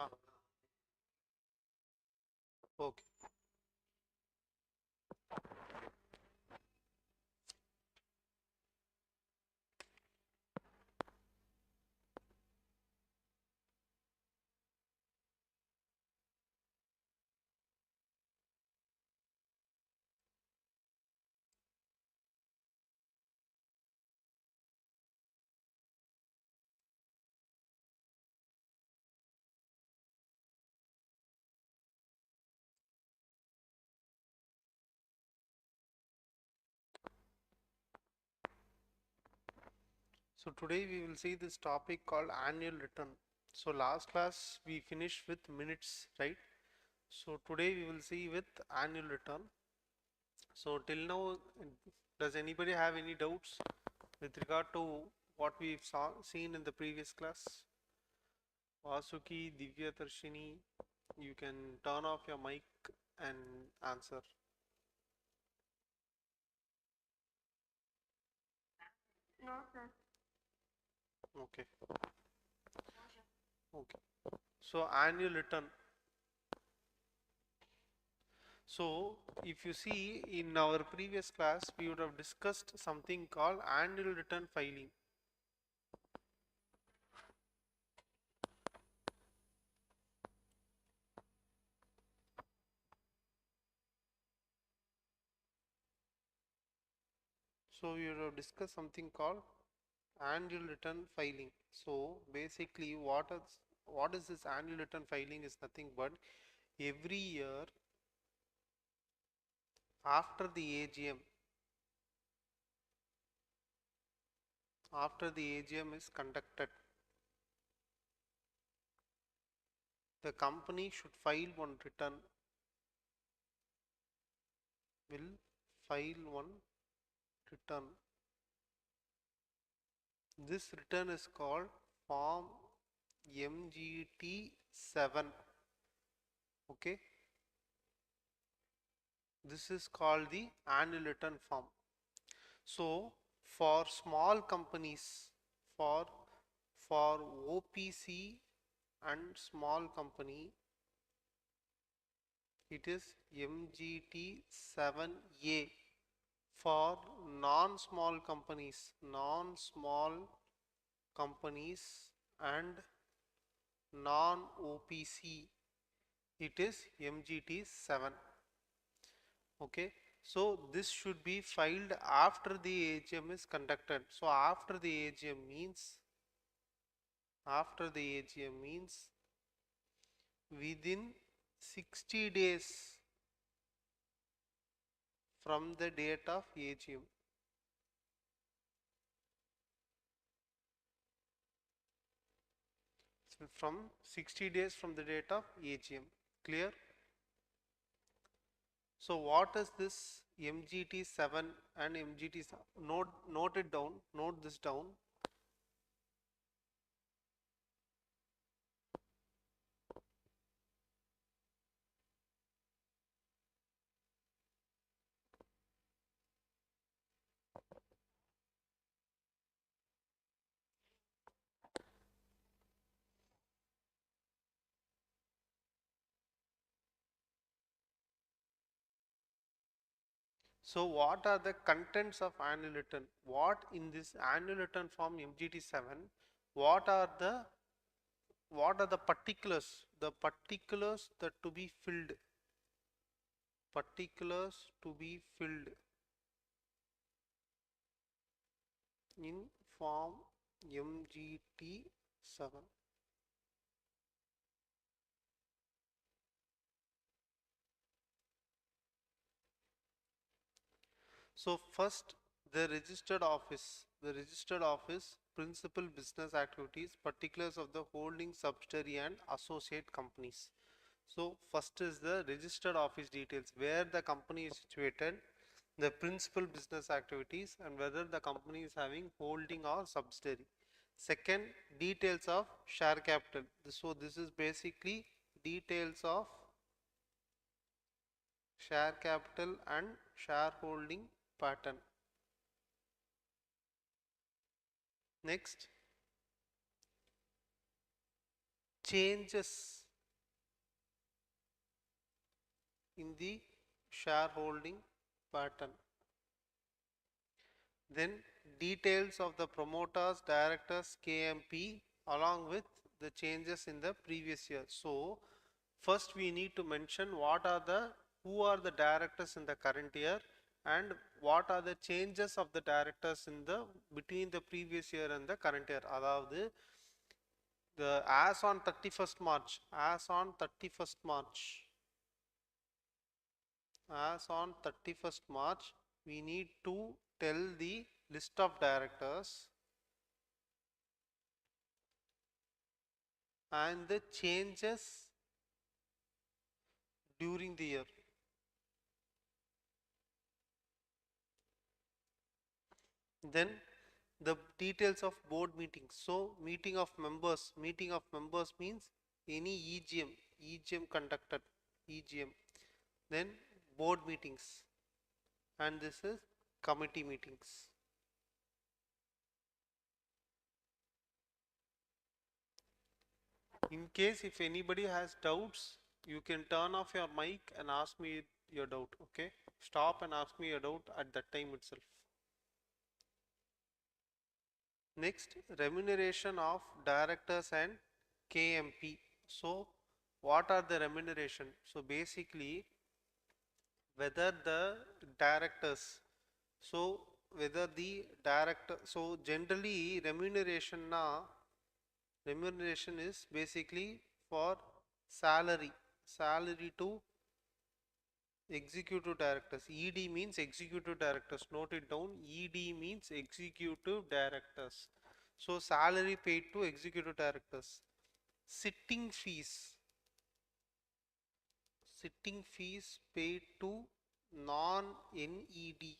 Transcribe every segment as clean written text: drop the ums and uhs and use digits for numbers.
Ah, okay. So today we will see this topic called annual return. So last class we finished with minutes, right? So today we will see with annual return. So till now, does anybody have any doubts with regard to what we've seen in the previous class? Vasuki, Divya Darshini, you can turn off your mic and answer. No, sir. Okay. Okay. So annual return. So if you see in our previous class, we would have discussed something called annual return filing. So we would have discussed something called annual return filing. So basically what is this annual return filing is nothing but every year after the AGM, after the AGM is conducted, the company should file one return, will file one return. This return is called Form MGT 7. Okay, this is called the annual return form. So for small companies, for for OPC and small company, it is MGT 7A. For non-small companies and non-OPC, it is MGT 7. Okay, so this should be filed after the AGM is conducted. So after the AGM means within 60 days from the date of AGM. So from 60 days from the date of AGM. Clear? So what is this MGT 7 and MGT 7? Note it down. Note this down. So what are the contents of annual return? What in this annual return form MGT 7? What are the particulars? The particulars that to be filled. Particulars to be filled in form MGT 7. So first the registered office, principal business activities, particulars of the holding subsidiary and associate companies. So first is the registered office details, where the company is situated, the principal business activities and whether the company is having holding or subsidiary. Second, details of share capital. So this is basically details of share capital and shareholding pattern. Next, changes in the shareholding pattern. Then details of the promoters, directors, KMP along with the changes in the previous year. So first we need to mention who are the directors in the current year and what are the changes of the directors in the between the previous year and the current year. அதாவது the as on 31st March, as on 31st March, as on 31st March, we need to tell the list of directors and the changes during the year. Then the details of board meetings. So meeting of members means any EGM conducted, EGM. Then board meetings, and this is committee meetings. In case if anybody has doubts, you can turn off your mic and ask me your doubt, okay? Stop and ask me your doubt at that time itself. Next, remuneration of directors and KMP. So what are the remuneration? So basically whether the directors, so whether the director, so generally remuneration is basically for salary to executive directors. ED means executive directors, note it down. ED means executive directors. So salary paid to executive directors. Sitting fees paid to non-NED.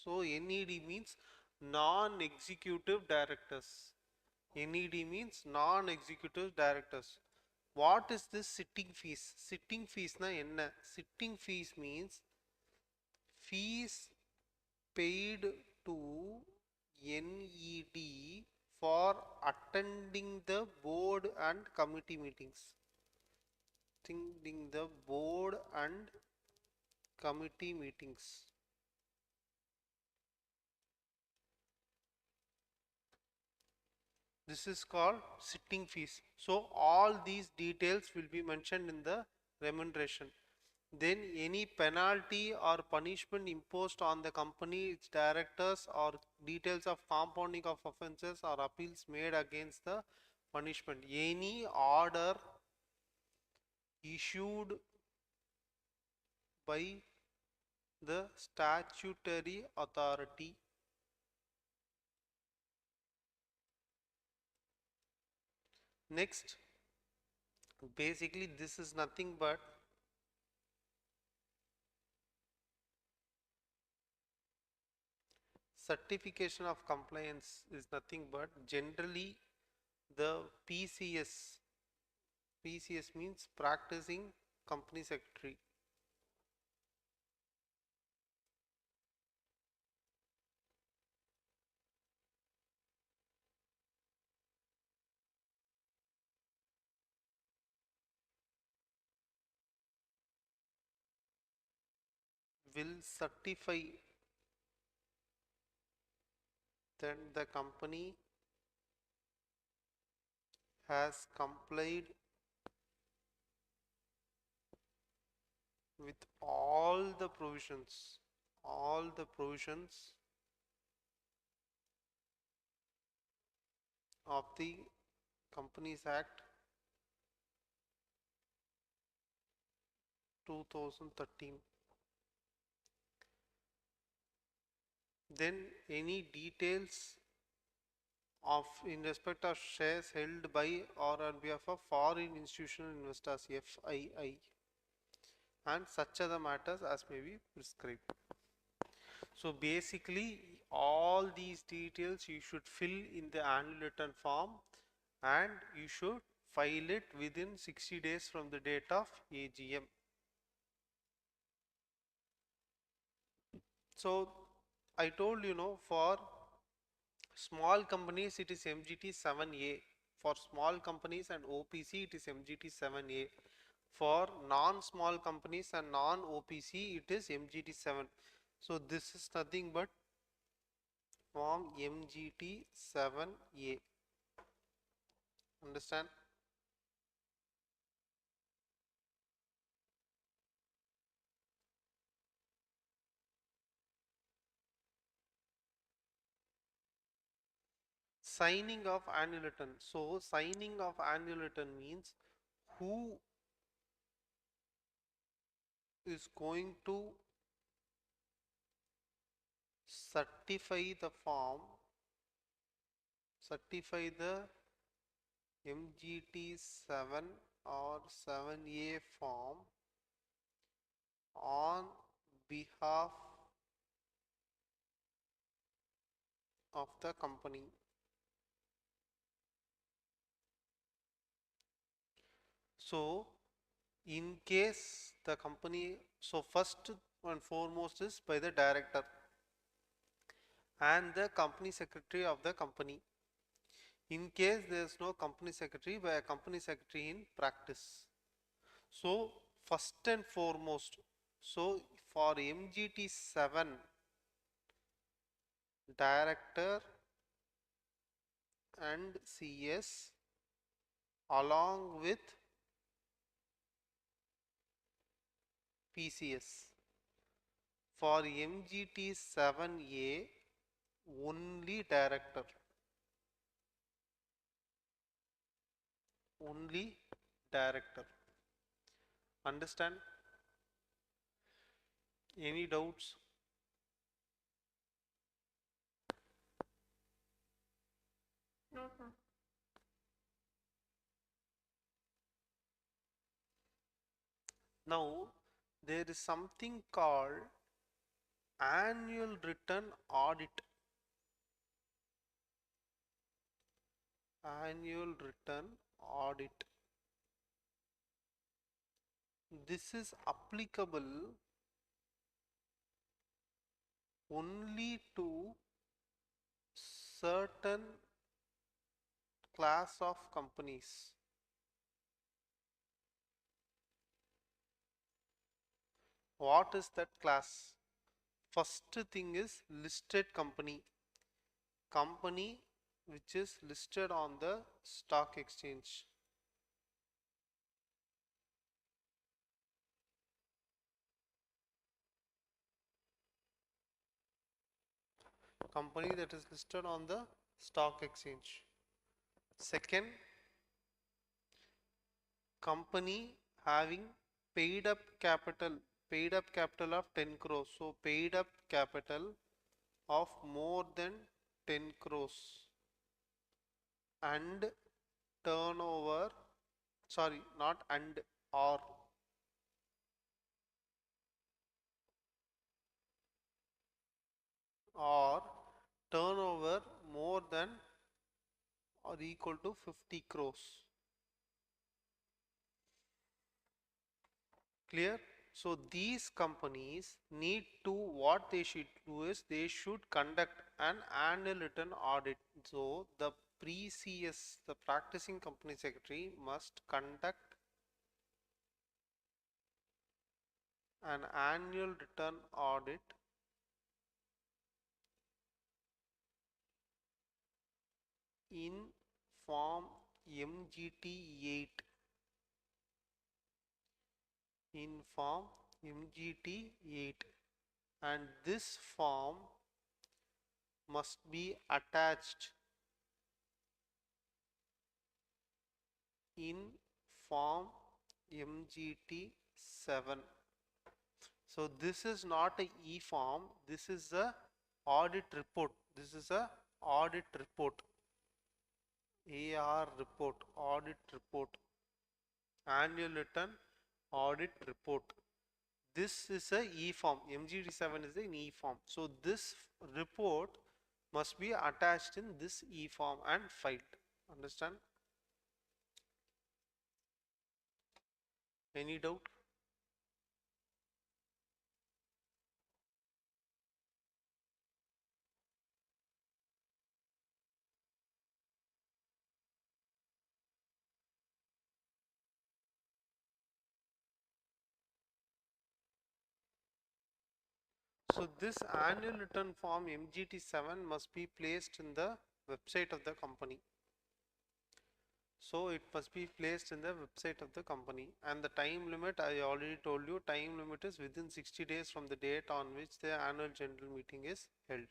So NED means non-executive directors. NED means non-executive directors. What is this sitting fees? Sitting fees na enna? Sitting fees means fees paid to NED for attending the board and committee meetings. Attending the board and committee meetings. This is called sitting fees. So all these details will be mentioned in the remuneration. Then any penalty or punishment imposed on the company, its directors, or details of compounding of offences or appeals made against the punishment. Any order issued by the statutory authority. Next, basically this is nothing but certification of compliance is nothing but generally the PCS means practicing company secretary. Will certify that the company has complied with all the provisions of the Companies Act 2013. Then any details of in respect of shares held by or on behalf of foreign institutional investors, FII, and such other matters as may be prescribed. So basically all these details you should fill in the annual return form and you should file it within 60 days from the date of AGM. So I told for small companies it is MGT 7A, for small companies and OPC it is MGT 7A. For non-small companies and non-OPC, it is MGT 7. So this is nothing but form MGT 7A. Understand? Signing of annual return. So signing of annual return means who is going to certify the form, certify the MGT 7 or 7A form on behalf of the company. So in case the company, so first and foremost is by the director and the company secretary of the company. In case there is no company secretary, by a company secretary in practice. So first and foremost, so for MGT 7, director and CS along with PCS. For MGT 7A, only director. Only director. Understand? Any doubts? No, sir. Now, there is something called annual return audit. Annual return audit. This is applicable only to certain class of companies. What is that class? First thing is listed company. Company which is listed on the stock exchange. Company that is listed on the stock exchange. Second, company having paid up capital of 10 crores. So paid up capital of more than 10 crores and turnover, sorry, not and, or turnover more than or equal to 50 crores. Clear? So these companies need to, what they should do is they should conduct an annual return audit. So the pre-CS, the practicing company secretary must conduct an annual return audit in form MGT 8. In form MGT 8, and this form must be attached in form MGT 7. So this is not a E form, this is a audit report. This is a audit report. AR report, audit report, annual return audit report. This is a E form. MGT 7 is an E form. So this report must be attached in this E form and filed. Understand? Any doubt? So this annual return form MGT7 must be placed in the website of the company. So it must be placed in the website of the company, and the time limit, I already told you, time limit is within 60 days from the date on which the annual general meeting is held.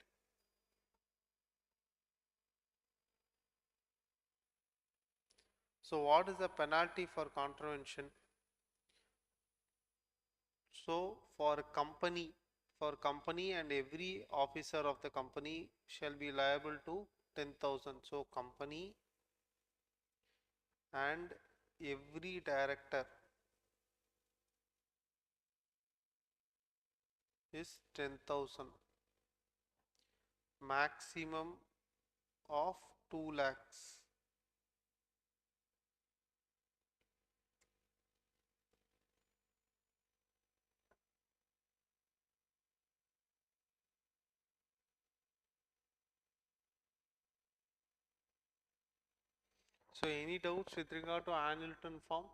So what is the penalty for contravention? So for company and every officer of the company shall be liable to 10,000. So company and every director is 10,000. Maximum of 2 lakhs. So any doubts with regard to annual return form?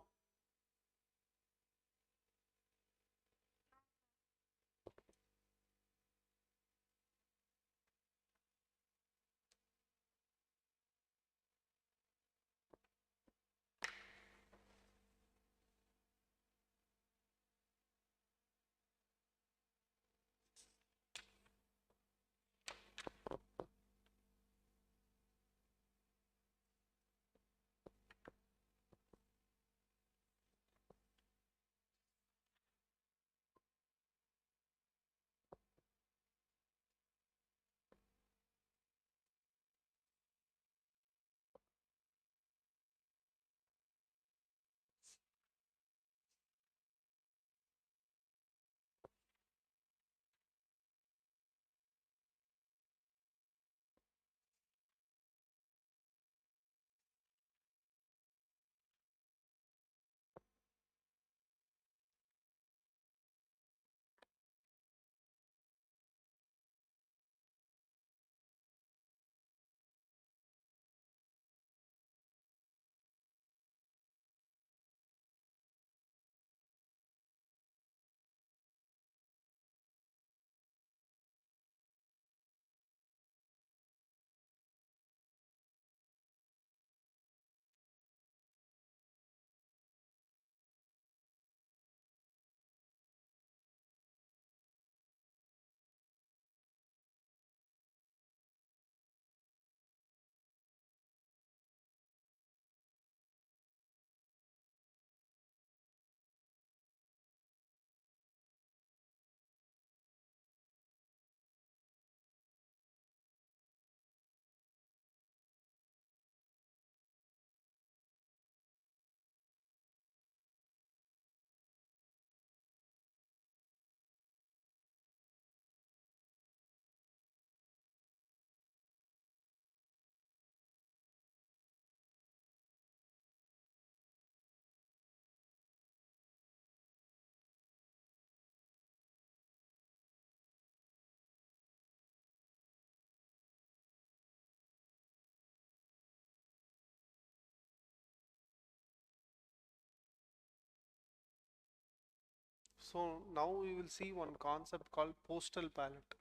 So now we will see one concept called postal ballot.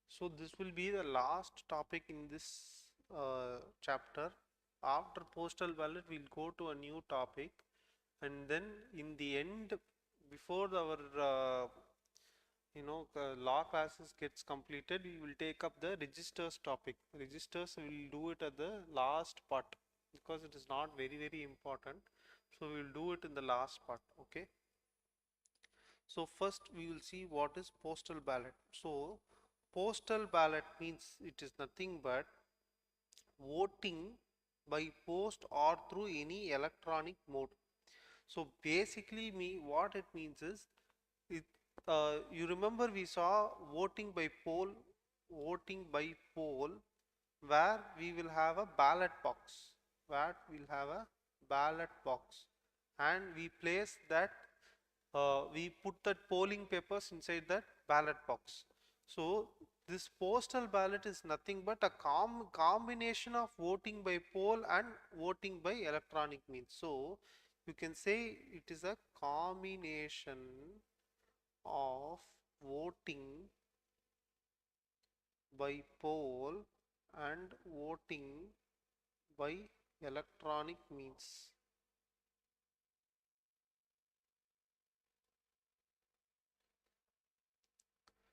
So this will be the last topic in this chapter. After postal ballot, we'll go to a new topic, and then in the end, before our law classes gets completed, we will take up the registers topic. Registers we will do it at the last part because it is not very important. So we will do it in the last part. Okay. So first we will see what is postal ballot. So postal ballot means it is nothing but voting by post or through any electronic mode. So basically what it means is it, you remember we saw voting by poll where we will have a ballot box, where we'll have a ballot box, and we place that we put that polling papers inside that ballot box. So this postal ballot is nothing but a combination of voting by poll and voting by electronic means. So you can say it is a combination of voting by poll and voting by electronic means.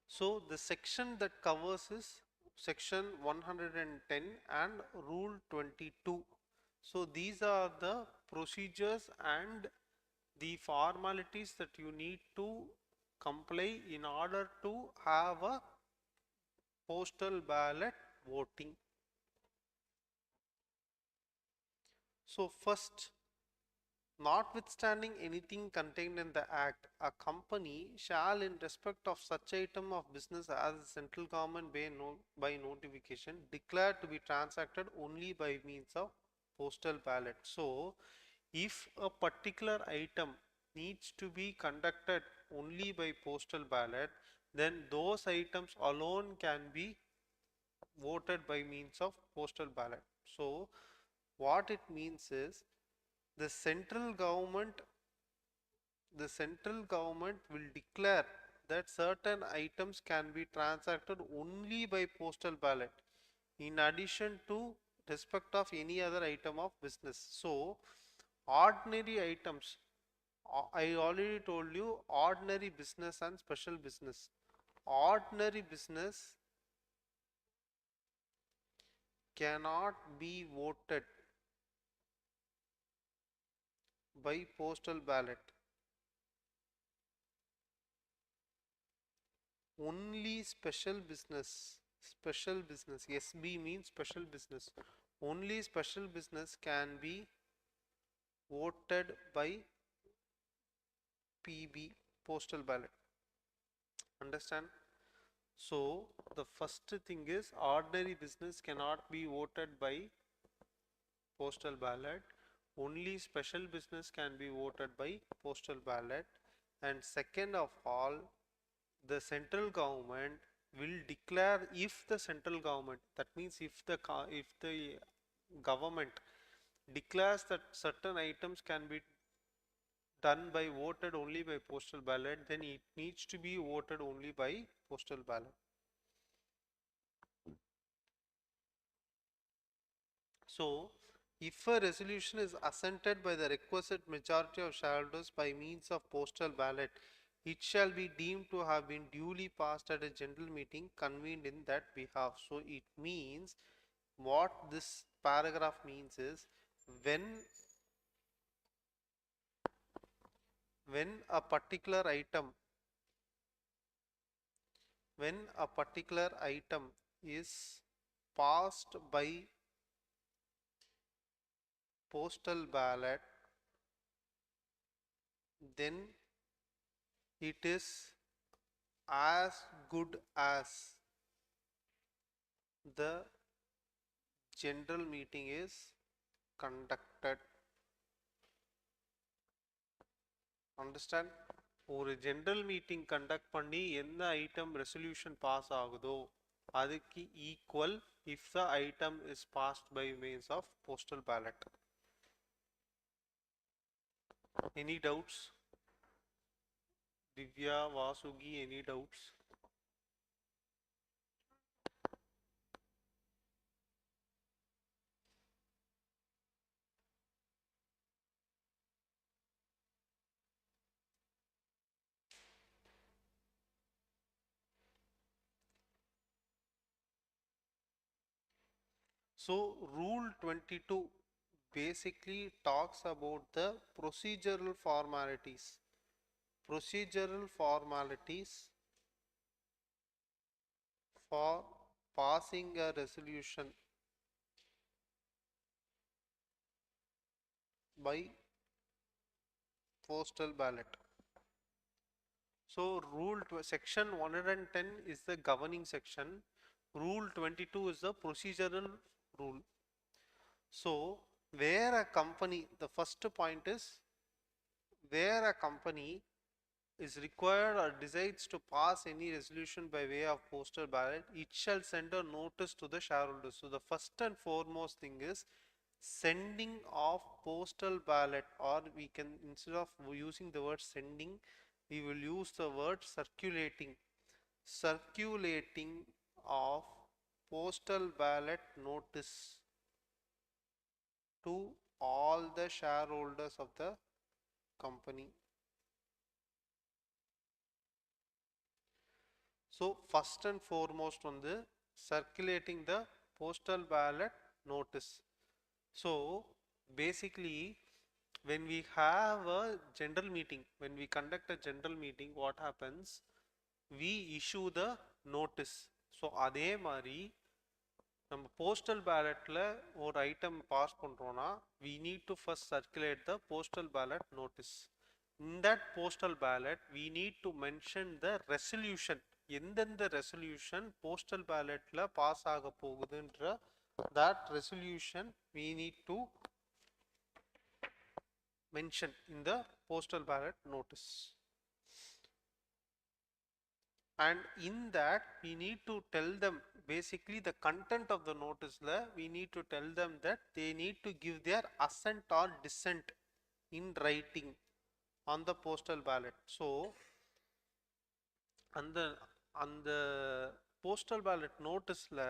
So the section that covers is section 110 and rule 22. So these are the procedures and the formalities that you need to comply in order to have a postal ballot voting. So first, notwithstanding anything contained in the Act, a company shall, in respect of such item of business as the central government by notification, declare to be transacted only by means of postal ballot. So, if a particular item needs to be conducted only by postal ballot, then those items alone can be voted by means of postal ballot. So, what it means is the central government will declare that certain items can be transacted only by postal ballot in addition to respect of any other item of business. So ordinary items, I already told you, ordinary business and special business. Ordinary business cannot be voted by postal ballot. Only special business, SB means special business. Only special business can be voted by PB, postal ballot. Understand? So the first thing is ordinary business cannot be voted by postal ballot. Only special business can be voted by postal ballot. And second of all, the central government will declare, if the central government, that means if the government declares that certain items can be done by voted only by postal ballot, then it needs to be voted only by postal ballot. So if a resolution is assented by the requisite majority of shareholders by means of postal ballot, it shall be deemed to have been duly passed at a general meeting convened in that behalf. So it means, what this paragraph means is, when a particular item is passed by postal ballot, then it is as good as the general meeting is conducted. Understand? ஒரு general meeting conduct பண்ணி எந்த item resolution pass ஆகுதோ அதுக்கு equal if the item is passed by means of postal ballot. Any doubts? Divya, Vasugi, any doubts? So rule 22 basically talks about the procedural formalities for passing a resolution by postal ballot. So section 110 is the governing section, rule 22 is the procedural rule. So where a company, the first point is, where a company is required or decides to pass any resolution by way of postal ballot, it shall send a notice to the shareholders. So the first and foremost thing is sending of postal ballot, or we can, instead of using the word sending, we will use the word circulating of postal ballot notice to all the shareholders of the company. So first and foremost circulating the postal ballot notice. So basically when we have a general meeting, when we conduct a general meeting, what happens? We issue the notice. So அதே மாதிரி நம்ம postal பேலட்ல ஒரு item pass பண்றோம்னா we need to first circulate the postal ballot notice. In that postal ballot we need to mention the resolution. எந்தெந்த resolution postal பேலட்ல pass ஆக போகுதுன்ற that resolution we need to mention in the postal ballot notice. And in that we need to tell them basically the content of the notice la we need to tell them that they need to give their assent or dissent in writing on the postal ballot. So on the postal ballot notice la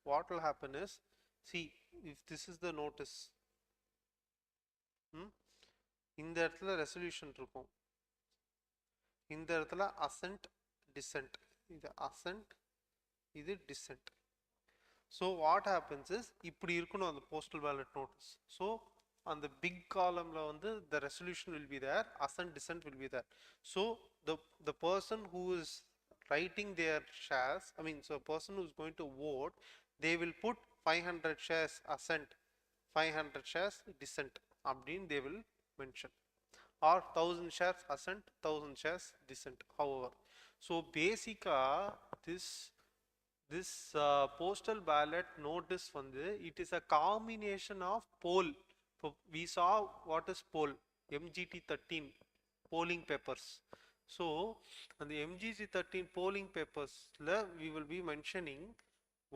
what will happen is, see, if this is the notice, இந்த இடத்துல resolution இருக்கும், இந்த இடத்துல assent dissent, இது assent, இது dissent. So what happens is இப்படி இருக்கணும் அந்த postal ballot notice. So on the big column la the resolution will be there, assent dissent will be there. So the person who is writing their shares, I mean, so a person who is going to vote, they will put 500 shares assent, 500 shares dissent abdin they will mention, or 1000 shares assent, 1000 shares dissent, however. So basically this postal ballot notice it is a combination of poll. We saw what is poll, MGT 13 polling papers. So on the MGT 13 polling papers we will be mentioning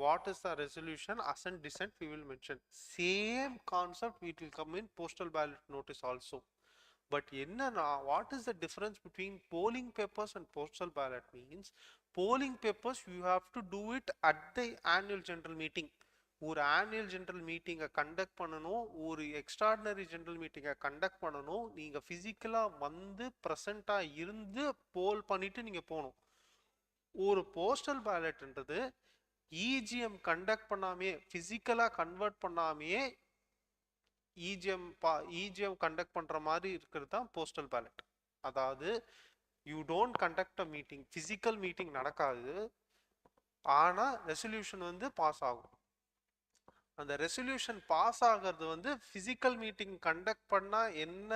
what is the resolution, assent dissent we will mention. Same concept it will come in postal ballot notice also. But what is the difference between polling papers and postal ballot means, polling papers you have to do it at the annual general meeting. ஒரு annual general meeting conduct பண்ணனும், ஒரு extraordinary general meeting conduct பண்ணனும், நீங்க physically present இருந்து poll பண்ணிட்டு நீங்க போணும். ஒரு postal ballot என்றது EGM conduct பண்ணாமே physically convert பண்ணாமே EGM conduct பண்ற மாதிரி இருக்கிறது தான் postal ballot. அதாவது you don't conduct a meeting, physical meeting நடக்காது, ஆனா ரெசல்யூஷன் பாஸ் ஆகும். அந்த ரெசல்யூஷன் பாஸ் ஆகிறது physical meeting conduct பண்ணா என்ன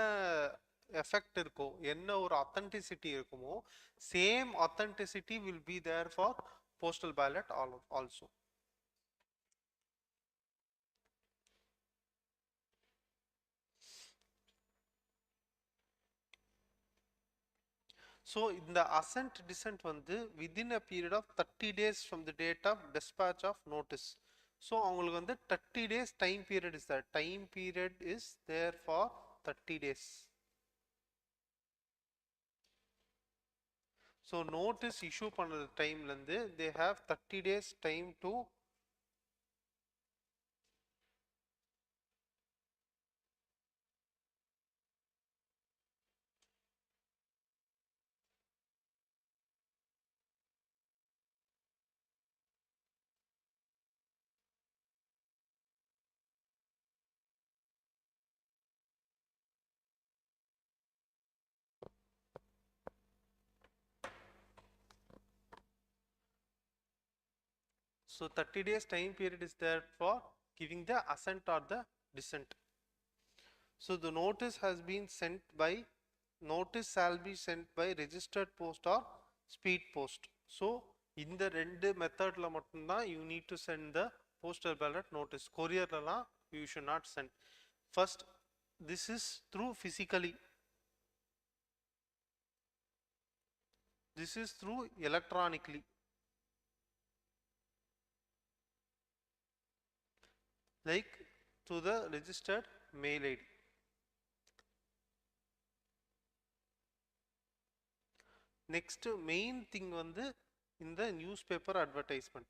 எஃபெக்ட் இருக்கோ, என்ன ஒரு authenticity இருக்குமோ, same authenticity will be there for postal ballot also. So in the assent dissent within a period of 30 days from the date of dispatch of notice. So அவங்களுக்கு 30 days time period is there. Time period is there for 30 days. So notice issue பண்ண டைம்ல they have 30 days time to so 30 days time period is there for giving the assent or the dissent. So the notice has been sent by, notice shall be sent by registered post or speed post. So in the ரெண்டு மெத்தட்ல மட்டும்தான் you need to send the postal ballot notice. Courierலாம் you should not send. First, this is through physically, this is through electronically, like to the registered mail ID. Next main thing in the newspaper advertisement.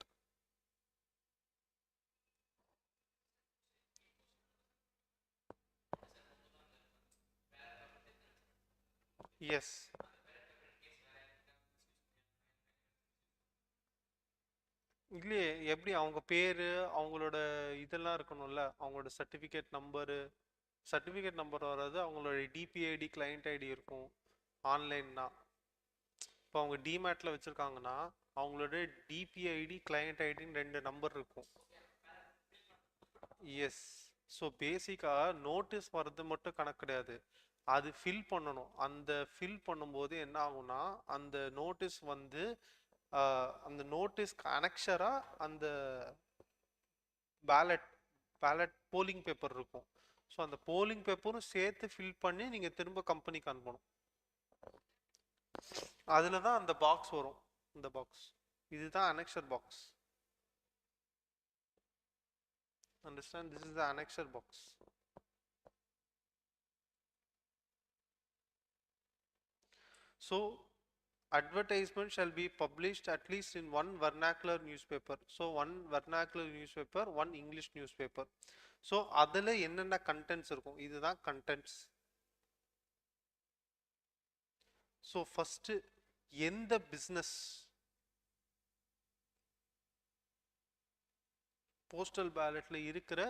Yes. இல்லையே, எப்படி அவங்க பேரு, அவங்களோட இதெல்லாம் இருக்கணும்ல, அவங்களோட certificate number வராது, அவங்களோட டிபிஐடி கிளைண்ட் ஐடி இருக்கும் ஆன்லைன்னா. இப்போ அவங்க டிமேட்ல வச்சிருக்காங்கன்னா அவங்களோட டிபிஐடி கிளைண்ட் ஐடின்னு 2 நம்பர் இருக்கும். எஸ். ஸோ பேசிக்காக நோட்டீஸ் வர்றது மட்டும் கணக்கு கிடையாது, அது ஃபில் பண்ணணும். அந்த ஃபில் பண்ணும்போது என்ன ஆகும்னா அந்த நோட்டீஸ் வந்து அந்த நோட்டீஸ்க்கு அனெக்ஷராக அந்த பேலட் போலிங் பேப்பர் இருக்கும். ஸோ அந்த போலிங் பேப்பரும் சேர்த்து ஃபில் பண்ணி நீங்கள் திரும்ப கம்பெனிக்கு அனுப்பணும். அதில் தான் அந்த பாக்ஸ் வரும். இந்த பாக்ஸ் இதுதான் annexure box. Understand, this is the annexure box. So advertisement shall be published at least in one vernacular newspaper. So one vernacular newspaper, one English newspaper. So அதில் என்னென்ன கண்டென்ட்ஸ் இருக்கும், இதுதான் கண்டென்ட்ஸ். ஸோ ஃபஸ்ட்டு எந்த business postal பேலட்ல இருக்கிற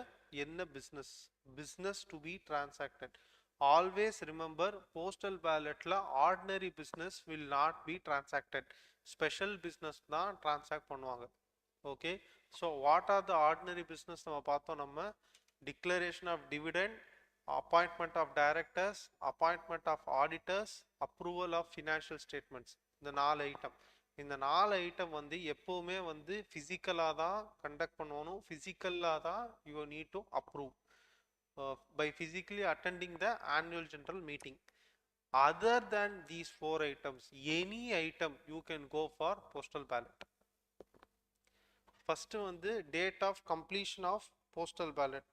என்ன business to be transacted. Always remember, postal பேலட்ல ordinary business will not be transacted, special business தான் டிரான்சாக்ட் பண்ணுவாங்க. Okay, so what are the ordinary business நம்ம பார்த்தோம். நம்ம declaration of dividend, appointment of directors, appointment of auditors, approval of financial statements. இந்த 4 item. இந்த 4 item வந்து எப்பவுமே வந்து ஃபிசிக்கலாக தான் கண்டக்ட் பண்ணணும். ஃபிசிக்கலாக தான் you need to approve by physically attending the annual general meeting. Other than these 4 items, any item you can go for postal ballot. First வந்து date of completion of postal ballot.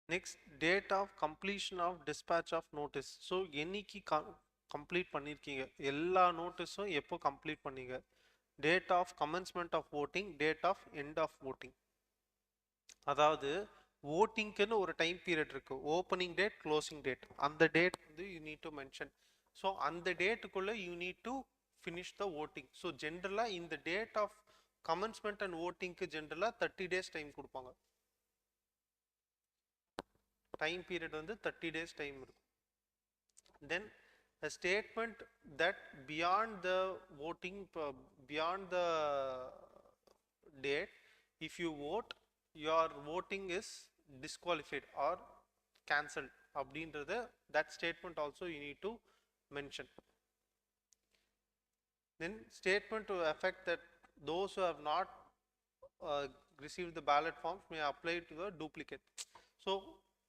Next, date of completion of dispatch of notice. So என்னைக்கு complete பண்ணியிருக்கீங்க, எல்லா நோட்டீஸும் எப்போ complete பண்ணீங்க. Date of commencement of voting, date of end of voting. அதாவது ஓட்டிங்க்குன்னு ஒரு டைம் பீரியட் இருக்கு, ஓப்பனிங் டேட், க்ளோசிங் டேட். அந்த டேட் வந்து you need to mention. So அந்த டேட்டுக்குள்ள you need to finish the voting. So ஜென்ரலாக இந்த டேட் ஆஃப் கமென்ஸ்மெண்ட் அண்ட் ஓட்டிங்க்கு ஜென்ரலாக 30 days டைம் கொடுப்பாங்க. டைம் பீரியட் வந்து 30 days டைம் இருக்கும். தென் a statement that beyond the voting, beyond the date, if you vote, your voting is disqualified or cancelled அப்படின்றது, that statement also you need to mention. Then statement to effect that those who have not received the ballot forms may apply to the duplicate. So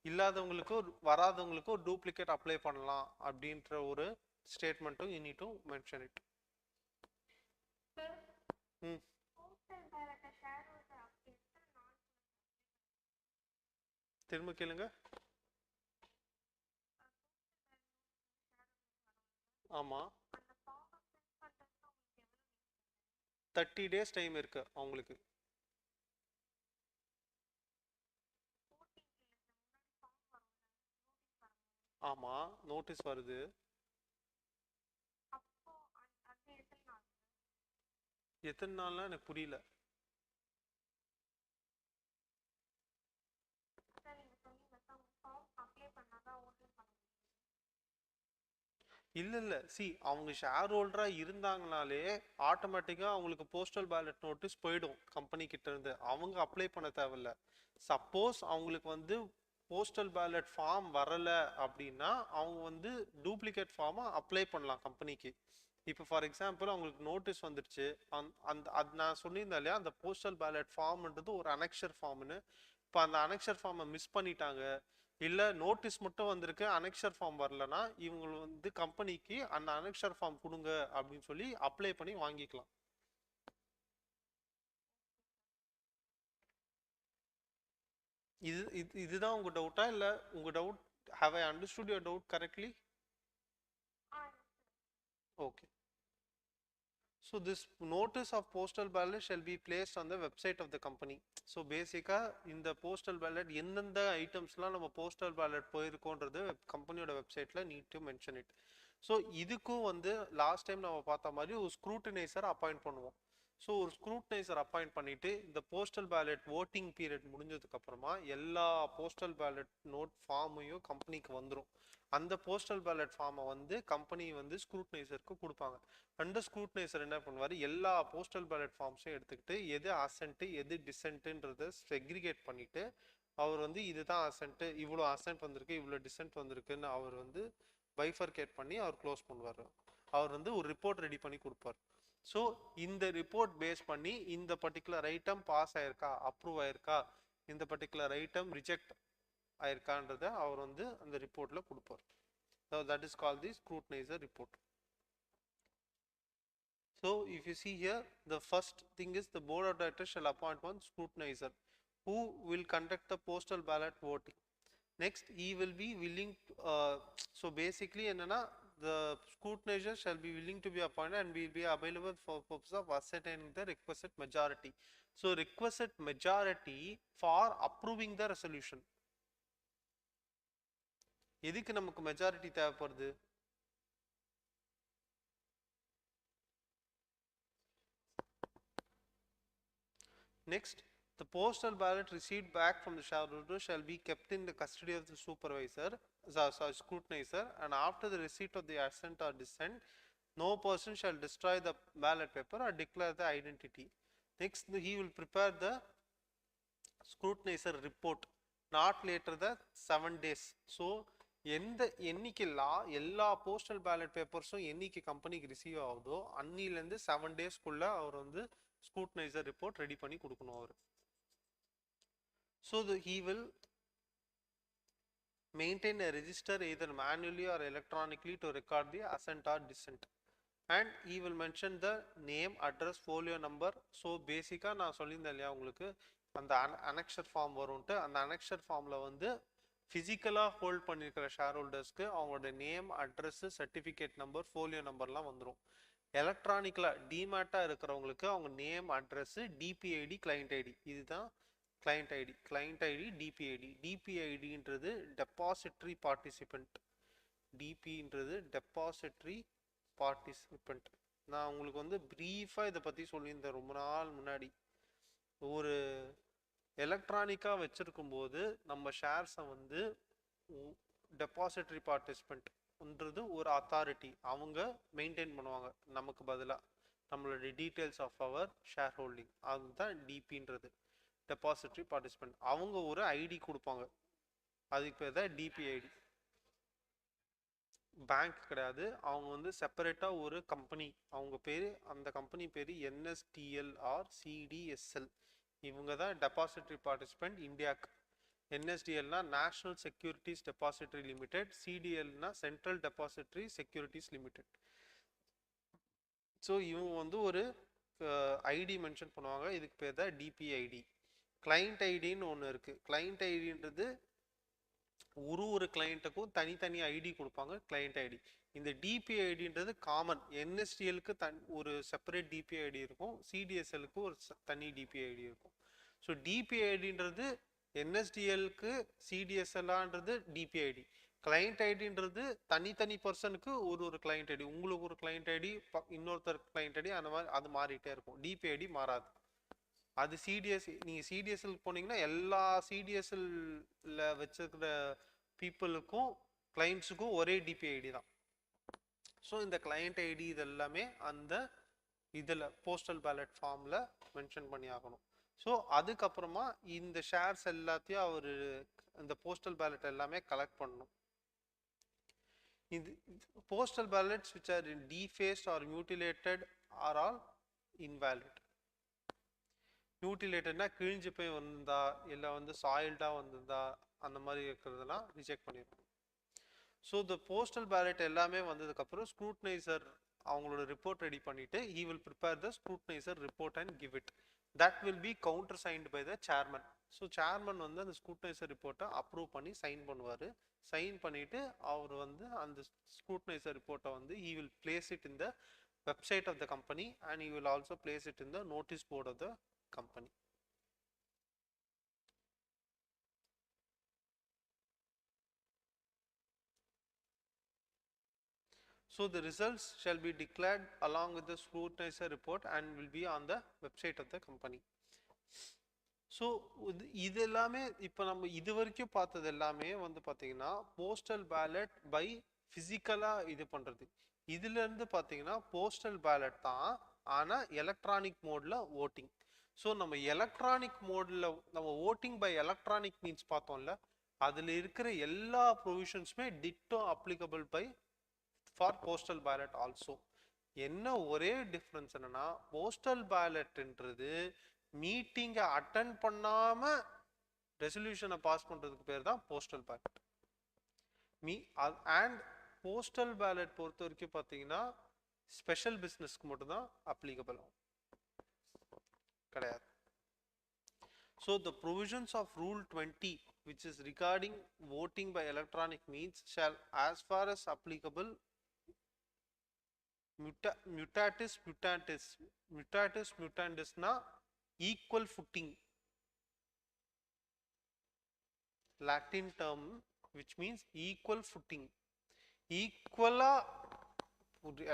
இல்லாதவங்களுக்கு வராதவங்களுக்கு ஒரு duplicate apply பண்ணலாம் அப்படின்ற ஒரு ஸ்டேட்மெண்ட்டும் you need to mention it. திரும்ப கேளுங்க. ஆமா, 30 days time இருக்கு அவங்களுக்கு. ஆமா, நோட்டீஸ் வருது. எத்தனை நாள்னா எனக்கு புரியல. இல்ல சி அவங்க ஷேர் ஹோல்டரா இருந்தாங்கனாலே ஆட்டோமேட்டிக்கா அவங்களுக்கு போஸ்டல் பேலட் நோட்டீஸ் போயிடும் கம்பெனி கிட்ட இருந்து, அவங்க அப்ளை பண்ண தேவையில்ல. சப்போஸ் அவங்களுக்கு வந்து போஸ்டல் பேலட் ஃபார்ம் வரல அப்படின்னா அவங்க வந்து டூப்ளிகேட் ஃபார்மை அப்ளை பண்ணலாம் கம்பெனிக்கு. இப்போ ஃபார் எக்ஸாம்பிள் அவங்களுக்கு நோட்டீஸ் வந்துருச்சு, அந்த அது நான் சொல்லியிருந்தேன் இல்லையா, அந்த போஸ்டல் பேலட் ஃபார்ம்ன்றது ஒரு அனெக்ஷர் ஃபார்ம்னு. இப்போ அந்த அனெக்ஷர் ஃபார்மை மிஸ் பண்ணிட்டாங்க, இல்லை நோட்டீஸ் மட்டும் வந்திருக்கு அனெக்ஷர் ஃபார்ம் வரலன்னா, இவங்க வந்து கம்பெனிக்கு அந்த அனெக்ஷர் ஃபார்ம் கொடுங்க அப்படின்னு சொல்லி அப்ளை பண்ணி வாங்கிக்கலாம். இதுதான் உங்க டவுட்டா? இல்லை உங்க doubt, have I understood your doubt correctly? Okay. So this notice of postal ballot shall be placed on the website of the company. So basically in the postal ballot எந்தெந்த ஐட்டம்ஸ்லாம் நம்ம postal ballot போயிருக்கோன்றது கம்பெனியோட வெப்சைட்ல need to mention it. So இதுக்கும் வந்து last time நம்ம பார்த்த மாதிரி ஒரு ஸ்க்ரூட்டினைசர் அப்பாயிண்ட் பண்ணுவோம். ஸோ ஒரு ஸ்க்ரூட்டினைசர் அப்பாயிண்ட் பண்ணிட்டு இந்த போஸ்டல் பேலட் ஓட்டிங் பீரியட் முடிஞ்சதுக்கு அப்புறமா எல்லா போஸ்டல் பேலட் நோட் ஃபார்மையும் கம்பெனிக்கு வந்துடும். அந்த போஸ்டல் பேலட் ஃபார்மை வந்து கம்பெனி வந்து ஸ்க்ரூட்டினைசருக்கு கொடுப்பாங்க. அந்த ஸ்க்ரூட்டினைசர் என்ன பண்ணுவார், எல்லா போஸ்டல் பேலட் ஃபார்ம்ஸையும் எடுத்துக்கிட்டு எது அசென்ட்டு எது டிசென்ட்டுன்றதை செக்ரிகேட் பண்ணிட்டு அவர் வந்து இதுதான் அசென்ட்டு, இவ்வளோ அசென்ட் வந்திருக்கு இவ்வளோ டிசென்ட் வந்திருக்குன்னு அவர் வந்து பைஃபர்கேட் பண்ணி அவர் க்ளோஸ் பண்ணுவார். அவர் வந்து ஒரு ரிப்போர்ட் ரெடி பண்ணி கொடுப்பார். ஸோ இந்த ரிப்போர்ட் பேஸ் பண்ணி இந்த பர்டிகுலர் ஐட்டம் பாஸ் ஆயிருக்கா அப்ரூவ் ஆயிருக்கா, இந்த பர்டிகுலர் ஐட்டம் ரிஜெக்ட் ஆயிருக்கான்றதை அவர் வந்து அந்த ரிப்போர்ட்ல கொடுப்பார். So that is called the scrutinizer report. So if you see here, the first thing is the board of directors shall appoint one scrutinizer who will conduct the postal ballot voting. Next, he will be willing to, so basically enna the scrutinizer shall be willing to be appointed and will be available for purpose of ascertaining the requisite majority. So requisite majority for approving the resolution. எதுக்கு நமக்கு majority தேவைப்படுது? Next, the postal ballot received back from the shareholder shall be kept in the custody of the supervisor, scrutinizer, and after the receipt of the assent or dissent, no person shall destroy the ballot paper or declare the identity. Next, he will prepare the scrutinizer report not later than 7 days. So எந்த என்னைக்கு எல்லா postal ballot பேப்பர்ஸும் என்னைக்கு கம்பெனிக்கு receive ஆகுதோ அன்னிலேருந்து 7 டேஸ்க்குள்ள அவர் வந்து ஸ்க்ரூட்டினைசர் report ready பண்ணி கொடுக்கணும் அவர். So he will maintain a register either manually or electronically to record the assent or dissent, and he will mention the name, address, folio number. So பேசிக்காக நான் சொல்லியிருந்தேன் இல்லையா உங்களுக்கு, அந்த அனெக்ஷர் ஃபார்ம் வரும்ட்டு, அந்த அனெக்ஷர் ஃபார்மில் வந்து ஃபிசிக்கலாக ஹோல்ட் பண்ணியிருக்கிற ஷேர் ஹோல்டர்ஸ்க்கு அவங்களோட name, address, certificate number, folio நம்பர்லாம் வந்துடும். எலக்ட்ரானிக்கலாக டிமேட்டாக இருக்கிறவங்களுக்கு அவங்க name, address, DPID, client ID, இதுதான் client ID. Client ID, DPID. டிபிஐடின்றது டெபாசிட்ரி பார்ட்டிசிபெண்ட், டிபின்றது டெபாசிட்ரி பார்ட்டிசிபெண்ட். நான் உங்களுக்கு வந்து ப்ரீஃபாக இதை பற்றி சொல்லியிருந்தேன் ரொம்ப நாள் முன்னாடி. ஒரு எலக்ட்ரானிக்காக வச்சுருக்கும் போது நம்ம ஷேர்ஸை வந்து டெபாசிட்ரி பார்ட்டிசிபெண்ட்ன்றது ஒரு அத்தாரிட்டி, அவங்க மெயின்டைன் பண்ணுவாங்க நமக்கு பதிலாக நம்மளுடைய details of our share holding. அதுதான் டிபின்றது, டெபாசிட்ரி பார்ட்டிசிபெண்ட். அவங்க ஒரு ஐடி கொடுப்பாங்க, அதுக்கு பேர் தான் டிபிஐடி. பேங்க் கிடையாது, அவங்க வந்து செப்பரேட்டாக ஒரு கம்பெனி, அவங்க பேர், அந்த கம்பெனி பேர் என்எஸ்டிஎல் ஆர் சிடிஎஸ்எல். இவங்க தான் டெபாசிட்ரி பார்ட்டிசிபெண்ட் இந்தியாவுக்கு. என்எஸ்டிஎல்னா நேஷனல் செக்யூரிட்டிஸ் டெபாசிட்ரி லிமிடெட், சிடிஎல்னா central depository securities limited. So இவங்க வந்து ஒரு ஐடி மென்ஷன் பண்ணுவாங்க, இதுக்கு பேர் தான் டிபிஐடி. கிளைண்ட் ஐடின்னு ஒன்று இருக்குது. கிளைண்ட் ஐடின்றது ஒரு கிளைண்ட்டுக்கும் தனித்தனி ஐடி கொடுப்பாங்க, கிளைண்ட் ஐடி. இந்த டிபிஐடின்றது காமன். என்எஸ்டிஎலுக்கு ஒரு செப்பரேட் டிபிஐடி இருக்கும், சிடிஎஸ்எலுக்கு ஒரு தனி டிபிஐடி இருக்கும். ஸோ டிபிஐடின்றது என்எஸ்டிஎலுக்கு, சிடிஎஸ்எல்ன்றது டிபிஐடி. கிளைண்ட் ஐடின்றது தனித்தனி பர்சனுக்கு ஒரு கிளைண்ட் ஐடி. உங்களுக்கு ஒரு கிளைண்ட் ஐடி, இன்னொருத்தர் கிளைண்ட் ஐடி, அந்த மாதிரி அது மாறிட்டே இருக்கும். டிபிஐடி மாறாது. அது சிடிஎஸ், நீங்கள் சிடிஎஸ்எல் போனீங்கன்னா எல்லா சிடிஎஸ்எல்ல வச்சிருக்கிற பீப்புளுக்கும் கிளைண்ட்ஸுக்கும் ஒரே டிபிஐடி தான். ஸோ இந்த கிளையண்ட் ஐடி இது எல்லாமே அந்த இதில் போஸ்டல் பேலட் ஃபார்மில் மென்ஷன் பண்ணி ஆகணும். ஸோ அதுக்கப்புறமா இந்த ஷேர்ஸ் எல்லாத்தையும் அவர் இந்த போஸ்டல் பேலட் எல்லாமே கலெக்ட் பண்ணணும். இது postal pallets which are defaced or mutilated are all invalid. மியூட்டிலேட்டட்னா கிழிஞ்சு போய் வந்திருந்தா இல்லை வந்து சாயில்டாக வந்திருந்தா அந்த மாதிரி இருக்கிறதெல்லாம் ரிஜெக்ட் பண்ணிடுவோம். ஸோ இந்த போஸ்டல் பேலட் எல்லாமே வந்ததுக்கப்புறம் ஸ்க்ரூட்னைசர் அவங்களோட ரிப்போர்ட் ரெடி பண்ணிட்டு he will prepare the scrutinizer report and give it. That will be countersigned by the chairman. So chairman வந்து அந்த ஸ்க்ரூட்னைசர் ரிப்போர்ட்டை அப்ரூவ் பண்ணி சைன் பண்ணுவார். சைன் பண்ணிவிட்டு அவர் வந்து அந்த ஸ்க்ரூட்னைசர் ரிப்போர்ட்டை வந்து he will place it in the website of the company and he will also place it in the notice board of the company. So the results shall be declared along with the scrutinizer report and will be on the website of the company. So இது எல்லாமே இப்போ நம்ம இது வரைக்கும் பார்த்தது எல்லாமே வந்து பார்த்தீங்கன்னா போஸ்டல் பேலட் பை ஃபிசிக்கலாக இது பண்ணுறது. இதுலேருந்து பார்த்தீங்கன்னா போஸ்டல் பேலட் தான், ஆனால் எலக்ட்ரானிக் மோடில் ஓட்டிங். ஸோ நம்ம எலக்ட்ரானிக் மோடில் நம்ம ஓட்டிங் பை எலக்ட்ரானிக் மீன்ஸ் பார்த்தோம்ல, அதில் இருக்கிற எல்லா ப்ரொவிஷன்ஸுமே ditto applicable by for postal ballot also. என்ன ஒரே டிஃப்ரென்ஸ் என்னன்னா போஸ்டல் பேலட்ன்றது மீட்டிங்கை அட்டன் பண்ணாம ரெசல்யூஷனை பாஸ் பண்றதுக்கு பேர் தான் postal ballot. And postal ballot பொறுத்த வரைக்கும் பார்த்தீங்கன்னா ஸ்பெஷல் பிஸ்னஸ்க்கு மட்டும்தான் அப்ளிகபிள் ஆகும், கிடையாது. So the provisions of rule 20 which is regarding voting by electronic means shall as far as applicable mutatis mutandis na equal footing, Latin term which means equal footing. ஈக்குவலா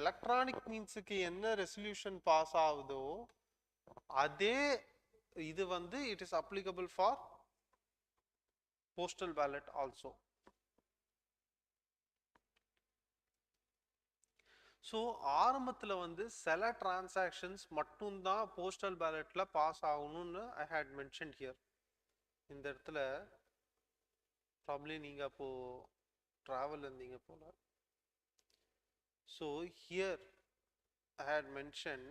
electronic மீன்ஸுக்கு என்ன resolution pass ஆகுதோ அதே இது வந்து it is applicable for postal ballot also. So ஆரம்பத்தில் வந்து சில டிரான்சாக்ஷன்ஸ் மட்டும்தான் போஸ்டல் பேலட்டில் பாஸ் ஆகணும்னு ஐ ஹேட் மென்ஷன் ஹியர். இந்த இடத்துல ப்ராப்ளி நீங்கள் அப்போது ட்ராவல் இருந்தீங்க போல. So here I had mention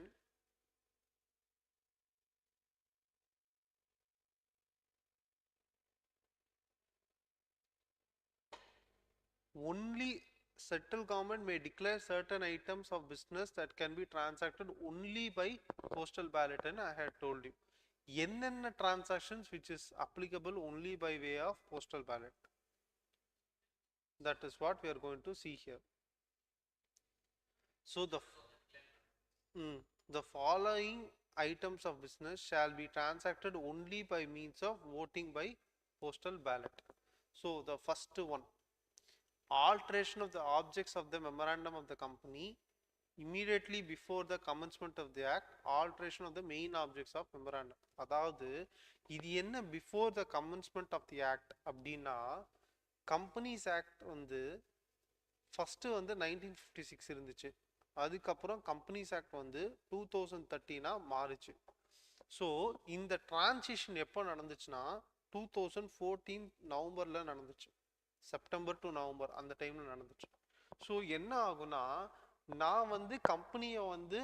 only central government may declare certain items of business that can be transacted only by postal ballot, and I had told you என்னென்ன transactions which is applicable only by way of postal ballot. That is what we are going to see here. So the following items of business shall be transacted only by means of voting by postal ballot. So the first one, alteration of the objects of the memorandum of the company immediately before the commencement of the act, alteration of the main objects of memorandum. அதாவது இது என்ன before the commencement of the act அப்படின்னா, companies act வந்து first வந்து 1956 இருந்துச்சு, அதுக்கப்புறம் companies act வந்து 2013 மாறுச்சு. ஸோ இந்த டிரான்சிஷன் எப்போ நடந்துச்சுன்னா 2014 நவம்பரில் நடந்துச்சு, செப்டம்பர் டு நவம்பர் அந்த டைம்ல நடந்துச்சு. ஸோ என்ன ஆகுனா, நான் வந்து கம்பெனியை வந்து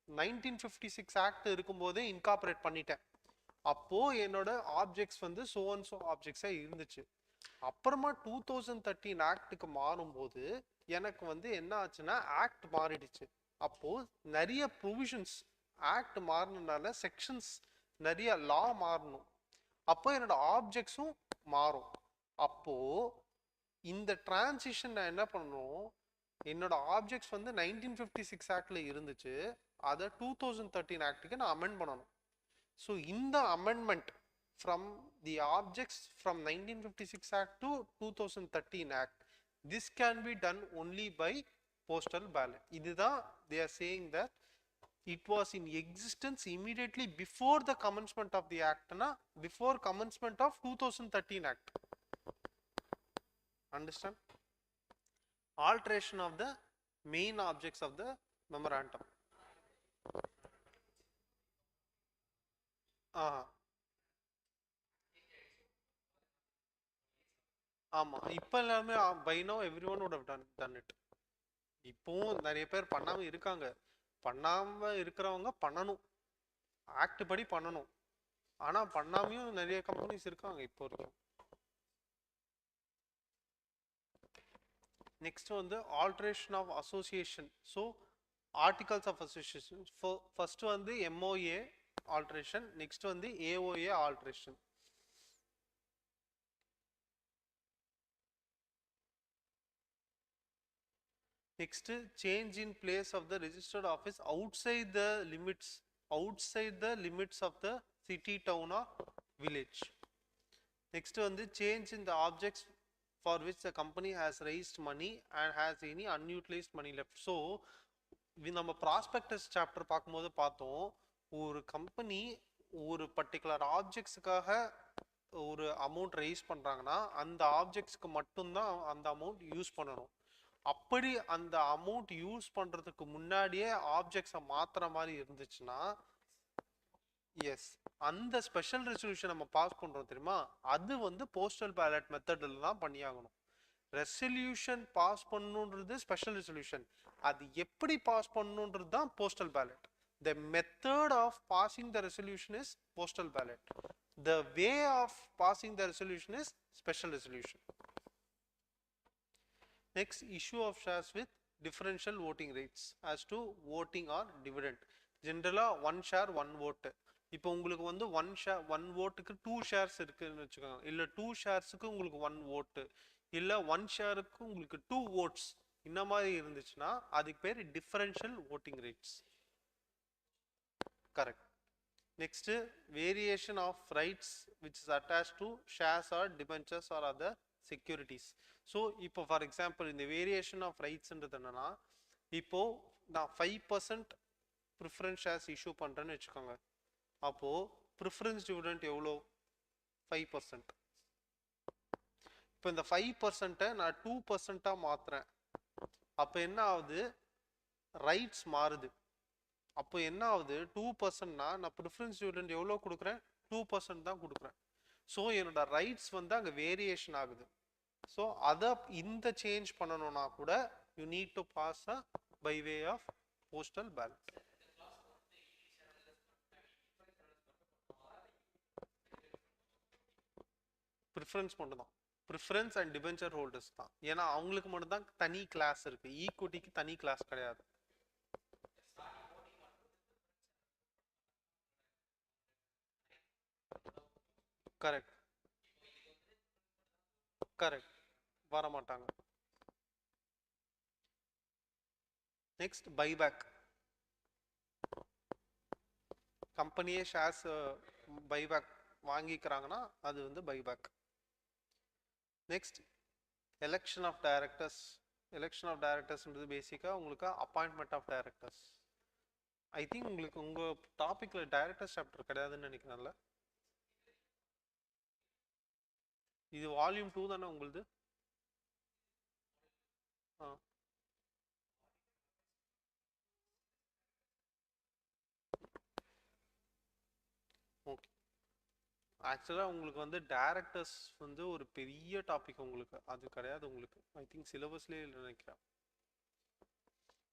1956 ஆக்ட் இருக்கும்போதே இன்கார்பரேட் பண்ணிட்டேன். அப்போ என்னோட ஆப்ஜெக்ட்ஸ் வந்து சோ அண்ட் சோ ஆப்ஜெக்ட்ஸா இருந்துச்சு. அப்புறமா 2013 ஆக்டுக்கு மாறும்போது எனக்கு வந்து என்ன ஆச்சுன்னா ஆக்ட் மாறிடுச்சு. அப்போ நிறைய ப்ரொவிஷன்ஸ் ஆக்ட் மாறினால செக்ஷன்ஸ் நிறைய லா மாறணும், அப்போ என்னோட ஆப்ஜெக்ட்ஸும் மாறும். அப்போ இந்த டிரான்சிஷன் நான் என்ன பண்ணணும், என்னோட ஆப்ஜெக்ட்ஸ் வந்து 1956 ஆக்ட்ல இருந்துச்சு, அதை 2013 ஆக்டுக்கு நான் அமெண்ட் பண்ணணும். ஸோ இந்த amendment from the objects from 1956 Act to 2013 Act, this can be done only by postal ballot. இதுதான் they are saying that it was in existence immediately before the commencement of the act, na before commencement of 2013 Act. Understand? Alteration of the main objects of the memorandum. ஆமா இப்போ எல்லாமே by now everyone would have done it. இப்போவும் நிறைய பேர் பண்ணாம இருக்காங்க. பண்ணாம இருக்கிறவங்க பண்ணணும், ஆக்ட் படி பண்ணணும். ஆனா பண்ணாமையும் நிறைய கம்பெனிஸ் இருக்காங்க இப்போ வரைக்கும். நெக்ஸ்ட் வந்து alteration of association. So articles of association first வந்து MOA ஆல்ட்ரேஷன், நெக்ஸ்ட் வந்து AOA alteration. Next change in place of the registered office outside the limits of the city, town or village. Next வந்து change in the objects for which the company has raised money and has any unutilized money left. So நம்ம prospectus chapter பார்க்கும்போது பார்த்தோம், ஒரு company ஒரு particular ஆப்ஜெக்ட்ஸுக்காக ஒரு amount rice பண்ணுறாங்கன்னா அந்த ஆப்ஜெக்ட்ஸ்க்கு மட்டும்தான் அந்த அமௌண்ட் யூஸ் பண்ணணும். அப்படி அந்த அமௌண்ட் யூஸ் பண்ணுறதுக்கு முன்னாடியே ஆப்ஜெக்ட்ஸை மாற்றுற மாதிரி இருந்துச்சுன்னா எஸ் அந்த ஸ்பெஷல் ரெசல்யூஷன் நம்ம பாஸ் பண்ணுறோம் தெரியுமா, அது வந்து போஸ்டல் பேலட் மெத்தடில் தான் பண்ணியாகணும். ரெசல்யூஷன் பாஸ் பண்ணுன்றது ஸ்பெஷல் ரெசல்யூஷன், அது எப்படி பாஸ் பண்ணுன்றது தான் postal ballot. The method of passing the resolution is postal ballot. The way of passing the resolution is special resolution. Next, issue of shares with differential voting rates as to voting or dividend. Generally, one share, one vote. இப்போ உங்களுக்கு வந்து one ஓட்டுக்கு 2 shares இருக்குன்னு வச்சுக்கோங்க, இல்லை 2 ஷேர்ஸுக்கு உங்களுக்கு 1 ஓட்டு, இல்லை 1 ஷேருக்கு உங்களுக்கு 2 votes, இந்த மாதிரி இருந்துச்சுன்னா அதுக்கு பேர் differential voting rights. Correct. Next variation of rights which is attach to shares or debentures or other securities. So இப்போ ஃபார் எக்ஸாம்பிள் இந்த வேரியேஷன் ஆஃப் ரைட்ஸ்ன்றது என்னன்னா, இப்போ நான் 5% ப்ரிஃபரன்ஸ் ஷேர்ஸ் இஷ்யூ பண்ணுறேன்னு வச்சுக்கோங்க, அப்போ ப்ரிஃபரன்ஸ் டிவிடெண்ட் எவ்வளோ 5%. இப்போ இந்த 5% நான் 2% மாத்துறேன், அப்போ என்ன ஆகுது, ரைட்ஸ் மாறுது. அப்போ என்ன ஆகுது, 2%னா நான் ப்ரிஃபரன்ஸ் டிவிடெண்ட் எவ்வளோ கொடுக்குறேன், 2% தான் கொடுக்குறேன். ஸோ என்னோட ரைட்ஸ் வந்து அங்கே வேரியேஷன் ஆகுது. ஸோ அதை இந்த சேஞ்ச் பண்ணணும்னா கூட you need to pass a by way of postal ballot. Preference மட்டும் தான், ப்ரிஃபரன்ஸ் அண்ட் டிபென்ச்சர் ஹோல்டர்ஸ் தான். ஏன்னா அவங்களுக்கு மட்டும் தான் தனி கிளாஸ் இருக்கு, ஈக்விட்டிக்கு தனி கிளாஸ் கிடையாது. கரெக்ட் கரெக்ட், வர மாட்டாங்க. Next buyback. கம்பெனியே ஷேர்ஸ் பைபேக் வாங்கிக்கிறாங்கன்னா அது வந்து buyback. Next election of directors. Election of டைரக்டர்ஸ்ன்றது பேசிக்காக உங்களுக்கு appointment of directors. I think உங்களுக்கு உங்கள் டாப்பிக்கில் டைரக்டர்ஸ் சாப்டர் கிடையாதுன்னு நினைக்கிறேன்ல. இது வால்யூம் 2 தானே உங்களுது? ஓகே. ஆக்சுவலாக உங்களுக்கு வந்து டைரக்டர்ஸ் வந்து ஒரு பெரிய டாபிக், உங்களுக்கு அது கிடையாது. உங்களுக்கு ஐ திங்க் சிலபஸ்லேயே நினைக்கிறேன்.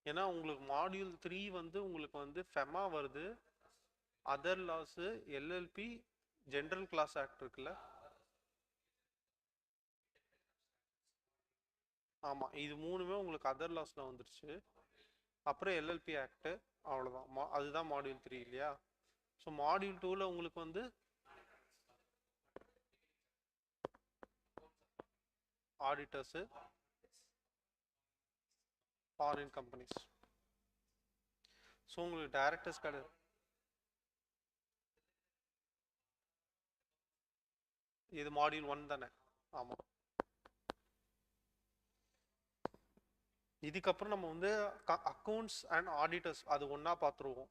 ஏன்னா உங்களுக்கு மாடியூல் 3 வந்து உங்களுக்கு வந்து ஃபெமா வருது, other laws, LLP, general clauses act இருக்குல்ல. ஆமாம், இது மூணுமே உங்களுக்கு அதர் லாஸில் வந்துருச்சு. அப்புறம் LLP ஆக்டு, அவ்வளோதான். அதுதான் மாடியூல் 3 இல்லையா. ஸோ மாடியூல் 2ல் உங்களுக்கு வந்து ஆடிட்டர்ஸு, ஃபாரின் கம்பெனிஸ். ஸோ உங்களுக்கு டைரக்டர்ஸ் கிடையாது. இது மாடியூல் 1 தானே? ஆமாம். இதுக்கப்புறம் நம்ம வந்து அக்கௌண்ட்ஸ் அண்ட் ஆடிட்டர்ஸ் அது ஒன்றா பார்த்துருவோம்.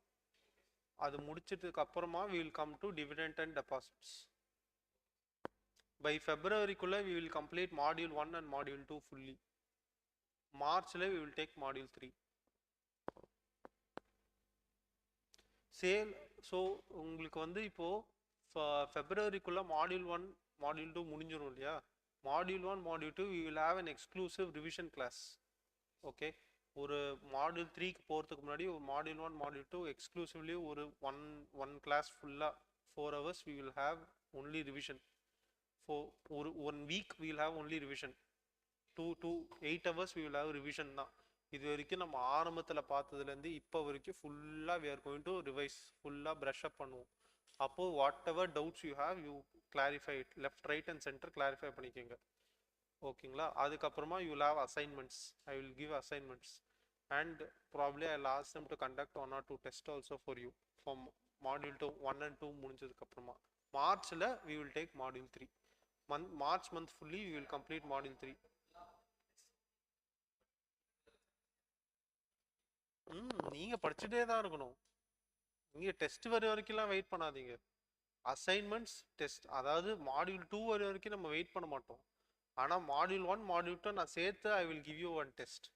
அது முடிச்சதுக்கு அப்புறமா we will come to dividend and deposits. By February குள்ள we will complete module 1 and module 2 fully. மார்ச்ல we will take module 3 sale. So உங்களுக்கு வந்து இப்போ ஃபெப்ரவரிக்குள்ள மாடியூல் 1 மாடியூல் 2 முடிஞ்சிடும் இல்லையா? Module 1 module 2 we will have an exclusive revision class. Okay, ஒரு module 3க்கு போகிறதுக்கு முன்னாடி ஒரு மாடியூல் 1 மாடியூல் 2 எக்ஸ்க்ளூசிவ்லி ஒரு ஒன் கிளாஸ் ஃபுல்லாக 4 hours we will have only revision. ஒரு 1 week we will have only revision. 2 to 8 hours we will have revision தான். இது வரைக்கும் நம்ம ஆரம்பத்தில் பார்த்ததுலேருந்து இப்போ வரைக்கும் ஃபுல்லாக we are going to revise, ஃபுல்லாக ப்ரஷ் அப் பண்ணுவோம். அப்போது what ever doubts you have you clarify it, left right and centre clarify பண்ணிக்கோங்க. ஓகேங்களா? அதுக்கப்புறமா you will have assignments. I will give assignments and probably I last them to conduct 1 or 2 tests also for you for module 2 1 and 2 முடிஞ்சதுக்கப்புறமா மார்ச்சில் we will take module 3. March month fully we will complete module 3. நீங்கள் படிச்சுட்டே தான் இருக்கணும். நீங்கள் test வர வரைக்கும்லாம் wait பண்ணாதீங்க. Assignments test, அதாவது module 2 வர வரைக்கும் நம்ம வெயிட் பண்ண மாட்டோம். ஆனால் மாடியூல் 1 மாடியூல் 2 நான் சேர்த்து I will give you 1 test.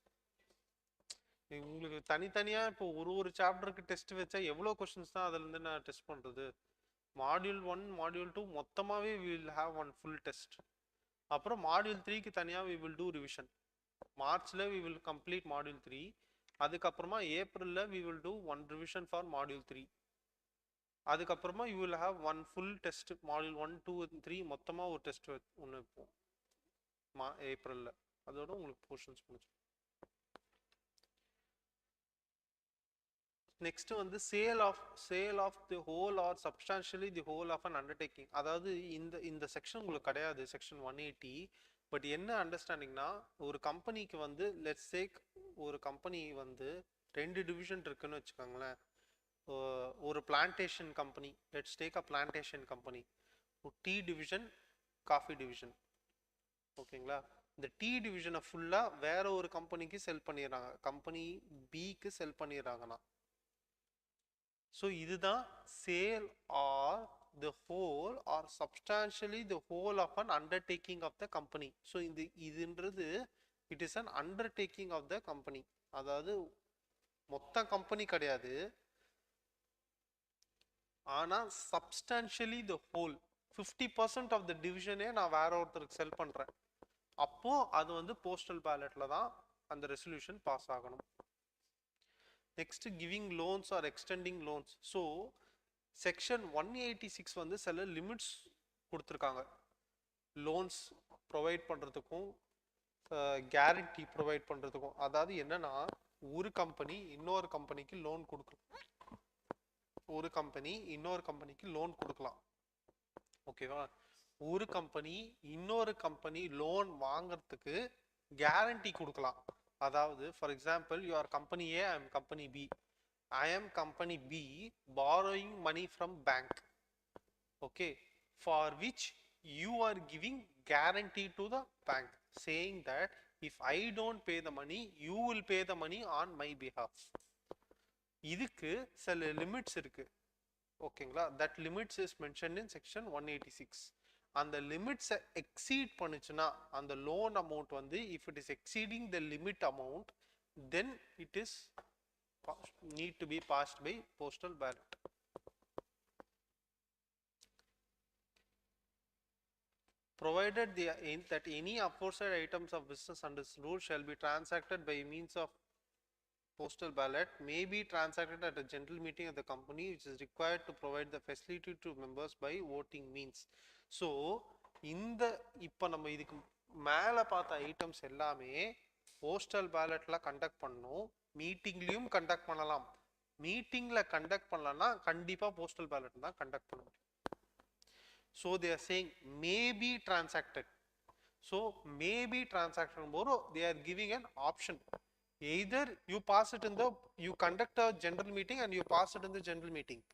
உங்களுக்கு தனித்தனியாக இப்போ ஒரு சாப்டருக்கு டெஸ்ட் வச்சா எவ்வளோ கொஸ்டின்ஸ் தான் அதுலேருந்து நான் டெஸ்ட் பண்ணுறது? மாடியூல் 1 மாடியூல் 2 மொத்தமாகவே we will have 1 full test. அப்புறம் மாடியூல் 3க்கு தனியாக we will do revision. மார்ச்சில் we will complete மாடியூல் 3. அதுக்கப்புறமா ஏப்ரலில் we will do 1 revision for module 3. அதுக்கப்புறமா you will have 1 full test module 1 2 3 மொத்தமாக ஒரு டெஸ்ட் ஒன்று வைப்போம் ஏப்ரலில். அதோட உங்களுக்கு போர்ஷன்ஸ் முடிச்சு. நெக்ஸ்ட் வந்து sale of the whole or substantially the whole of an undertaking. அதாவது இந்த செக்ஷன் உங்களுக்கு கிடையாது, செக்ஷன் 180. பட் என்ன அண்டர்ஸ்டாண்டிங்னா, ஒரு கம்பெனிக்கு வந்து லெட்ஸ் டேக் ஒரு கம்பெனி வந்து 2 டிவிஷன் இருக்குன்னு வச்சுக்கோங்களேன். ஒரு plantation company, let's take a plantation company, tea division, coffee division. ஓகேங்களா? இந்த டீ டிவிஷனை ஃபுல்லாக வேற ஒரு கம்பெனிக்கு செல் பண்ணிடுறாங்க, கம்பெனி பிக்கு செல் பண்ணிடுறாங்கன்னா, ஸோ இதுதான் sale or the whole or substantially the whole of an undertaking of the company. So இதுன்றது it is an undertaking of the company. அதாவது மொத்த கம்பெனி கிடையாது, ஆனால் substantially the whole 50% of the division நான் வேற ஒருத்தருக்கு செல் பண்ணுறேன். அப்போ அது வந்து போஸ்டல் பேலட்ல தான் அந்த ரெசல்யூஷன் பாஸ் ஆகணும். Next giving loans or extending loans. So section 186 வந்து சில லிமிட்ஸ் கொடுத்துருக்காங்க லோன்ஸ் ப்ரொவைட் பண்ணுறதுக்கும் கேரண்டி ப்ரொவைட் பண்ணுறதுக்கும். அதாவது என்னன்னா, ஒரு கம்பெனி இன்னொரு கம்பெனிக்கு லோன் கொடுக்கலாம், ஒரு கம்பெனி இன்னொரு கம்பெனிக்கு லோன் கொடுக்கலாம். ஓகேவா? ஒரு கம்பெனி இன்னொரு கம்பெனி லோன் வாங்கிறதுக்கு கேரண்டி கொடுக்கலாம். அதாவது for example, you are company A, I am company B. I am company B borrowing money from bank, okay, for which you are giving guarantee to the bank saying that if I don't pay the money, you will pay the money on my behalf. இதுக்கு சில limits இருக்கு. ஓகேங்களா? that limits is mentioned in section 186. அந்த லிமிட்ஸை exceed பண்ணுச்சுன்னா அந்த loan amount வந்து if it is exceeding the limit amount, then it is need to be passed by postal ballot. Provided that any aforesaid items of business under this rule shall be transacted by means of postal ballot, may be transacted at a general meeting of the company, which is required to provide the facility to members by voting means. So இந்த இப்போ நம்ம இதுக்கு மேலே பார்த்த items எல்லாமே postal பேலட்ல conduct பண்ணணும், மீட்டிங்லையும் conduct பண்ணலாம். மீட்டிங்கில் கண்டக்ட் பண்ணலன்னா கண்டிப்பாக போஸ்டல் பேலட் தான் கண்டக்ட் பண்ண முடியும். So they are saying may be transacted. So may be transaction போது they are giving an option. Either you pass it in the you conduct a general meeting and you pass it in the general meeting.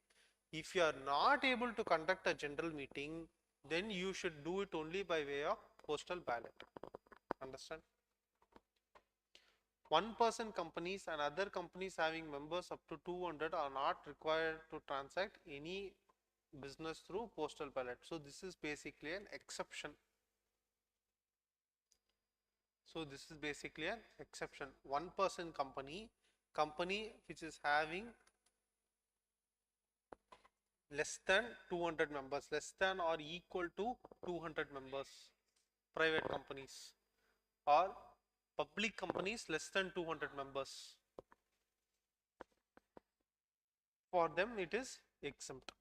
If you are not able to conduct a general meeting, then you should do it only by way of postal ballot. Understand? One person companies and other companies having members up to 200 are not required to transact any business through postal ballot. So this is basically an exception. So this is basically an exception. One person company which is having less than 200 members, less than or equal to 200 members, private companies, or public companies less than 200 members. For them it is exempt.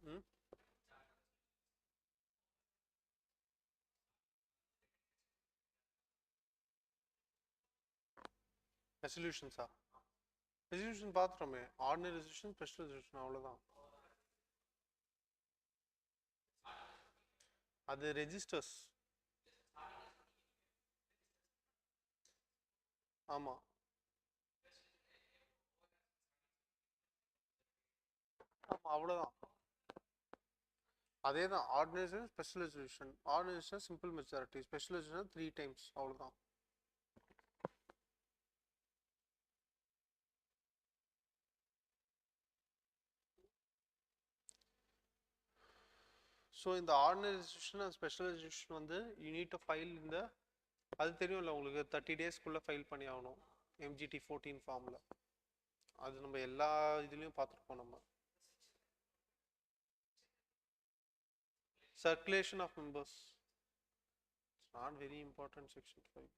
Hmm? Resolutions are resolution பாத்துறோமே, ordinary resolution, special resolution, அவ்வளவுதான். அது registers. ஆமா, ஆமா, அவ்வளவுதான். அதே தான் ordinary special resolution. Ordinary simple majority, special resolution 3 times, அவ்வளவுதான். So இந்த ordinary resolution and special resolution வந்து யூ நீட் டு ஃபைல் இந்த, அது தெரியும்ல உங்களுக்கு, 30 டேஸ்க்குள்ளே ஃபைல் பண்ணி ஆகணும் MGT 14 ஃபார்மில். அது நம்ம எல்லா இதுலேயும் பார்த்துருப்போம். நம்ம circulation of members, it's not very important. Section 5.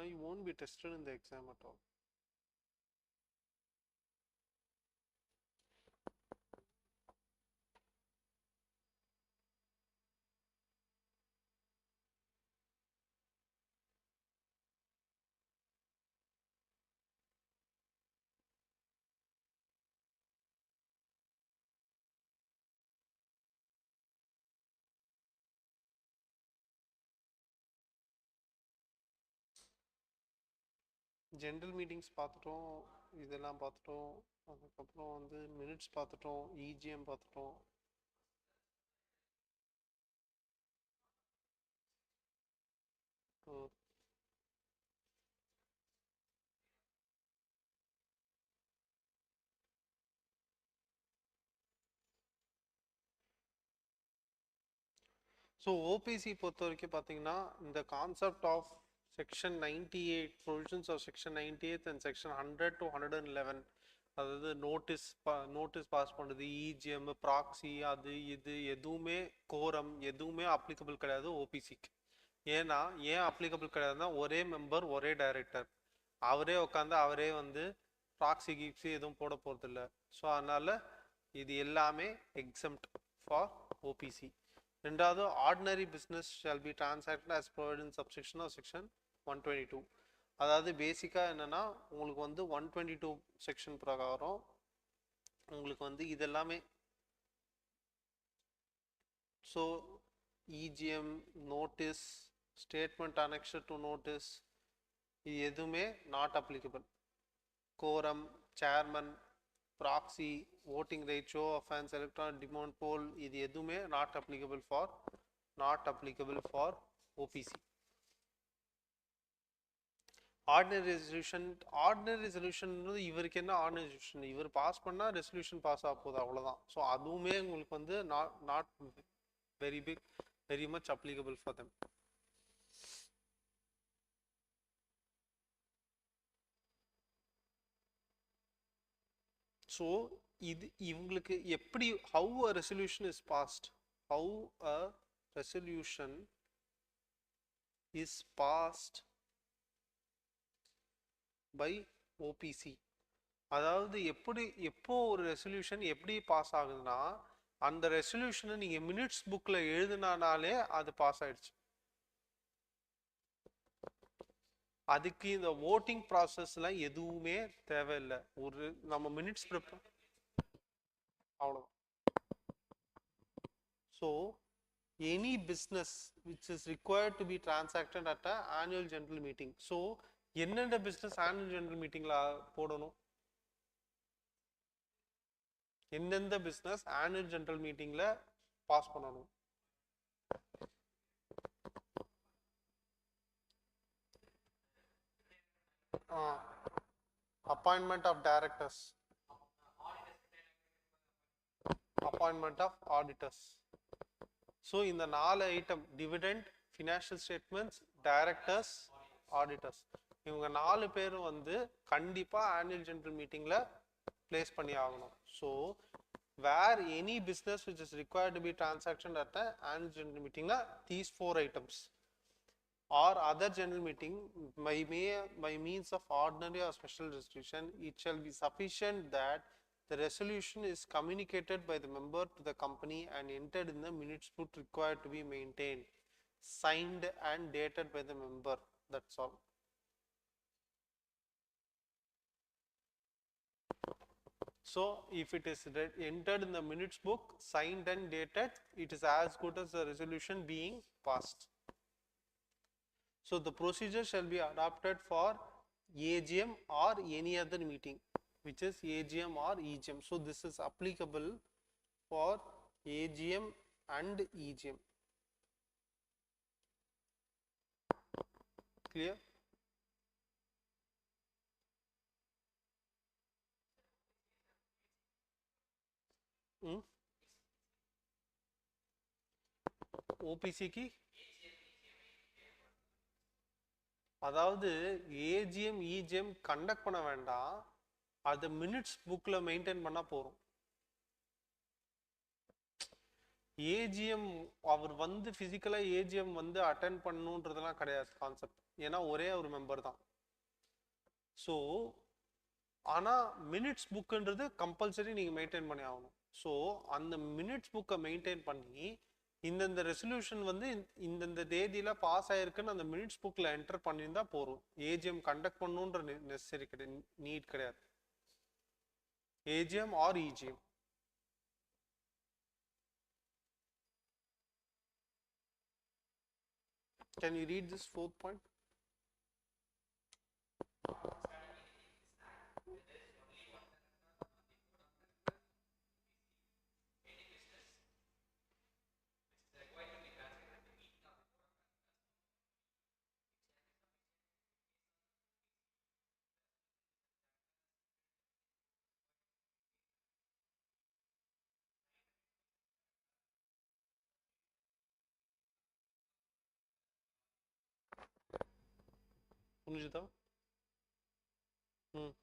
You won't be tested in the exam at all. General meetings பார்த்துட்டோம், இதெல்லாம் பார்த்துட்டோம். அதுக்கப்புறம் வந்து மினிட்ஸ் பார்த்துட்டோம், EGM பார்த்துட்டோம். ஸோ ஓபிசி பொறுத்த வரைக்கும் பார்த்தீங்கன்னா இந்த concept of section 98 provisions of section 98 and section 100 to 111, அதாவது நோட்டீஸ் பாஸ் பண்ணுறது, இஜிஎம், ப்ராக்ஸி, அது இது எதுவுமே, கோரம் எதுவுமே அப்ளிகபிள் கிடையாது ஓபிசிக்கு. ஏன்னா ஏன் அப்ளிகபிள் கிடையாதுன்னா ஒரே மெம்பர் ஒரே டைரக்டர், அவரே உட்காந்து அவரே வந்து ப்ராக்ஸி கீப்ஸி எதுவும் போட போகிறது இல்லை. ஸோ அதனால் இது எல்லாமே எக்ஸம்ட் ஃபார் ஓபிசி. ரெண்டாவது, ordinary business shall be transacted as provided in subsection of section 122. அதாவது பேசிக்காக என்னென்னா உங்களுக்கு வந்து 122 செக்ஷன் பிரகாரம் உங்களுக்கு வந்து இதெல்லாமே, so EGM, notice, statement annexure to notice, இது எதுவுமே not applicable. Quorum, chairman, proxy, voting rate, show of hands, electronic demand poll, இது எதுவுமே not applicable for OPC. Ordinary resolution இவருக்கு என்ன ஆர்டினரி ரெசல்யூஷன், இவர் பாஸ் பண்ணா ரெசல்யூஷன் பாஸ் ஆக போகுது, அவ்வளவுதான். ஸோ அதுவுமே உங்களுக்கு வந்து not very much applicable for them. So இது இவங்களுக்கு எப்படி, how a resolution is passed by OPC. அதாவது எப்போ ஒரு ரெசல்யூஷன் எப்படி பாஸ் ஆகுதுன்னா, அந்த ரெசல்யூஷனை நீங்க மினிட்ஸ் புக்ல எழுதினாலே அது பாஸ் ஆயிடுச்சு. அதுக்கு இந்த voting ப்ராசஸ்லாம் எதுவுமே தேவையில்லை. ஒரு நம்ம மினிட்ஸ் ப்ரிப்பேர் அவ்வளோதான். So any business which is required to be transacted at a annual general meeting. So என்னென்ன பிஸ்னஸ் ஆனுவல் ஜெனரல் மீட்டிங்கில் போடணும், எந்தெந்த பிஸ்னஸ் ஆனுவல் ஜெனரல் மீட்டிங்கில் பாஸ் பண்ணணும்? appointment of directors, appointment of auditors. So in the 4 item, dividend, financial statements, directors, auditors, இவங்க 4 பேரும் வந்து கண்டிப்பா ஆனுவல் ஜெனரல் மீட்டிங்ல பிளேஸ் பண்ணி ஆகணும். So where any business which is required to be transacted at the annual general meeting, these 4 items or other general meeting by means of ordinary or special resolution, it shall be sufficient that the resolution is communicated by the member to the company and entered in the minutes book required to be maintained, signed and dated by the member. That's all. So if it is entered in the minutes book, signed and dated, it is as good as the resolution being passed. So the procedure shall be adopted for AGM or any other meeting, which is AGM or EGM. So this is applicable for AGM and EGM. Clear? OPC की அதாவது AGM EGM conduct பண்ண வேண்டாம், அது minutes புக்ல maintain பண்ணா போறோம். AGM அவர் வந்து பிசிக்கலா ஏஜிஎம் வந்து அட்டென்ட் பண்ணணுன்றதெல்லாம் கிடையாது கான்செப்ட், ஏன்னா ஒரே ஒரு மெம்பர் தான். ஸோ ஆனா மினிட்ஸ் புக்குன்றது கம்பல்சரி நீங்க மெயின்டைன் பண்ணி ஆகணும். ஸோ அந்த மினிட்ஸ் புக்கை மெயின்டைன் பண்ணி இந்த ரெசல்யூஷன் வந்து இந்த தேதியில பாஸ் ஆயிருக்குன்னு அந்த மினிட்ஸ் புக்ல என்டர் பண்ணியிருந்தா போறோம். ஏஜிஎம் கண்டக்ட் பண்ணணுன்ற நெசசரி கிடையாது, நீட் கிடையாது. AGM or EGM. Can you read this 4th point? புரிஞ்சுதா? ம்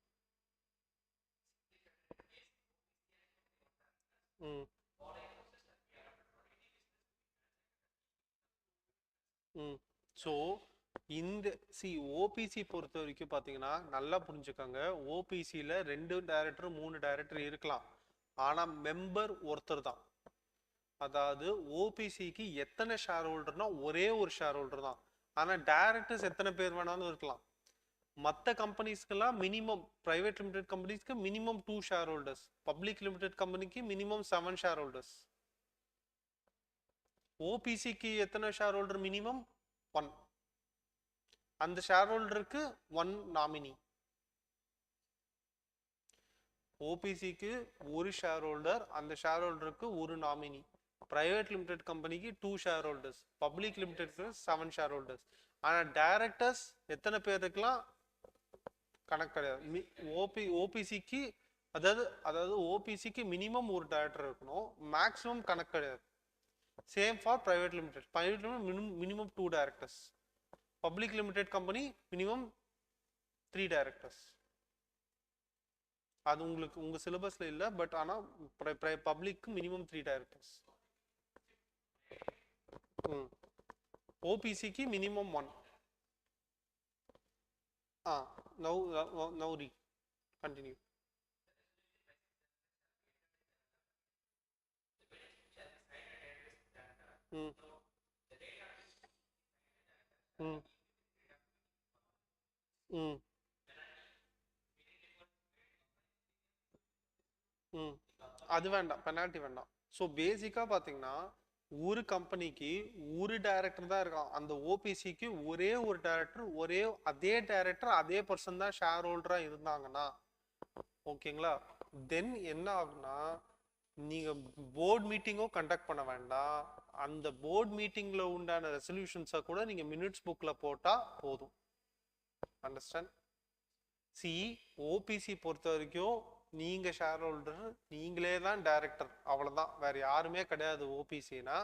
ம் ம் ஸோ இந்த ஓபிசி பொறுத்த வரைக்கும் பார்த்தீங்கன்னா நல்லா புரிஞ்சுக்கோங்க. ஓபிசியில் 2 டைரக்டர் 3 டைரக்டர் இருக்கலாம், ஆனால் மெம்பர் ஒருத்தர் தான். அதாவது ஓபிசிக்கு எத்தனை ஷேர் ஹோல்டர்னா ஒரே ஒரு ஷேர் ஹோல்டர் தான். ஆனால் டைரக்டர்ஸ் எத்தனை பேர் வேணாலும் இருக்கலாம். மற்ற கம்பெனிஸ்க்கெல்லாம் மினிமம், பிரைவேட் லிமிடெட் கம்பெனிஸ்க்கு minimum 2 share holders, public limited கம்பெனிக்கு மினிமம் 7 ஷேர் ஹோல்டர்ஸ். ஓபிசிக்கு எத்தனை ஷேர் ஹோல்டர்? மினிமம் 1. அந்த ஷேர் ஹோல்டருக்கு 1 நாமினி. ஓபிசிக்கு ஒரு ஷேர் ஹோல்டர், அந்த ஷேர் ஹோல்டருக்கு ஒரு நாமினி. பிரைவேட் லிமிடெட் கம்பெனிக்கு 2 ஷேர் ஹோல்டர்ஸ், பப்ளிக் லிமிடெட்க்கு 7 ஷேர் ஹோல்டர்ஸ். ஆனால் டைரக்டர்ஸ் எத்தனை பேர் இருக்கலாம் கணக்கு கிடையாது. ஓபிசிக்கு அதாவது ஓபிசிக்கு மினிமம் ஒரு டைரக்டர் இருக்கணும், மேக்ஸிமம் கணக்கு கிடையாது. Same for private limited. Private limited minimum 2 directors, public limited company minimum 3 directors. அது உங்களுக்கு உங்க சிலபஸ்ல இல்லை, பட் ஆனால் பப்ளிக்கு மினிமம் 3 டைரக்டர்ஸ். ஓபிசிக்கு மினிமம் 1. Now read. Continue. ம் ம் ம் ம் அது வேண்டாம், பெனால்ட்டி வேண்டாம். ஸோ பேசிக்காக பார்த்தீங்கன்னா ஒரு கம்பெனிக்கு ஒரு டைரக்டர் தான் இருக்கான். அந்த ஓபிசிக்கு ஒரே ஒரு டைரக்டர், அதே டைரக்டர் அதே பர்சன் தான் ஷேர் ஹோல்டராக இருந்தாங்கன்னா ஓகேங்களா. தென் என்ன ஆகுனா, நீங்கள் போர்ட் மீட்டிங்கும் கண்டக்ட் பண்ண வேண்டாம். அந்த போர்ட் மீட்டிங்கில் உண்டான ரெசல்யூஷன்ஸை கூட நீங்கள் மினிட்ஸ் புக்கில் போட்டால் போதும். அண்டர்ஸ்டாண்ட்? ஓபிசி பொறுத்த வரைக்கும் நீங்கள் ஷேர் ஹோல்டர், நீங்களே தான் டைரக்டர், அவ்வளோதான், வேறு யாருமே கிடையாது. ஓபிசினா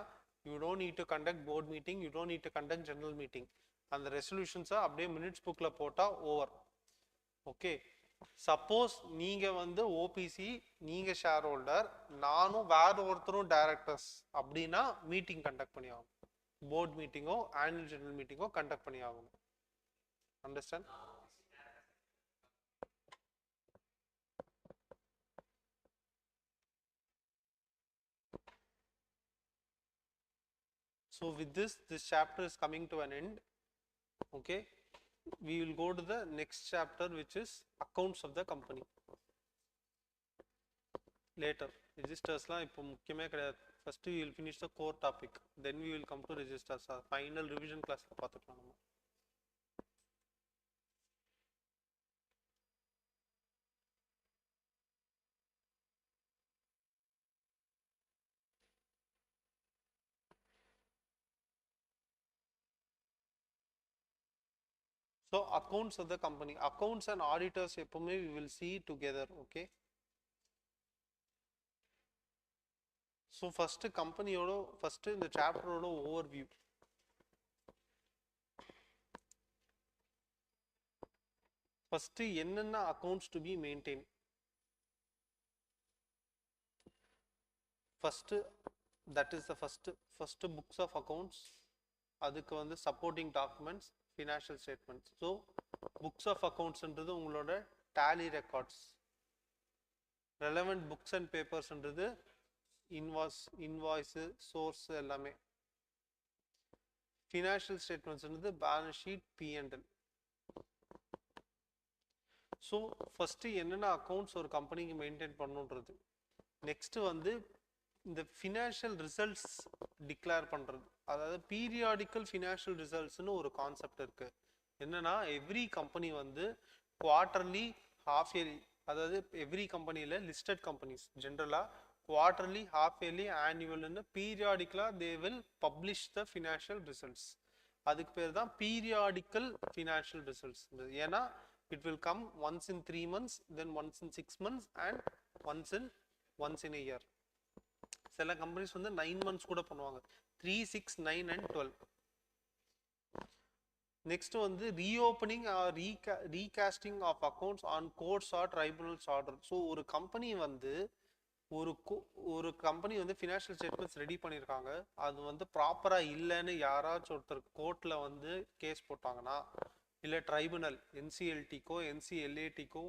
you don't need to conduct board meeting, you don't need to conduct general meeting. அந்த ரெசல்யூஷன்ஸை அப்படியே மினிட்ஸ் புக்கில் போட்டால் ஓவர். ஓகே. சப்போஸ் நீங்கள் வந்து ஓபிசி, நீங்கள் ஷேர் ஹோல்டர், நானும் வேற ஒருத்தரும் டைரக்டர்ஸ் அப்படின்னா மீட்டிங் கண்டக்ட் பண்ணி ஆகணும். போர்ட் மீட்டிங்கோ ஆனுவல் ஜெனரல் மீட்டிங்கோ கண்டக்ட் பண்ணி ஆகணும். Understand? So with this chapter is coming to an end. Okay, we will go to the next chapter, which is accounts of the company. Later registers la ipo mukkiyame kediyadhu. First we will finish the core topic, then we will come to registers. Final revision class la paathukalam. So accounts of the company, accounts and auditors எப்பவுமே we will see together. Okay, so first company ஓட first இந்த chapter ஓட overview. First என்னென்ன accounts to be maintained. First, that is the first books of accounts. அதுக்கு வந்து supporting documents, financial statements. So books of accounts ன்றது உங்களோட tally records. Relevant books and papers ன்றது invoice, source எல்லாமே. Financial statements ன்றது balance sheet, P&L. So first என்னென்ன accounts ஒரு கம்பெனிக்கு மெயின்டைன் பண்ணணுன்றது. நெக்ஸ்ட் வந்து இந்த ஃபினான்ஷியல் ரிசல்ட்ஸ் டிக்ளேர் பண்ணுறது, அதாவது பீரியாடிக்கல் ஃபினான்ஷியல் ரிசல்ட்ஸ்னு ஒரு கான்செப்ட் இருக்குது. என்னென்னா எவ்ரி கம்பெனி வந்து குவார்ட்டர்லி, ஹாஃப் இயர்லி, அதாவது எவ்ரி கம்பெனியில் லிஸ்டட் கம்பெனிஸ் ஜென்ரலாக குவார்ட்டர்லி, ஹாஃப் இயர்லி, ஆனுவல்னு பீரியாடிக்கலாக they will publish the financial results. அதுக்கு பேர் தான் பீரியாடிக்கல் ஃபினான்ஷியல் ரிசல்ட்ஸ். ஏன்னா it will come once in 3 months, then once in 6 months and once in a year. சில கம்பெனிஸ் வந்து 9 months கூட பண்ணுவாங்க, 3, 6, 9 and 12. நெக்ஸ்ட் வந்து reopening or recasting of accounts on courts or tribunals order. So ஒரு company வந்து ஒரு ஒரு company வந்து ஃபினான்ஷியல் ஸ்டேட்மெண்ட்ஸ் ரெடி பண்ணியிருக்காங்க, அது வந்து ப்ராப்பராக இல்லைன்னு யாராச்சும் ஒருத்தர் கோர்ட்டில் வந்து கேஸ் போட்டாங்கன்னா, இல்லை ட்ரைபுனல் என்சிஎல்டிக்கோ என்சிஎல்ஏடிக்கோ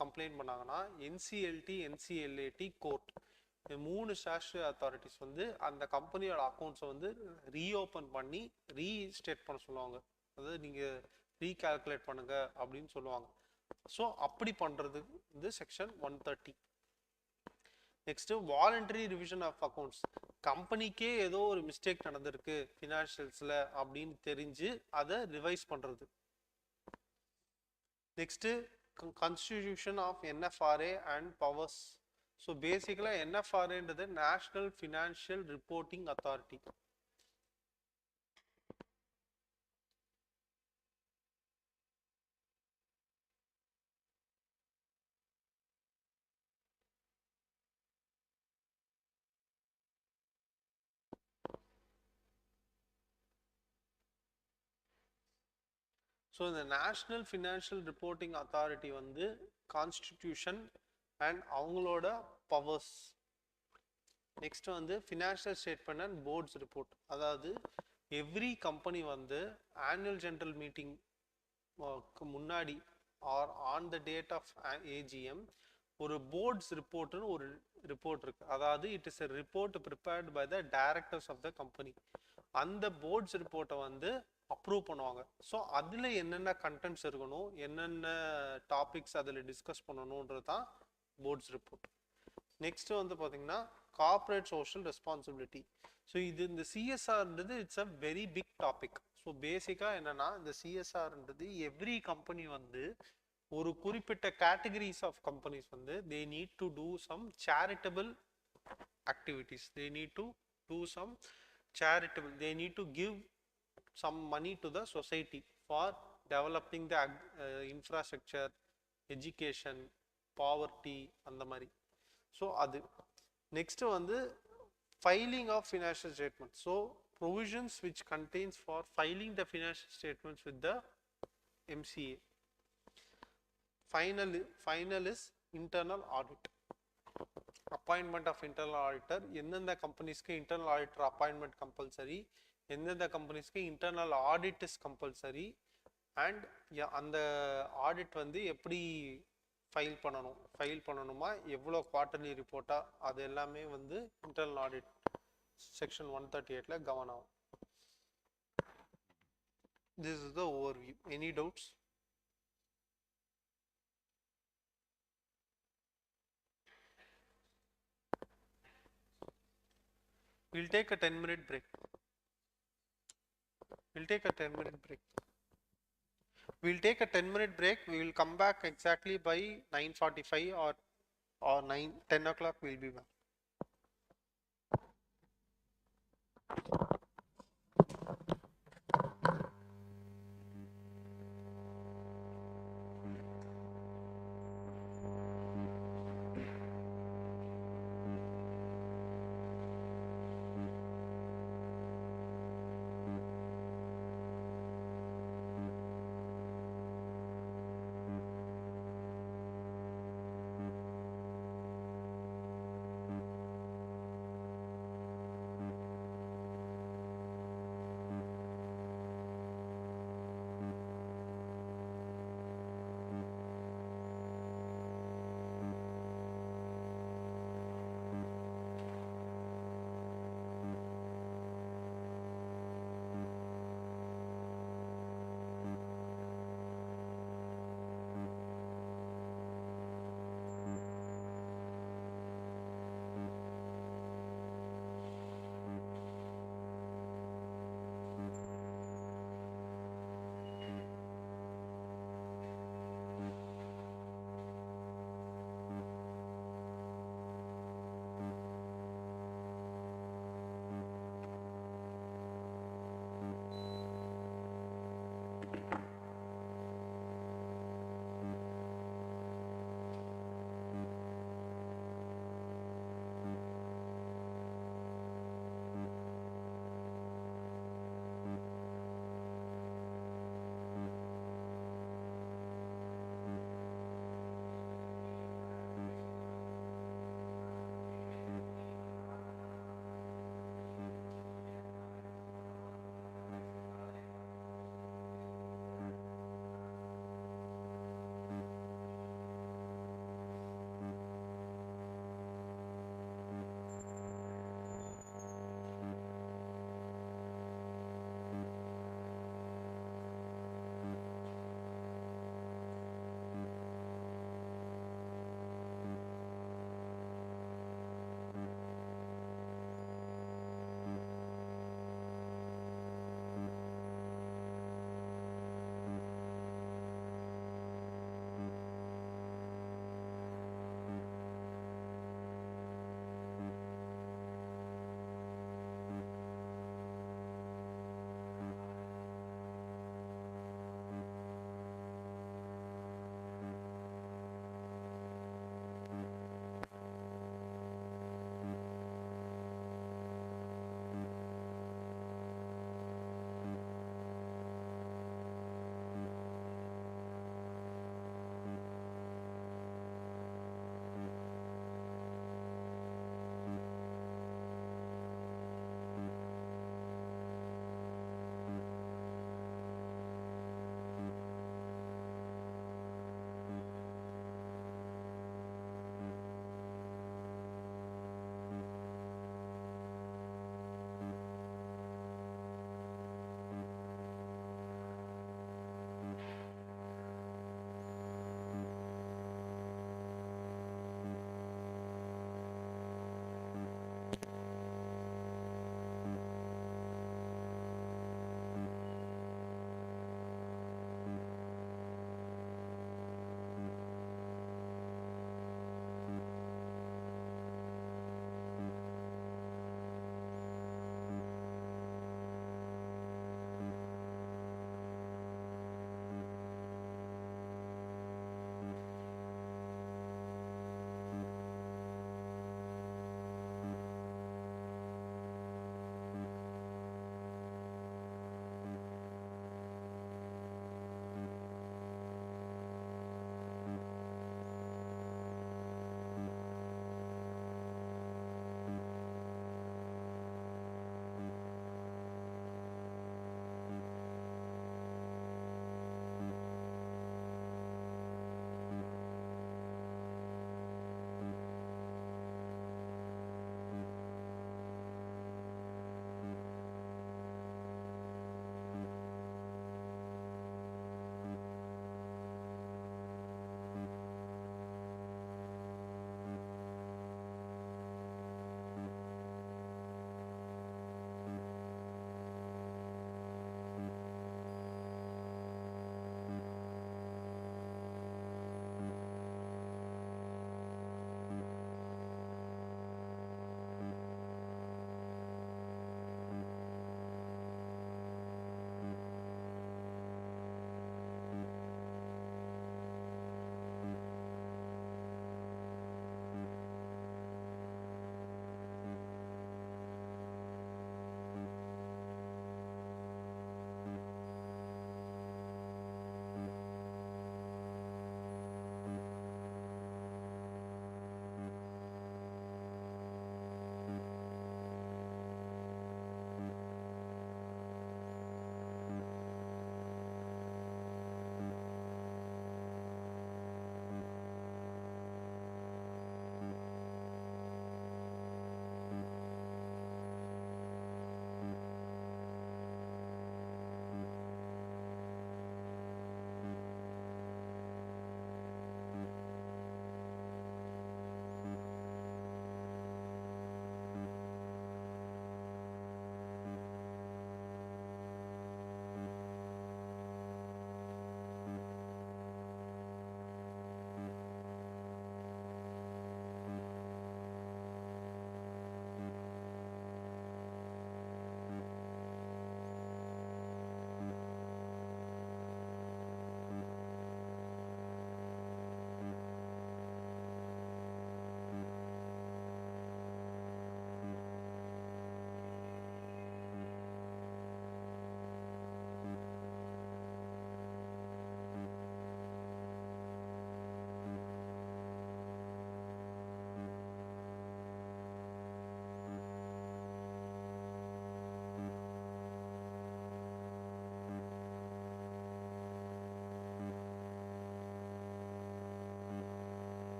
கம்ப்ளைண்ட் பண்ணாங்கன்னா, என்சிஎல்டி என்சிஎல்ஏடி கோர்ட் மூணு ஸ்டாச்சுட்டரி அத்தாரிட்டிஸ் வந்து அந்த கம்பெனியோட அக்கௌண்ட்ஸை வந்து ரீஓப்பன் பண்ணி ரீஸ்டேட் பண்ண சொல்லுவாங்க. அதாவது நீங்கள் ரீகால்குலேட் பண்ணுங்க அப்படின்னு சொல்லுவாங்க. ஸோ அப்படி பண்ணுறதுக்கு வந்து section 130. Next voluntary revision of accounts. கம்பெனிக்கே ஏதோ ஒரு மிஸ்டேக் நடந்திருக்கு ஃபினான்ஷியல்ஸில் அப்படின்னு தெரிஞ்சு அதை ரிவைஸ் பண்ணுறது. Next constitution of NFRA and powers. So பேசிக்கலாக என்எஃப்ஆர்ஏன்றது national financial reporting authority. So இந்த நேஷ்னல் ஃபினான்ஷியல் ரிப்போர்ட்டிங் அத்தாரிட்டி வந்து கான்ஸ்டிடியூஷன் அண்ட் அவங்களோட பவர்ஸ். நெக்ஸ்ட் வந்து financial statement and boards report. அதாவது எவ்ரி கம்பெனி வந்து ஆனுவல் ஜெனரல் மீட்டிங் முன்னாடி or on the date of AGM ஒரு போர்ட்ஸ் ரிப்போர்ட்னு ஒரு ரிப்போர்ட் இருக்கு. அதாவது it is a report prepared by the directors of the company. அந்த போர்ட்ஸ் ரிப்போர்ட்டை வந்து அப்ரூவ் பண்ணுவாங்க. ஸோ அதில் என்னென்ன கண்டென்ட்ஸ் இருக்கணும், என்னென்ன டாபிக்ஸ் அதில் டிஸ்கஸ் பண்ணணுன்றது தான் போர்ட்ஸ் ரிப்போர்ட். நெக்ஸ்ட் வந்து பார்த்தீங்கன்னா கார்ப்பரேட் சோஷியல் ரெஸ்பான்சிபிலிட்டி. ஸோ இது இந்த சிஎஸ்ஆர்ன்றது it's a very big topic. So பேசிக்காக என்னென்னா இந்த சிஎஸ்ஆர்ன்றது எவ்ரி கம்பெனி வந்து ஒரு குறிப்பிட்ட கேட்டகரிஸ் ஆஃப் கம்பெனிஸ் வந்து they need to do some charitable activities. They need to do some charitable, they need to give some money to the society for developing the infrastructure, education, poverty அந்த மாதிரி. So அது next வந்து filing of financial statements. So provisions which contains for filing the financial statements with the MCA. Final is internal audit. Appointment of internal auditor. எந்தெந்த கம்பெனிஸ்க்கு internal auditor appointment compulsory, எந்தெந்த கம்பெனிஸ்க்கு internal audit is compulsory, and அந்த audit வந்து எப்படி file பண்ணணுமா, எவ்வளோ quarterly ரிப்போர்ட்டா, அது எல்லாமே வந்து இன்டர்னல் ஆடிட் செக்ஷன் 138ல கவனம். This is the overview. Any doubts? We'll take a 10-minute break. We'll take a 10-minute break. We will come back exactly by 9:45 or 10 o'clock. We'll be back.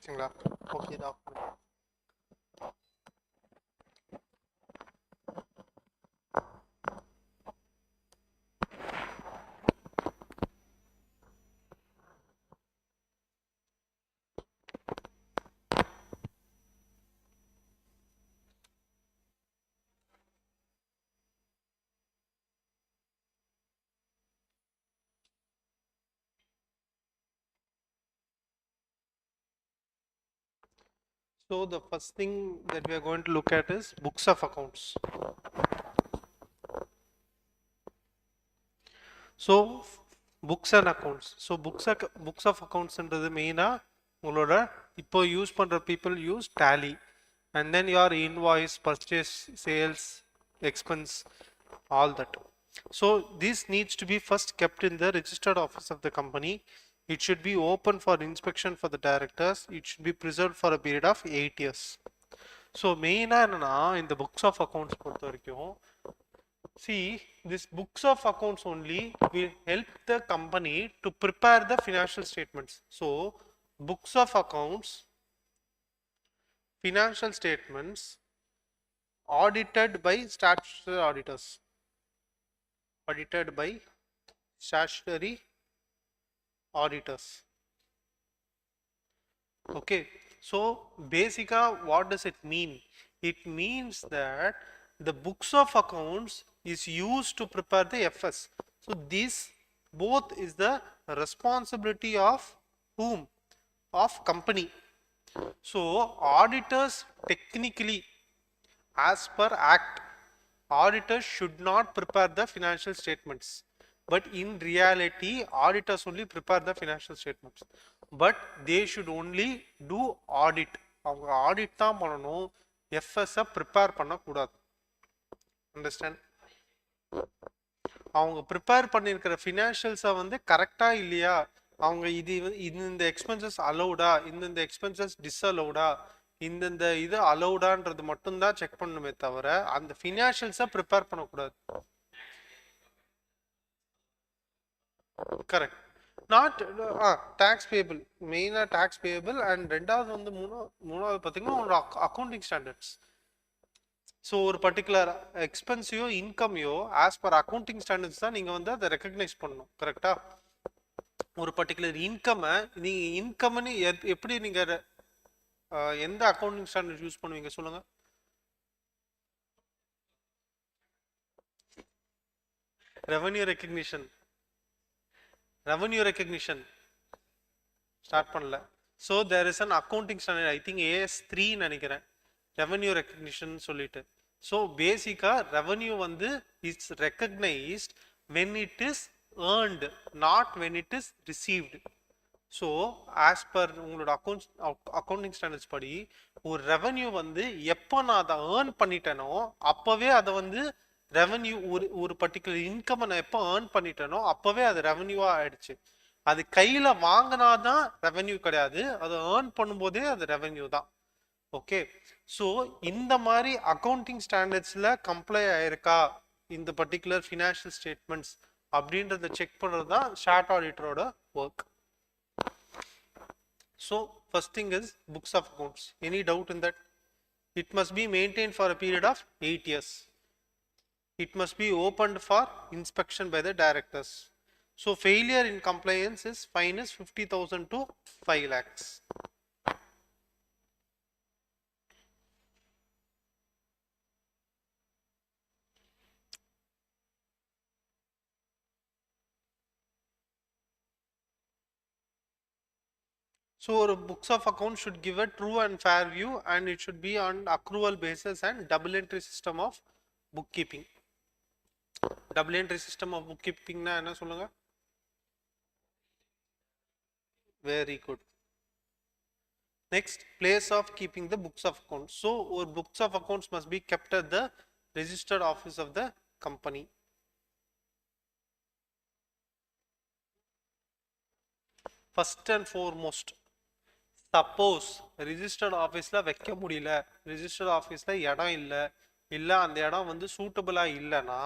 முடிச்சிங்களா? Okay document. So the first thing that we are going to look at is books of accounts. So books and accounts. So books of accounts என்றது மெயினா உங்களோட இப்போ use பண்ற people use tally and then your invoice, purchase, sales, expense, all that. So this needs to be first kept in the registered office of the company. It should be open for inspection for the directors. It should be preserved for a period of 8 years. So மெயினா என்னன்னா இந்த books of accounts பொறுத்த வரைக்கும் see this books of accounts only will help the company to prepare the financial statements. So books of accounts, financial statements audited by statutory auditors, audited by statutory auditors. Okay, so basically what does it mean? It means that the books of accounts is used to prepare the FS. So this both is the responsibility of whom? Of company. So auditors technically, as per act, auditors should not prepare the financial statements, but in reality auditors only prepare the financial statements, but they should only do audit. அவங்க audit தான் பண்ணணும், FS prepare பண்ணக்கூடாது. Understand? அவங்க prepare பண்ணியிருக்கிற ஃபினான்ஷியல்ஸை வந்து கரெக்டா இல்லையா, அவங்க இந்த எக்ஸ்பென்சஸ் அலௌடா, இந்த எக்ஸ்பென்சஸ் டிஸ்அலௌடா, இந்த இது அலௌடான்றது மட்டும்தான் செக் பண்ணணுமே தவிர அந்த ஃபினான்ஷியல்ஸை ப்ரிப்பேர் பண்ணக்கூடாது. கரெக்ட். நாட் டேக்ஸ் பேபிள், மெயினாக டேக்ஸ் பேபிள் அண்ட் ரெண்டாவது வந்து மூணாவது பார்த்தீங்கன்னா உங்களோட அக்கௌண்டிங் ஸ்டாண்டர்ட்ஸ். ஸோ ஒரு பர்டிகுலர் எக்ஸ்பென்ஸையோ இன்கமையோ ஆஸ் பர் அக்கௌண்டிங் ஸ்டாண்டர்ட்ஸ் தான் நீங்கள் வந்து அதை ரெக்கக்னைஸ் பண்ணணும். கரெக்டா? ஒரு பர்டிகுலர் இன்கம்மை நீங்கள் இன்கம்னு எப்படி நீங்கள் எந்த அக்கௌண்டிங் ஸ்டாண்டர்ட் யூஸ் பண்ணுவீங்க சொல்லுங்க? Revenue recognition. Revenue recognition start பண்ணல. So there is an accounting standard, I think AS3 நினைக்கிறேன், ரெவன்யூ ரெக்கக்னிஷன் சொல்லிட்டு. ஸோ பேசிக்கா ரெவன்யூ வந்து it's recognised when it is earned, not when it is received. So as per உங்களோட accounting standards படி ஒரு revenue வந்து எப்போ நான் அதை ஏர்ன் பண்ணிட்டேனோ அப்போவே அதை வந்து ரெவன்யூ, ஒரு பர்டிகுலர் இன்கம் நான் எப்போ ஏர்ன் பண்ணிட்டேனோ அப்போவே அது ரெவன்யூவா ஆயிடுச்சு. அது கையில் வாங்கினாதான் ரெவன்யூ கிடையாது, அதை ஏர்ன் பண்ணும்போதே அது ரெவன்யூ தான். ஓகே, ஸோ இந்த மாதிரி அக்கௌண்டிங் ஸ்டாண்டர்ட்ஸில் கம்ப்ளை ஆயிருக்கா இந்த பர்டிகுலர் ஃபினான்ஷியல் ஸ்டேட்மெண்ட்ஸ் அப்படின்றத செக் பண்ணுறது தான் சார்ட் ஆடிட்டரோட work. So first thing is books of accounts. Any doubt in that? It must be maintained for a period of 8 years. It must be opened for inspection by the directors. So failure in compliance is fine is 50,000 to 5 lakhs. So books of accounts should give a true and fair view, and it should be on accrual basis and double entry system of bookkeeping. Double entry system of bookkeeping na enna solunga? Very good. Next, place of keeping the books of accounts. So books of accounts must be kept at the registered office of the company. First and foremost, suppose registered ஆஃபீஸில் வைக்க முடியல, registered ஆஃபீஸில் இடம் இல்லை அந்த இடம் வந்து சூட்டபிளாக இல்லைன்னா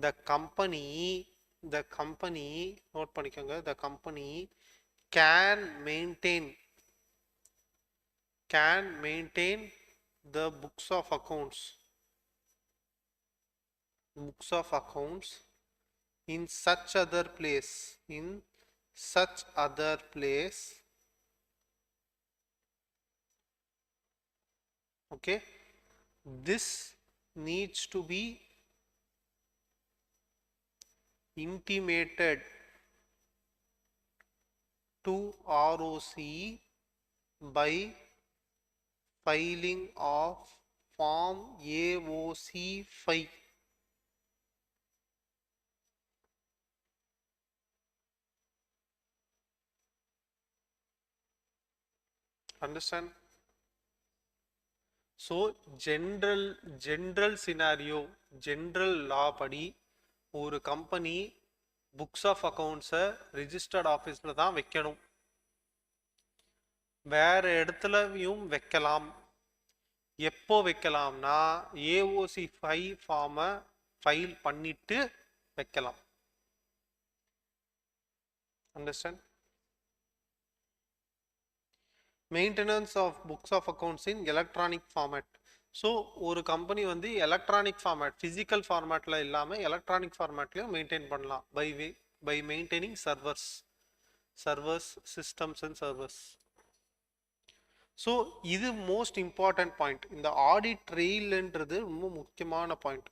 த கம்பெனி நோட் பண்ணிக்கோங்க, the company can maintain can maintain the books of accounts in such other place okay, this needs to be intimated to ROC by filing of form AOC 5. Understand? So general scenario, general law படி ஒரு company books of அக்கவுண்ட்ஸை registered ஆஃபீஸில் தான் வைக்கணும். வேற இடத்துலயும் வைக்கலாம். எப்போ வைக்கலாம்னா AOC 5 ஃபார்மை ஃபைல் பண்ணிட்டு வைக்கலாம். Understand? Maintenance of books of accounts in electronic format. So ஒரு கம்பெனி வந்து எலக்ட்ரானிக் ஃபார்மேட், ஃபிசிக்கல் ஃபார்மேட்டில் இல்லாமல் எலக்ட்ரானிக் ஃபார்மேட்லையும் மெயின்டைன் பண்ணலாம் by maintaining servers systems and servers. So இது மோஸ்ட் இம்பார்ட்டன்ட் பாயிண்ட். இந்த ஆடிட் ட்ரெயில்ன்றது ரொம்ப முக்கியமான பாயிண்ட்.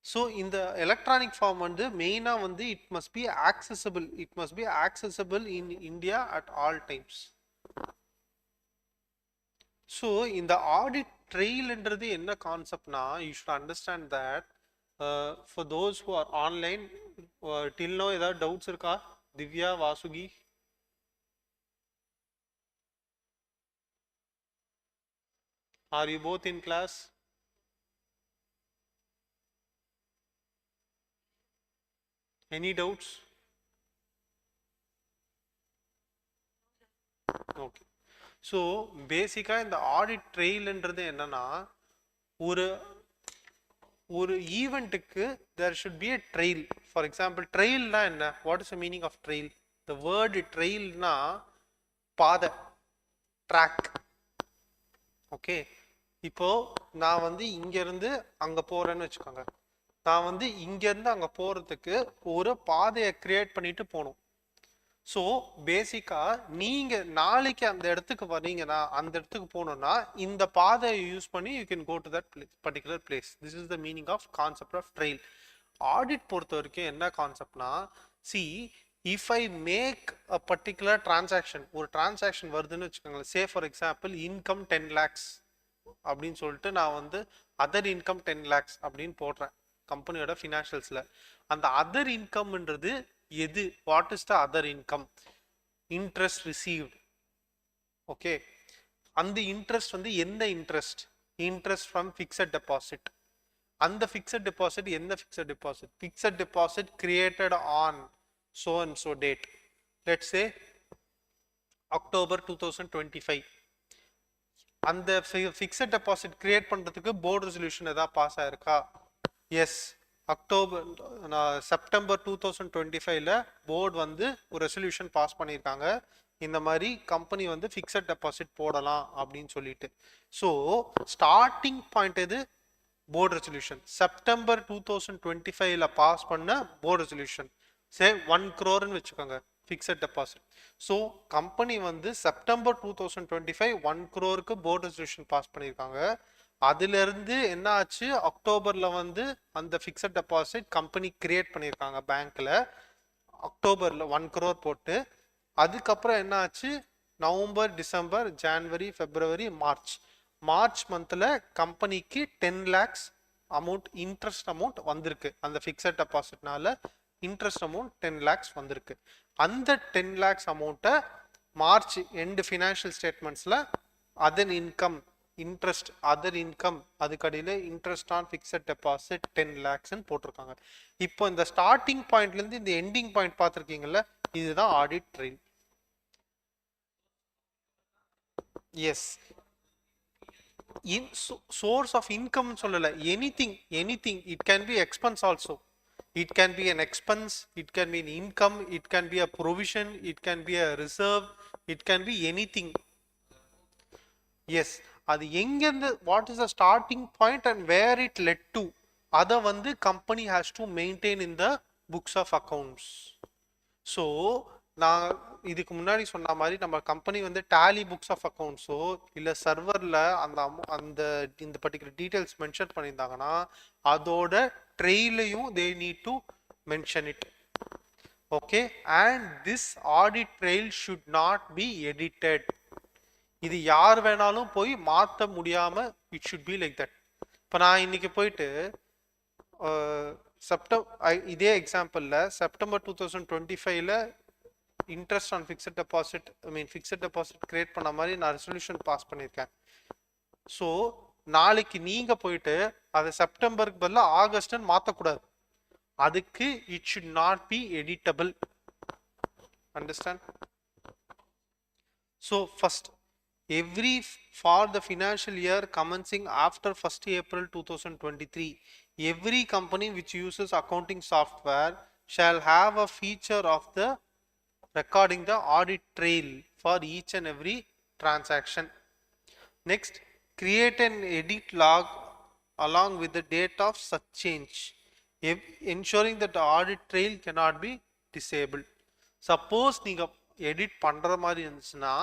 ஸோ இந்த எலக்ட்ரானிக் ஃபார்ம் வந்து மெயினாக வந்து it must be accessible in India at all times. So இந்த ஆடிட் ட்ரெயில்ன்றது என்ன கான்செப்ட்னா, you should understand that for those who are online till no ஏதாவது டவுட்ஸ் இருக்கா? Divya, Vasugi, are you both in class? Any doubts? Okay. So பேசிக்கா இந்த audit ட்ரெயில்ன்றது என்னன்னா, ஒரு ஈவெண்ட்டுக்கு there should be a trail. For example, ட்ரெயில்னா என்ன? What is the meaning of trail? The word ட்ரெயில்னா பாதை, track. Okay, இப்போ நான் வந்து இங்க இருந்து அங்க போறேன்னு வச்சுக்கோங்க. நான் வந்து இங்கேருந்து அங்கே போகிறதுக்கு ஒரு பாதையை கிரியேட் பண்ணிட்டு போகணும். ஸோ பேசிக்காக நீங்கள் நாளைக்கு அந்த இடத்துக்கு வரீங்கன்னா, அந்த இடத்துக்கு போகணுன்னா இந்த பாதையை யூஸ் பண்ணி you can go to that particular place. This is the meaning of concept of trail. Audit பொறுத்த வரைக்கும் என்ன கான்செப்ட்னா, see if I make a particular transaction, ஒரு டிரான்சாக்ஷன் வருதுன்னு வச்சுக்கோங்களேன். Say for example income 10 lakhs அப்படின்னு சொல்லிட்டு நான் வந்து அதர் இன்கம் 10 lakhs அப்படின்னு போடுறேன் கம்பெனியோட ஃபினான்ஷியல்ஸில். அந்த அதர் இன்கம்ன்றது எது? What is the other income? Interest received. Okay, அந்த இன்ட்ரெஸ்ட் வந்து எந்த interest? Interest from fixed deposit. அந்த ஃபிக்ஸட் டெபாசிட் எந்த fixed deposit? Fixed deposit created an so and so date. Let's say October 2025. அந்த ஃபிக்ஸட் டெபாசிட் கிரியேட் பண்ணுறதுக்கு board resolution ஏதாவது pass ஆயிருக்கா? S, September 2025 board வந்து ஒரு ரெசல்யூஷன் பாஸ் பண்ணியிருக்காங்க. இந்த மாதிரி கம்பெனி வந்து ஃபிக்ஸட் டெபாசிட் போடலாம் அப்படின்னு சொல்லிட்டு. ஸோ ஸ்டார்டிங் பாயிண்ட் எது? Board resolution. செப்டம்பர் 2025 பாஸ் பண்ண போர்டு ரெசல்யூஷன். சே 1 crore வச்சுக்கோங்க ஃபிக்ஸட் டெபாசிட். ஸோ கம்பெனி வந்து September 2025 1 crore board resolution pass பண்ணியிருக்காங்க. அதிலிருந்து என்ன ஆச்சு? அக்டோபர்ல வந்து அந்த ஃபிக்ஸட் டெபாசிட் கம்பெனி கிரியேட் பண்ணியிருக்காங்க பேங்க்ல. அக்டோபர்ல 1 crore போட்டு, அதுக்கப்புறம் என்ன ஆச்சு? November, December, January, February, March மந்த்ல கம்பெனிக்கு 10 lakhs அமௌண்ட், இன்ட்ரெஸ்ட் அமௌண்ட் வந்திருக்கு. அந்த ஃபிக்ஸட் டெபாசிட்னால இன்ட்ரெஸ்ட் அமௌண்ட் 10 lakhs வந்திருக்கு. அந்த 10 lakhs அமௌண்ட்டை மார்ச் எண்டு ஃபினான்ஷியல் ஸ்டேட்மெண்ட்ஸ்ல other income, interest other income, அதுக்கடியில் interest on fixed deposit 10 lakhs போட்டிருக்காங்க. இப்போ இந்த ஸ்டார்டிங் பாயிண்ட்லேருந்து இந்த எண்டிங் பாயிண்ட் பார்த்துருக்கீங்கல்ல, இதுதான் audit trail. Yes, source of income சொல்லலை, anything it can be expense also. It can be an expense, it can be an income, it can be a provision, it can be a reserve, it can be anything. Yes, அது எங்கேருந்து, what is the starting point and where it led to, அதை வந்து company has to maintain in the books of accounts. So நான் இதுக்கு முன்னாடி சொன்ன மாதிரி நம்ம கம்பெனி வந்து டேலி புக்ஸ் ஆஃப் அக்கவுண்ட்ஸோ இல்லை சர்வரில் அந்த இந்த பர்டிகுலர் டீட்டெயில்ஸ் மென்ஷன் பண்ணியிருந்தாங்கன்னா அதோட ட்ரெயிலையும் they need to mention it. Okay, and this audit trail should not be edited. இது யார் வேணாலும் போய் மாற்ற முடியாம it should be like that. இப்போ நான் இன்னைக்கு போயிட்டு இதே எக்ஸாம்பிளில் செப்டம்பர் 2025ல interest on fixed deposit, I mean fixed deposit create பண்ண மாதிரி நான் ரெசல்யூஷன் பாஸ் பண்ணியிருக்கேன். ஸோ நாளைக்கு நீங்க போயிட்டு அதை செப்டம்பருக்கு பதிலாக ஆகஸ்ட்னு மாற்றக்கூடாது. அதுக்கு it should not B editable. Understand? So first, for the financial year commencing after 1st April 2023, every company which uses accounting software shall have a feature of the recording the audit trail for each and every transaction. Next, create an edit log along with the date of such change, ensuring that the audit trail cannot be disabled. Suppose நீங்க edit பண்ற மாதிரி இருந்துச்சுன்னா,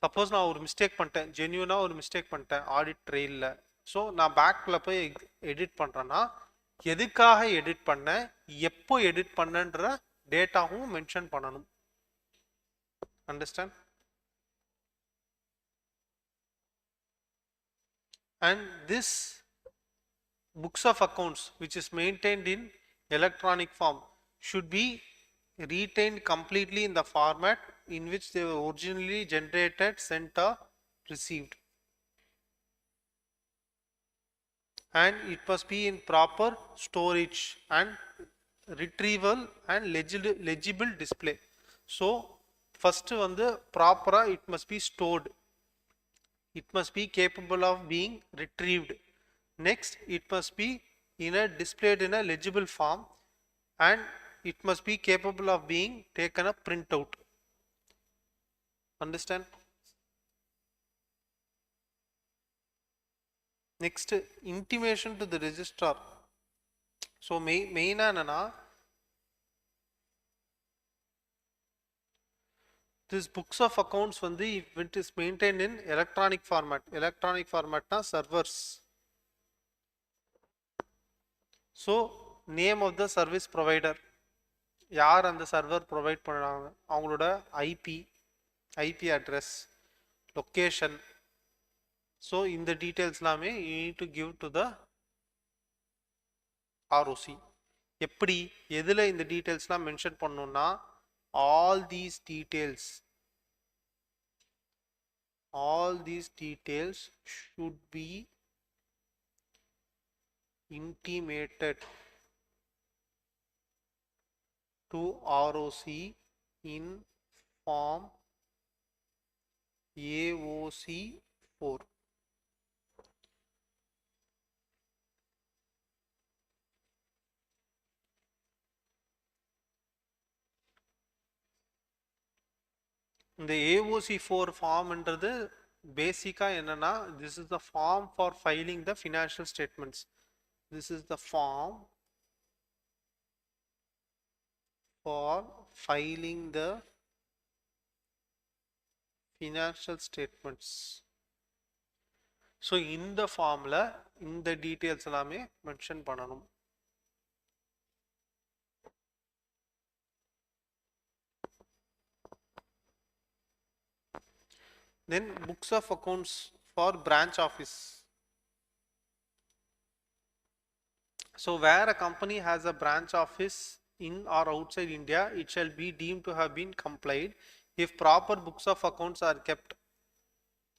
suppose நான் ஒரு mistake பண்ணிட்டேன், ஜென்யூனாக ஒரு mistake பண்ணிட்டேன் audit ட்ரெயிலில், so நான் பேக்கில் போய் எடிட் பண்ணுறேன்னா எதுக்காக எடிட் பண்ணேன், எப்போ எடிட் பண்ணன்ற டேட்டாவும் மென்ஷன் பண்ணணும். Understand? And this books of accounts which is maintained in electronic form should be retained completely in the format in which they were originally generated, sent or received, and it must be in proper storage and retrieval and legible display. So first வந்து proper it must be stored, it must be capable of being retrieved. Next, it must be displayed in a legible form, and it must be capable of being taken a printout. Understand? Next, intimation to the registrar. So main என்னன்னா, this books of accounts வந்து if it is maintained in electronic format, electronic format na servers. So name of the service provider, யார் அந்த server provide பண்ணுறாங்க, அவங்களோட IP address, location. So இந்த details எல்லாமே you need to give to the ROC. எப்படி எதில் இந்த டீட்டெயில்ஸ்லாம் மென்ஷன் பண்ணணும்னா, all these details should be intimated to ROC in form AOC 4. இந்த AOC 4 ஃபார்ம் என்றது பேசிக்கா என்னன்னா, this is the form for filing the financial statements. This is the form for filing the financial statements. So இந்த ஃபார்ம்ல இந்த details எல்லாமே mention பண்ணணும். Then books of accounts for branch office. So where a company has a branch office in or outside India, it shall be deemed to have been complied if proper books of accounts are kept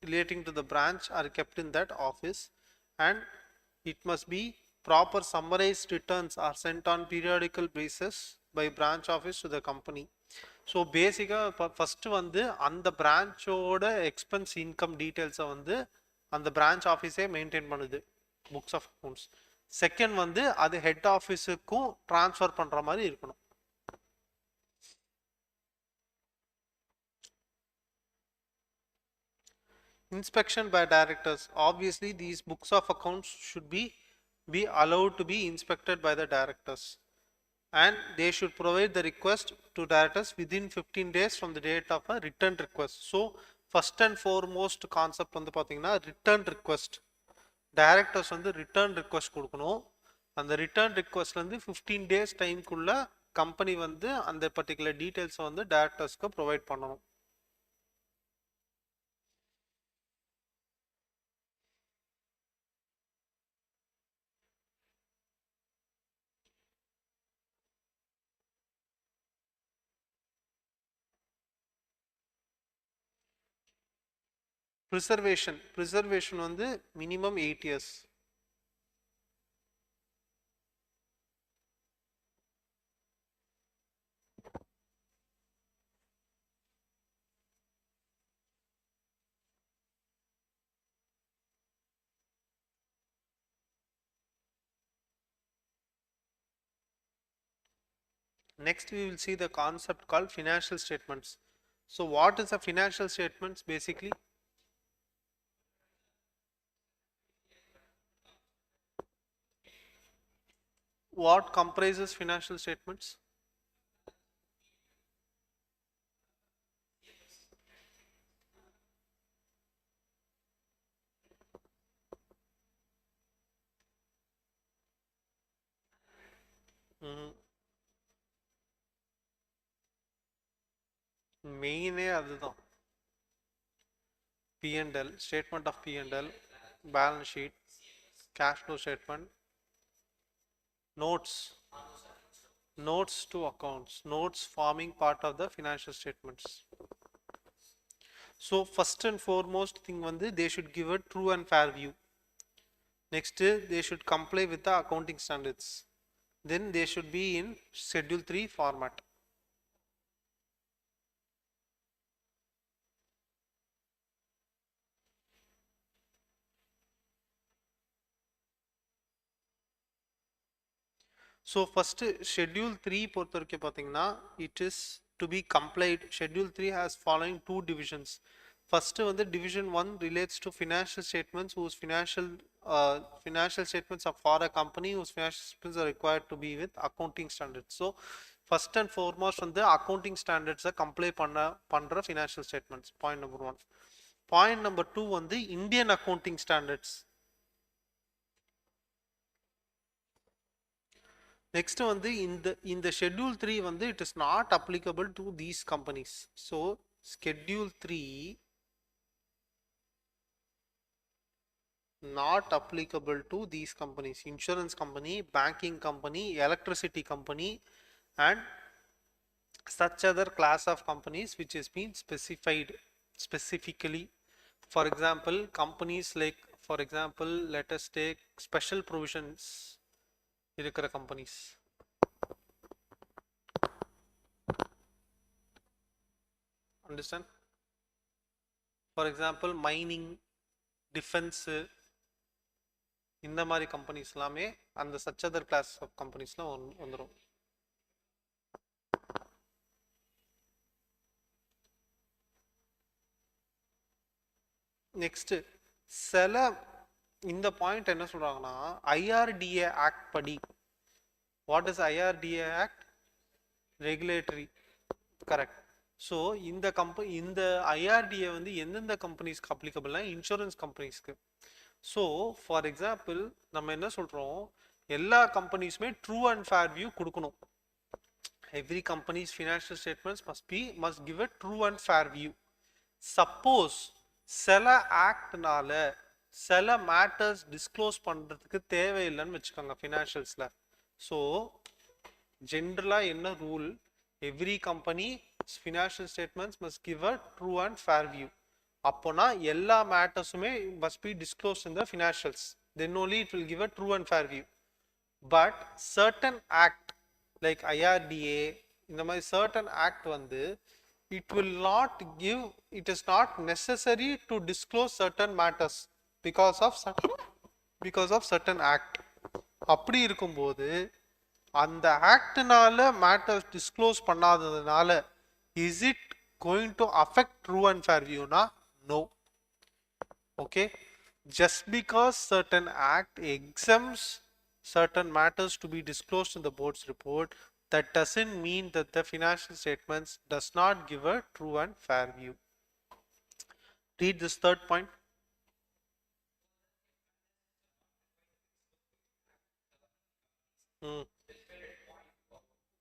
relating to the branch are kept in that office, and it must be proper summarized returns are sent on periodical basis by branch office to the company. So basically first வந்து அந்த பிரான்ச்சோட expense income டீட்டெயில்ஸை வந்து அந்த branch ஆஃபீஸே maintain பண்ணுது books of accounts. Second வந்து அது head ஆஃபீஸுக்கும் transfer பண்ற மாதிரி இருக்கணும். Inspection by directors. Obviously, these books of accounts should be allowed to be inspected by the directors, and they should provide the request to directors within 15 days from the date of a return request. So first and foremost concept வந்து பார்த்தீங்கன்னா return request. Directors வந்து return request கொடுக்கணும். அந்த return requestலேருந்து 15 days டைம்குள்ள company வந்து அந்த particular டீட்டெயில்ஸை வந்து directorsக்கு provide பண்ணணும். preservation வந்து minimum 8 years. Next we will see the concept called financial statements. So what is a financial statements? Basically what comprises financial statements? மெயினே அதுதான். P&L, statement of P&L, balance sheet, cash flow statement, notes to accounts, notes forming part of the financial statements. So first and foremost thing வந்து they should give a true and fair view. Next they should comply with the accounting standards. Then they should be in schedule 3 format. So first schedule 3 பொறுத்த வரைக்கும் பார்த்தீங்கன்னா it is to be complied. Schedule 3 has following two divisions. First வந்து division 1 relates to financial statements whose financial statements are for a company whose financial statements are required to be with accounting standards. So first and foremost வந்து accounting standards comply பண்ற financial statements. Point number 1. Point number 2 வந்து Indian accounting standards. Next வந்து இந்த schedule 3 வந்து it is not applicable to these companies. So schedule 3 not applicable to these companies: insurance company, banking company, electricity company, and such other class of companies which has been specified specifically. For example, companies like, for example, let us take special provisions இருக்கிற companies. Understand? For example, mining, defense, இந்த மாதிரி companies எல்லாமே அந்த such other class of companiesல வந்துரும். Next சில இந்த point என்ன சொல்றாங்கன்னா IRDA ஆக்ட் படி, what is IRDA act? Regulatory, correct. So இந்த IRDA வந்து எந்தெந்த கம்பெனிஸ்க்கு அப்ளிகபிள்னா இன்சூரன்ஸ் கம்பெனிஸ்க்கு. ஸோ ஃபார் எக்ஸாம்பிள் நம்ம என்ன சொல்றோம், எல்லா கம்பெனிஸுமே ட்ரூ அண்ட் ஃபேர் வியூ கொடுக்கணும். Every companies financial statements must give a true and fair view. Suppose சில ஆக்ட்னால சில மேட்டர்ஸ் டிஸ்க்ளோஸ் பண்றதுக்கு தேவையில்லைன்னு வச்சுக்கோங்க ஃபினான்ஷியல்ஸ்ல. ஸோ ஜென்ரலா என்ன rule, every company financial statements must give a true and fair view. அப்போனா எல்லா மேட்டர்ஸுமே must be disclosed in the financials, then only it will give a true and fair view. But certain act like IRDA, இந்த மாதிரி certain act வந்து it will not give, it is not necessary to disclose certain matters because of certain act. அப்படி இருக்கும்போது அந்த ஆக்ட்னால matters disclose பண்ணாததுனால is it going to affect true and fair view? No. Okay, just because certain act exempts certain matters to be disclosed in the board's report, that doesn't mean that the financial statements does not give a true and fair view. Read this third point. Mm,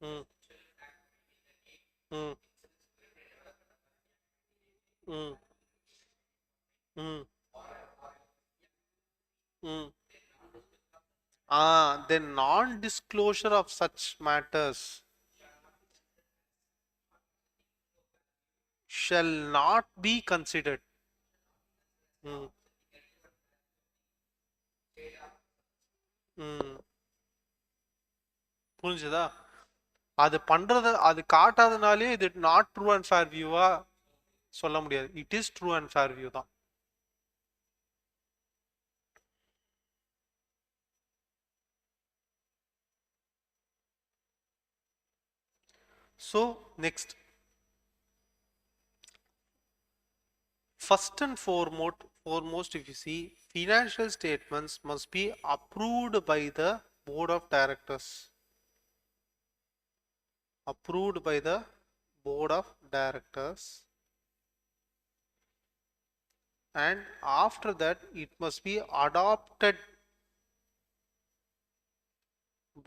mm, mm, mm, mm, mm. The non-disclosure of such matters shall not be considered. Mm, mm. புரிஞ்சுதா? அது பண்றது அது காட்டாதனாலே இது not true and fair வியூவா சொல்ல முடியாது. It is true and fair view தான். So next, first and foremost, if you see, financial statements must be approved by the board of directors. Approved by the board of directors, and after that it must be adopted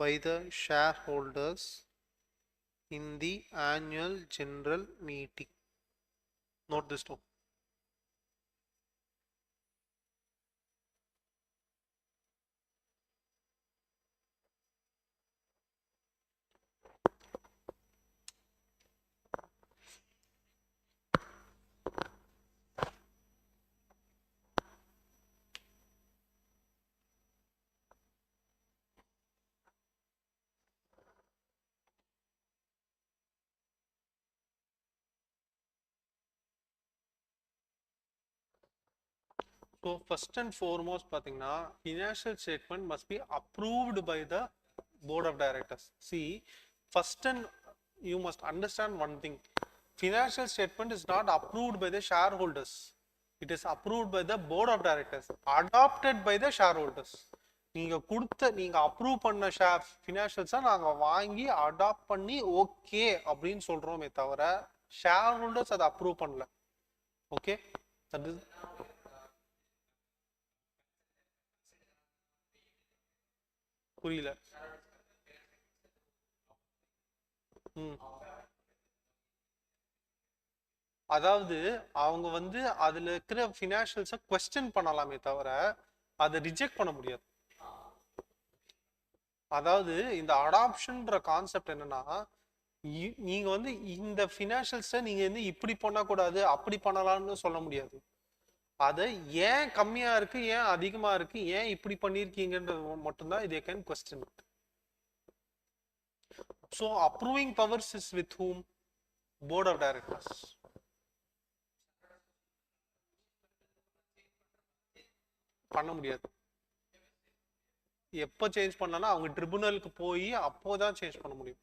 by the shareholders in the annual general meeting. Note this down. So first and foremost பாத்தீங்கன்னா financial statement must be approved by the board of directors. See, first and you must understand one thing. Financial statement is not approved by the shareholders. It is approved by the board of directors, adopted by the shareholders. நீங்க கொடுத்த நீங்க approve பண்ண ஃபினான்ஷியல்ஸை நாங்க வாங்கி adapt பண்ணி okay அப்படின்னு சொல்றோமே தவிர ஷேர் ஹோல்டர்ஸ் அதை அப்ரூவ் பண்ணல. ஓகே, தட் இஸ் புரியல. ம், அதாவது அவங்க வந்து அதுல இருக்கிற ஃபினான்ஷியல்ஸை கொஸ்டின் பண்ணலாமே தவிர அதை ரிஜெக்ட் பண்ண முடியாது. அதாவது இந்த அடாப்ஷன்ற கான்செப்ட் என்னன்னா, நீங்க வந்து இந்த ஃபினான்ஷியல்ஸை நீங்க வந்து இப்படி பண்ணக்கூடாது அப்படி பண்ணலாம்னு சொல்ல முடியாது. அதை ஏன் கம்மியா இருக்கு, ஏன் அதிகமா இருக்கு, ஏன் இப்படி பண்ணிருக்கீங்கன்றது மட்டும்தான் இதே can question. So approving powers is with whom? Board of directors. பண்ண முடியாது. எப்போ சேஞ்ச் பண்ணனா அவங்க ட்ரிபுனலுக்கு போய் அப்போதான் சேஞ்ச் பண்ண முடியும்.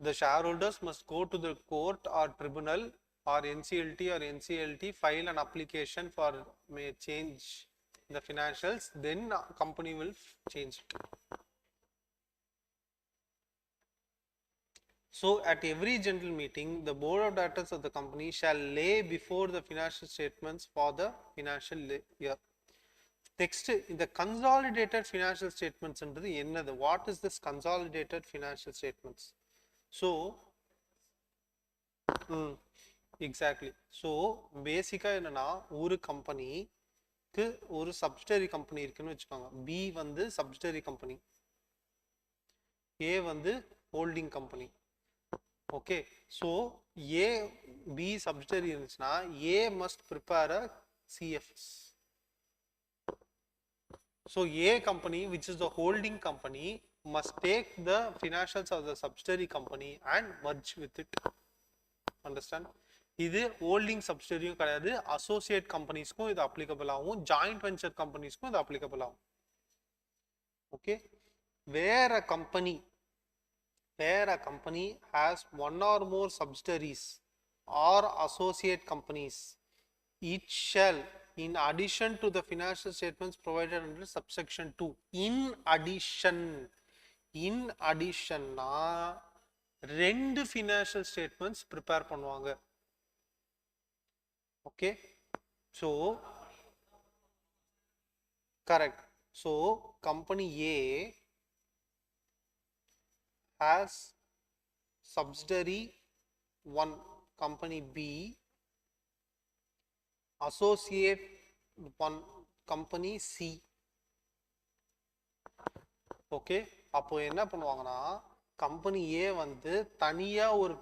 The shareholders must go to the court or tribunal or NCLT file an application for may change the financials, then company will change it. So at every general meeting, the board of directors of the company shall lay before the financial statements for the financial year. Next, in the consolidated financial statements என்றது என்னது? What is this consolidated financial statements? So exactly. So பேசிக்காக என்னன்னா, ஒரு கம்பெனிக்கு ஒரு subsidiary company இருக்குன்னு வச்சுக்கோங்க. B வந்து சப்சிடரி கம்பெனி, ஏ வந்து holding company. Okay, so A B subsidiary இருந்துச்சுன்னா A must prepare a CFS. So A company which is the holding company must take the financials of the subsidiary company and merge with it. Understand? இது holding சப்சிடரியும் கிடையாது. Associate கம்பெனிஸ்க்கும் இது applicable ஆகும், joint venture கம்பெனிஸ்க்கும் இது applicable ஆகும். Okay, வேற company has one or more subsidiaries or associate companies it shall, in addition to the financial statements provided under subsection 2, in addition, in addition na ரெண்டு financial statements prepare பண்ணுவாங்க. Okay, so correct. So company A has subsidiary 1, company B associate 1, company C. Okay, அப்போ என்ன பண்ணுவாங்கன்னா company A வந்து தனியா ஒரு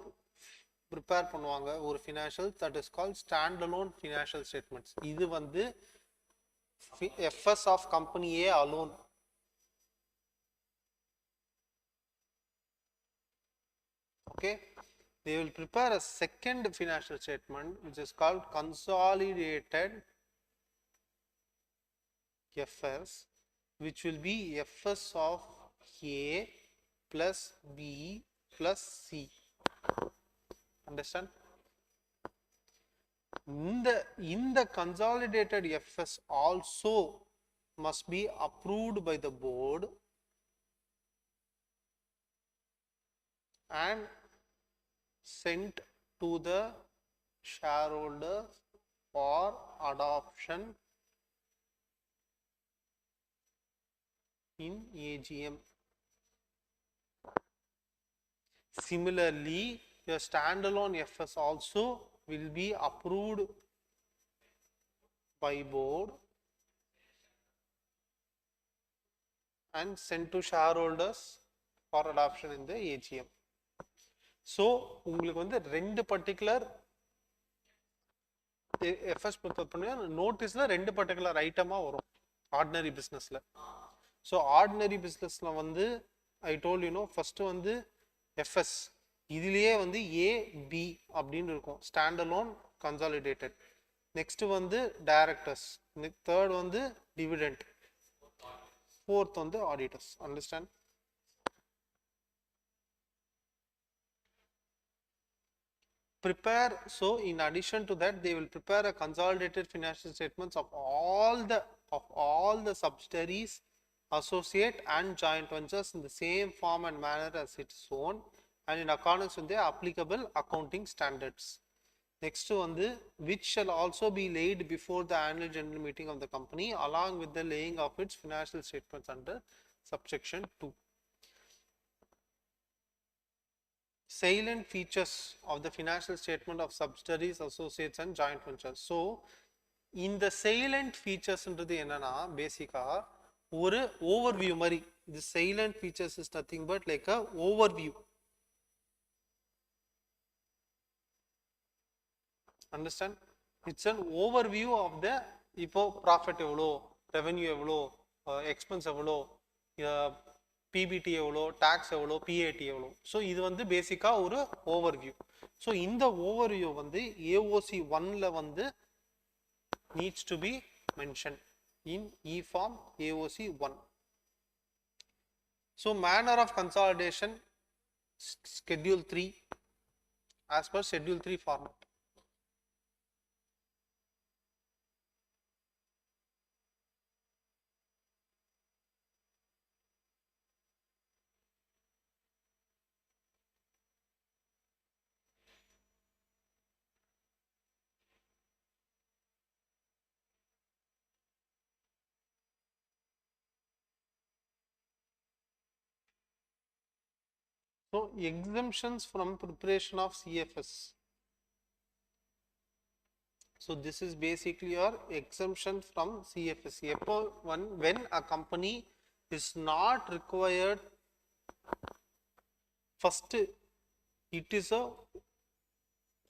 prepare பண்ணுவாங்க ஒரு financial, that is called stand alone financial statements. இது வந்து FS of company A alone. Okay, they will prepare a second financial statement which is called consolidated FS, which will be FS of A plus B plus C. Understand? In the consolidated FS also must be approved by the board and sent to the shareholders for adoption in AGM. Similarly, your standalone FS also will be approved by board and sent to shareholders for adoption in the AGM. So உங்களுக்கு வந்து ரெண்டு particular FS prepare பண்ணி நோட்டீஸ்ல ரெண்டு particular ஐட்டமா வரும் ordinary பிஸ்னஸ்ல. So ordinary பிஸ்னஸ்ல வந்து I told you know first வந்து FS இதுலயே வந்து ஏ பி அப்படின்னு இருக்கும், ஸ்டாண்ட் அலோன் கன்சாலிடேட்டட். நெக்ஸ்ட் வந்து டைரக்டர்ஸ், தேர்ட் வந்து டிவிடெண்ட், ஃபோர்த் வந்து auditors. Understand? Prepare, so in addition to that they will prepare a consolidated financial statements of all the subsidiaries, associate and joint ventures in the same form and manner as its own and in accordance with the applicable accounting standards. Next one, which shall also be laid before the annual general meeting of the company along with the laying of its financial statements under subsection 2. Salient features of the financial statement of subsidiaries, associates and joint ventures. So in the salient features ன்றது என்னன்னா பேசிக்கா ஒரு overview மாதிரி. The salient features is nothing but like a overview. Understand? It's an overview of the இப்போ profit எவ்வளோ, revenue எவ்வளோ, expense எவ்வளோ, PBT எவ்வளோ, டாக்ஸ் எவ்வளோ, பிஏடி எவ்வளோ. ஸோ இது வந்து பேசிக்காக ஒரு ஓவர்வியூ. ஸோ இந்த ஓவர்வியூ வந்து ஏஓசி 1ல வந்து needs to be mention in E form AOC 1. So manner of consolidation schedule 3 as per schedule 3 format. So exemptions from preparation of CFS. So this is basically your exemption from CFS. When a company is not required, first it is a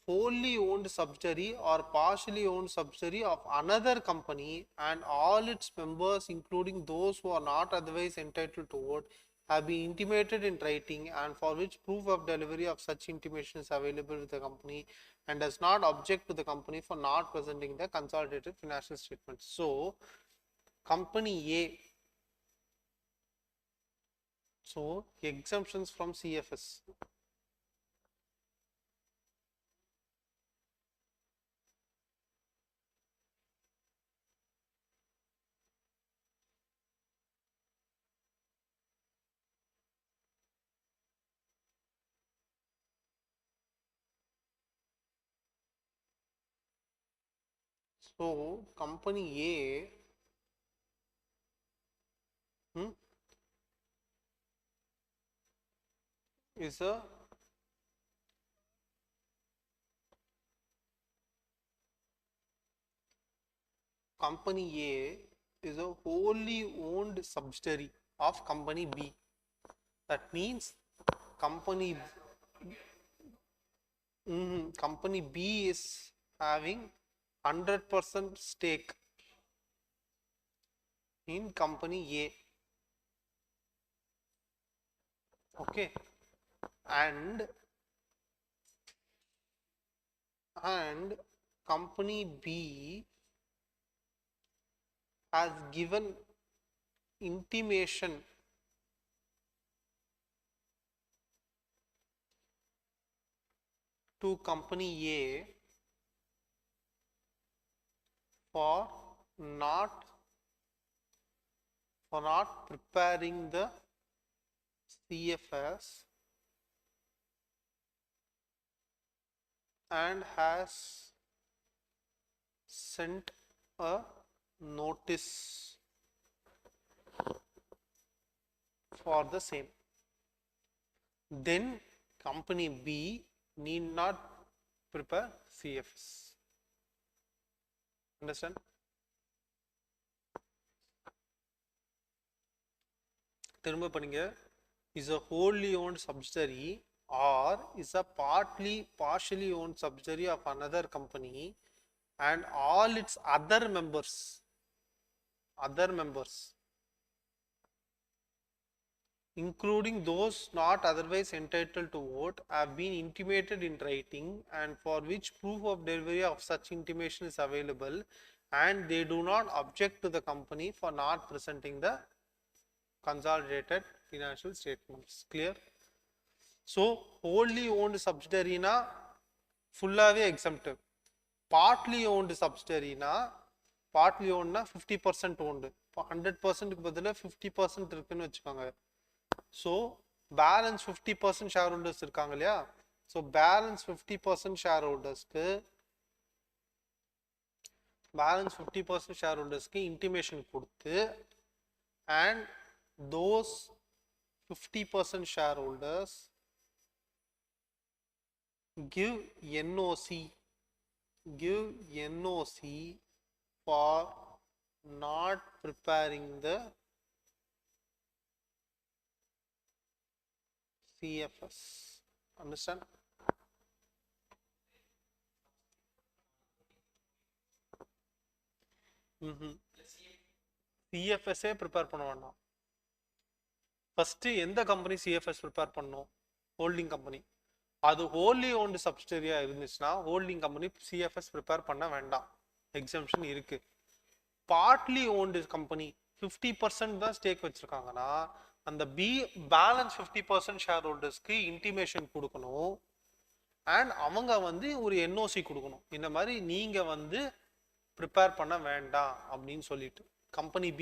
wholly owned subsidiary or partially owned subsidiary of another company and all its members including those who are not otherwise entitled to vote have been intimated in writing and for which proof of delivery of such intimation is available with the company and does not object to the company for not presenting the consolidated financial statements. So company A, so exemptions from CFS. So company A is a wholly owned subsidiary of company B. That means company company B is having 100% stake in company A. Okay, and company B has given intimation to company A for not preparing the CFS and has sent a notice for the same. Then company B need not prepare CFS. Understand? திரும்ப பண்ணுங்க. Is a wholly owned subsidiary or is a partially owned subsidiary of another company and all its other members including those not otherwise entitled to vote have been intimated in writing and for which proof of delivery of such intimation is available and they do not object to the company for not presenting the consolidated financial statements. Clear? So wholly owned subsidiary na fullave exempted. Partly owned subsidiary na partly owned na 50% owned. 100% க்கு பதிலா 50% இருக்குன்னு வெச்சுக்கோங்க. So balance 50% shareholders இருக்காங்க இல்லையா? So balance 50% shareholders க்கு intimation கொடுத்து and those 50% shareholders give NOC for not preparing the CFS. Understand? CFS prepare பண்ண வேண்டாம். ஃபர்ஸ்ட் எந்த கம்பெனி CFS ப்ரிப்பேர் பண்ணும்? Holding company. அது ஹோல்லி ஓன்டு சப்சிடரியா இருந்துச்சுன்னா ஹோல்டிங் கம்பெனி CFS ப்ரிப்பேர் பண்ண வேண்டாம். எக்ஸம்ஷன் இருக்கு. பார்ட்லி ஓன்டு கம்பெனி 50% தான் ஸ்டேக் வச்சிருக்காங்கன்னா அந்த பேலன்ஸ் 50% ஷேர் ஹோல்டர்ஸ்க்கு இன்டிமேஷன் கொடுக்கணும் அண்ட் அவங்க வந்து ஒரு NOC கொடுக்கணும். இந்த மாதிரி நீங்க வந்து ப்ரிப்பேர் பண்ண வேண்டாம் அப்படின்னு சொல்லிட்டு கம்பெனி B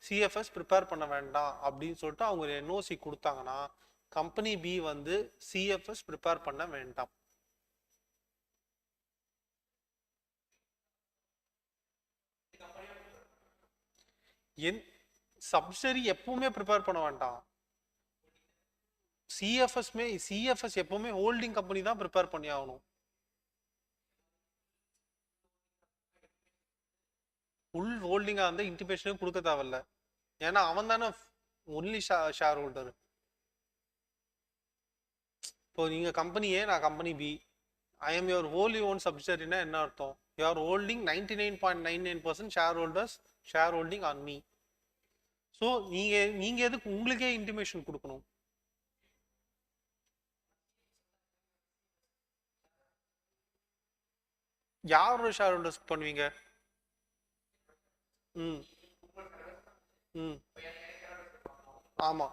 CFS ப்ரிப்பேர் பண்ண வேண்டாம் அப்படின்னு சொல்லிட்டு அவங்க NOC கொடுத்தாங்கன்னா கம்பெனி B வந்து CFS ப்ரிப்பேர் பண்ண வேண்டாம். சப்சிடரி எப்பவுமே ப்ரிப்பேர் பண்ண வேண்டாம். CFS எப்பவுமே ஹோல்டிங் கம்பெனி தான் ப்ரிப்பேர் பண்ணி ஆகணும். ஃபுல் ஹோல்டிங்கா வந்து இன்டிமேஷனே கொடுக்க தேவையில்ல. ஏன்னா அவன் தானே ஒன்லி ஷேர் ஹோல்டர். இப்போ நீங்க கம்பெனி A நான் company B I am your wholly own சப்சிடரினா என்ன அர்த்தம்? You are holding 99.99% share holding on me. So நீங்க எதுக்கு உங்களுக்கே இன்டிமேஷன் கொடுக்கணும்? யாரோட ஷேர் ஹோல்டர்ஸ் பண்ணுவீங்க? ஆமா.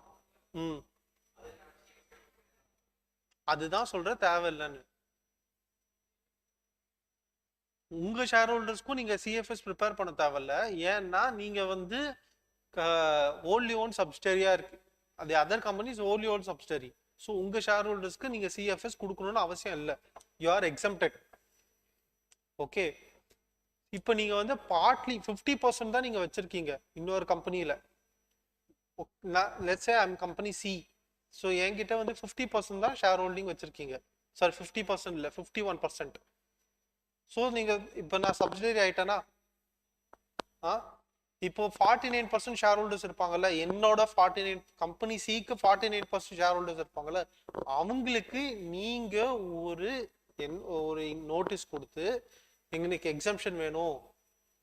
அதுதான் சொல்ற தேவையில்லைன்னு. உங்க ஷேர் ஹோல்டர்ஸ்க்கும் நீங்க CFS ப்ரிப்பேர் பண்ண தேவையில்ல. ஏன்னா நீங்க வந்து ஹோல்லி ஓன் சப்சிடரியா இருக்கு. அது other companies wholly own subsidiary. So உங்க ஷேர் ஹோல்டர்ஸ்க்கு நீங்க CFS கொடுக்கணும்னு அவசியம் இல்லை. You are exempted. ஓகே. இப்போ நீங்க வந்து பார்ட்லி 50% தான் நீங்க வச்சிருக்கீங்க இன்னொரு கம்பெனியில. Let's say I am company C. So என்கிட்ட வந்து 50% தான் ஷேர் ஹோல்டிங் வச்சிருக்கீங்க. சாரி 50% இல்லை 51%. ஸோ நீங்க இப்போ நான் சப்சிடரி ஆயிட்டேனா, இப்போ 49% ஷேர் ஹோல்டர்ஸ் இருப்பாங்கல்ல, என்னோட 49 கம்பெனி சிக்கு 49% ஷேர் ஹோல்டர்ஸ் இருப்பாங்கல்ல, அவங்களுக்கு நீங்க ஒரு ஒரு நோட்டீஸ் கொடுத்து எங்களுக்கு எக்ஸம்ஷன் வேணும்,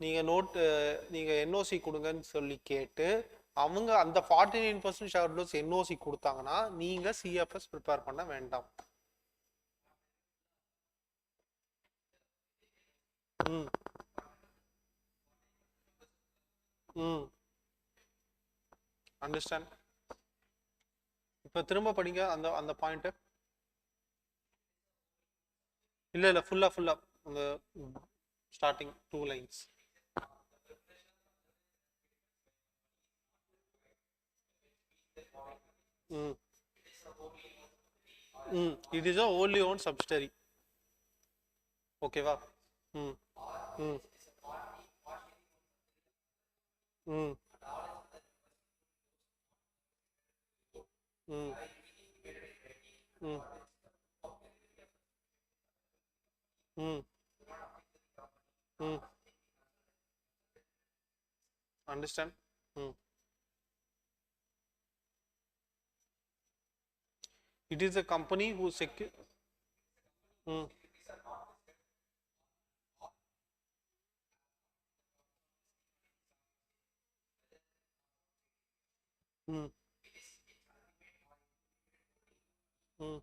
நீங்க என்ஓசி கொடுங்கன்னு சொல்லி கேட்டு அவங்க அந்த 49% ஷேர் ஹோல்டர்ஸ் என்ஓசி கொடுத்தாங்கன்னா நீங்க சிஎஃப்எஸ் ப்ரிப்பேர் பண்ண வேண்டாம். ம் ம் அண்டர்ஸ்டாண்ட். இப்போ திரும்ப படிங்க அந்த அந்த பாயிண்ட். இல்ல ஃபுல்லா அந்த starting 2 lines. It is a wholly owned subsidiary. ஓகேவா? ம் ம் ம் ம் ம் ம் ம் அண்டர்ஸ்டாண்ட். ம் it is a company who secure. ம் ம் ம்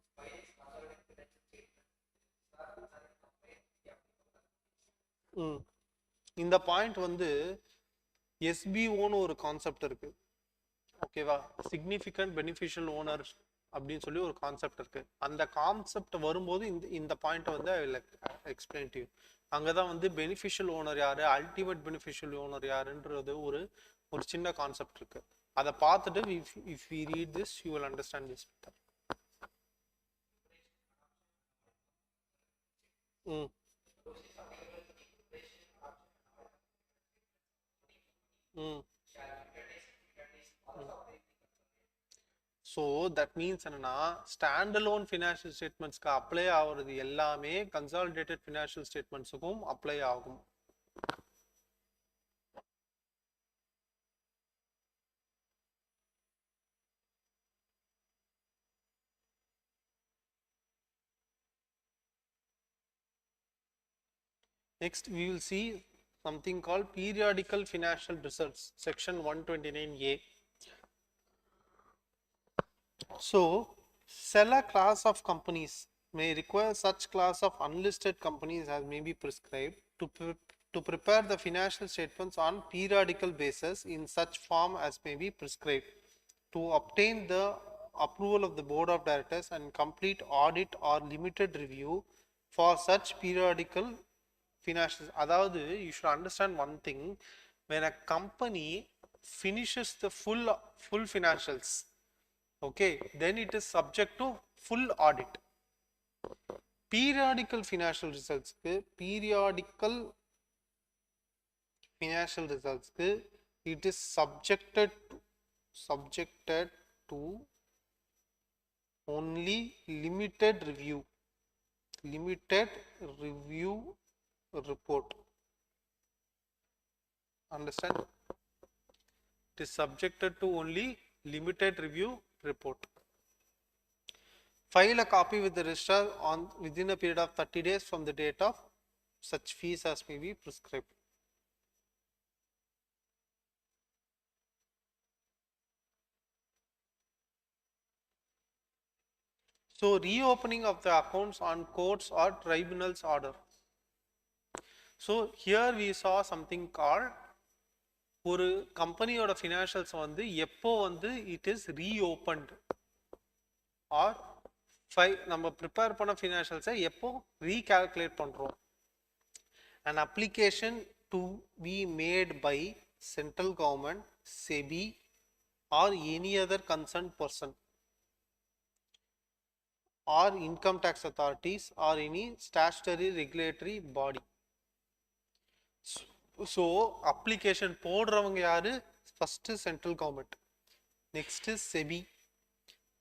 ம் இந்த பாயிண்ட் வந்து எஸ்பிஓன்னு ஒரு கான்செப்ட் இருக்கு. ஓகேவா? சிக்னிஃபிகண்ட் பெனிஃபிஷியல் ஓனர் அப்படின்னு சொல்லி ஒரு கான்செப்ட் இருக்கு. அந்த கான்செப்ட் வரும்போது இந்த இந்த பாயிண்ட் வந்து I will explain to you. அங்கதான் வந்து பெனிஃபிஷியல் ஓனர் யாரு, அல்டிமேட் பெனிஃபிஷியல் ஓனர் யாருன்றது ஒரு ஒரு சின்ன கான்செப்ட் இருக்கு. அதை பார்த்துட்டு if we read this you will understand this better. Hmm hmm so that means என்னன்னா, ஸ்டாண்ட் அலோன் ஃபினான்ஷியல் ஸ்டேட்மெண்ட்ஸ்க்கு அப்ளை ஆகுறது எல்லாமே கன்சாலிடேட்டட் ஃபினான்ஷியல் ஸ்டேட்மெண்ட்ஸுக்கும் அப்ளை ஆகும். Next, we will see something called periodical financial results, section 129A. So, seller class of companies may require such class of unlisted companies as may be prescribed to prepare the financial statements on periodical basis in such form as may be prescribed to obtain the approval of the board of directors and complete audit or limited review for such periodical financials. அதாவது you should understand one thing, when a company finishes the full financials, okay, then it is subject to full audit. Periodical financial results it is subjected to only limited review report. Understand? It is subjected to only limited review report. File a copy with the registrar within a period of 30 days from the date of such fees as may be prescribed. So, reopening of the accounts on courts or tribunals order. So, here we saw something called ஒரு கம்பெனியோட financials வந்து எப்போ வந்து it is ரீஓப்பன்ட் R நம்ம prepare பண்ண ஃபினான்ஷியல்ஸை எப்போ ரீகால்குலேட் பண்ணுறோம். an application to be made by central government, SEBI or any other concerned person or income tax authorities or any statutory regulatory body. So application போடுறவங்க யாரு? First central government, next SEBI,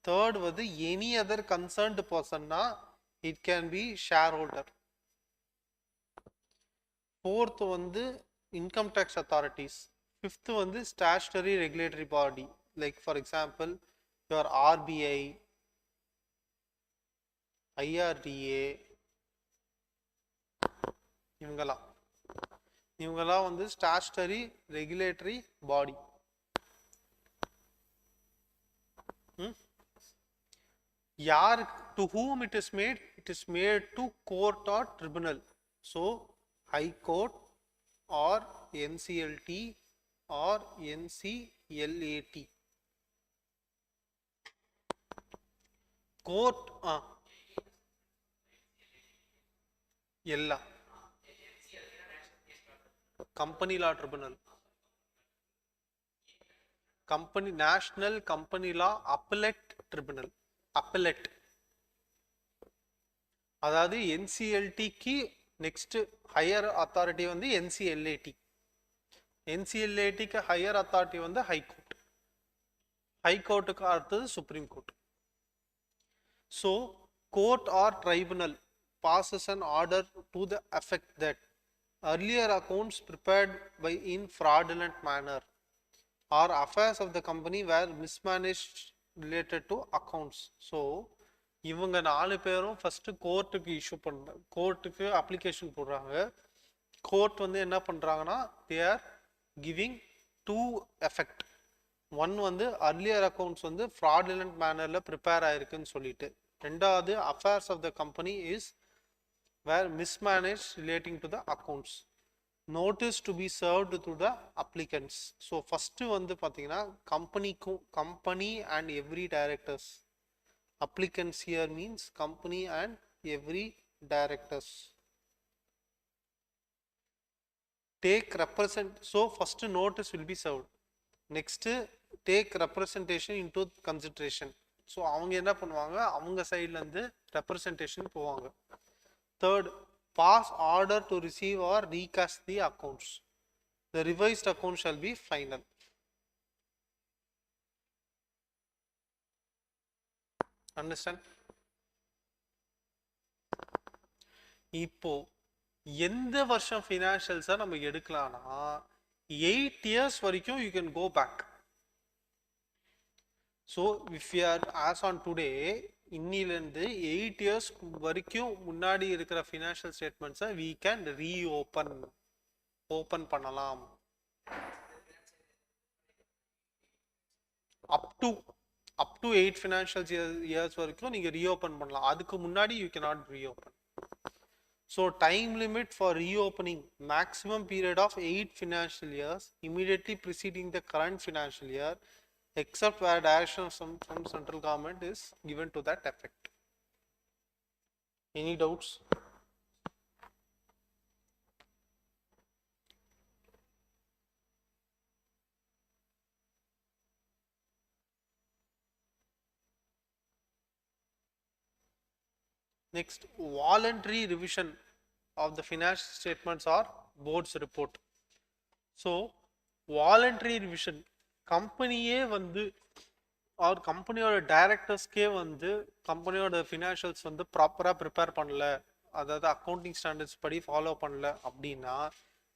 third வந்து any other concerned பர்சன்னா it can be share holder, fourth வந்து income tax authorities, fifth வந்து statutory regulatory body like for example your RBI, IRDA, இவங்கெல்லாம் வந்து statutory regulatory body. யார் to whom it is made? It is made to court or tribunal. So high court or NCLT or NCLAT. court ಎಲ್ಲ company law tribunal, company national company law appellate tribunal, appellate. அதாவது என்சிஎல்டிக்கு next higher authority வந்து NCLAT, என்சிஎல்ஏடிக்கு higher authority வந்து high court, ஹைகோர்ட்டுக்கு அடுத்தது supreme court. So court R tribunal passes an order to the effect that earlier accounts prepared by in fraudulent manner or affairs of the company were mismanaged related to accounts. So இவங்க 4 பேரும் first கோர்ட்டுக்கு issue பண்ண, கோர்ட்டுக்கு application போடுறாங்க. Court வந்து என்ன பண்றாங்கன்னா they are giving 2 effect. One வந்து அர்லியர் அக்கௌண்ட்ஸ் வந்து ஃப்ராடுலண்ட் மேனர்ல ப்ரிப்பேர் ஆயிருக்குன்னு சொல்லிட்டு, ரெண்டாவது affairs of the company is were mismanaged relating to the accounts. Notice to be served to the applicants. So first வந்து பாத்தீங்கன்னா company and every directors. Applicants here means company and every directors. Take represent. So first notice will be served. Next take representation into consideration. So அவங்க என்ன பண்ணுவாங்க, அவங்க சைடுல இருந்து representation போவாங்க. Third, pass order to receive or recast the accounts. The revised account shall be final. Understand? இப்போ எந்த வருஷம் ஃபினான்ஷியல்ஸை நம்ம எடுக்கலாம்னா 8 years வரைக்கும் you can go back. So if you are as on today, இன்னிலிருந்து 8 years வரைக்கும் முன்னாடி இருக்கிற ஃபினான்ஷியல் ஸ்டேட்மெண்ட்ஸை we can reopen, ஓப்பன் பண்ணலாம். up to 8 financial years வரைக்கும் நீங்க ரீஓப்பன் பண்ணலாம். அதுக்கு முன்னாடி you cannot reopen. So time limit for reopening, maximum period of 8 financial years immediately preceding the current financial year, except where direction from central government is given to that effect. Any doubts? Next, voluntary revision of the financial statements or board's report. So voluntary revision, கம்பெனியே வந்து R கம்பெனியோட டைரக்டர்ஸ்க்கே வந்து கம்பெனியோட financials வந்து ப்ராப்பராக prepare பண்ணல, அதாவது accounting standards படி follow பண்ணல அப்படின்னா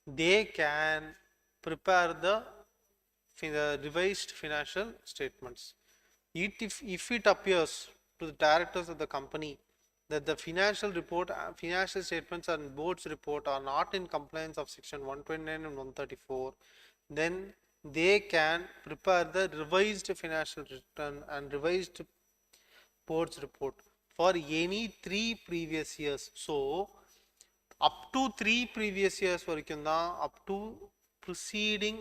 they can prepare the revised financial statements. If it appears to the directors of the company that the financial statements and board's report are not in compliance of section 129 and 134, then they can prepare the revised financial return and revised board's report for any 3 previous years. So up to 3 previous years வரைக்கும் தான், up to preceding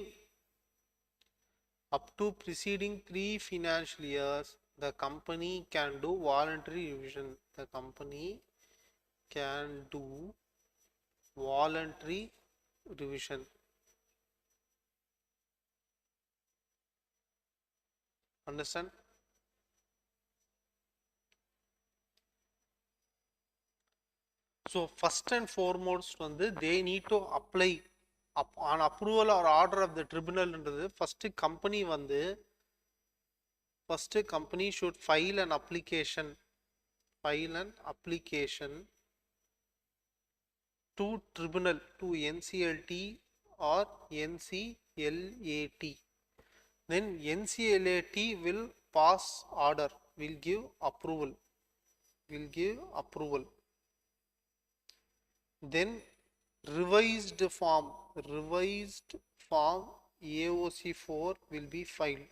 3 financial years the company can do voluntary revision. The company can do voluntary revision. Understand? So first and foremost வந்து they need to apply on approval or order of the tribunal என்றது first company should file an application to tribunal, to NCLT or NCLAT. Then NCLAT will pass order, will give approval. Then revised form AOC4 will be filed.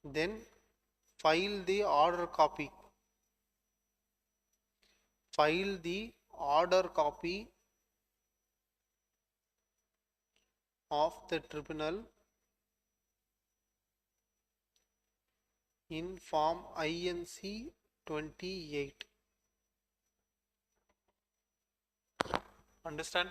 Then file the order copy of the tribunal in form INC 28. Understand?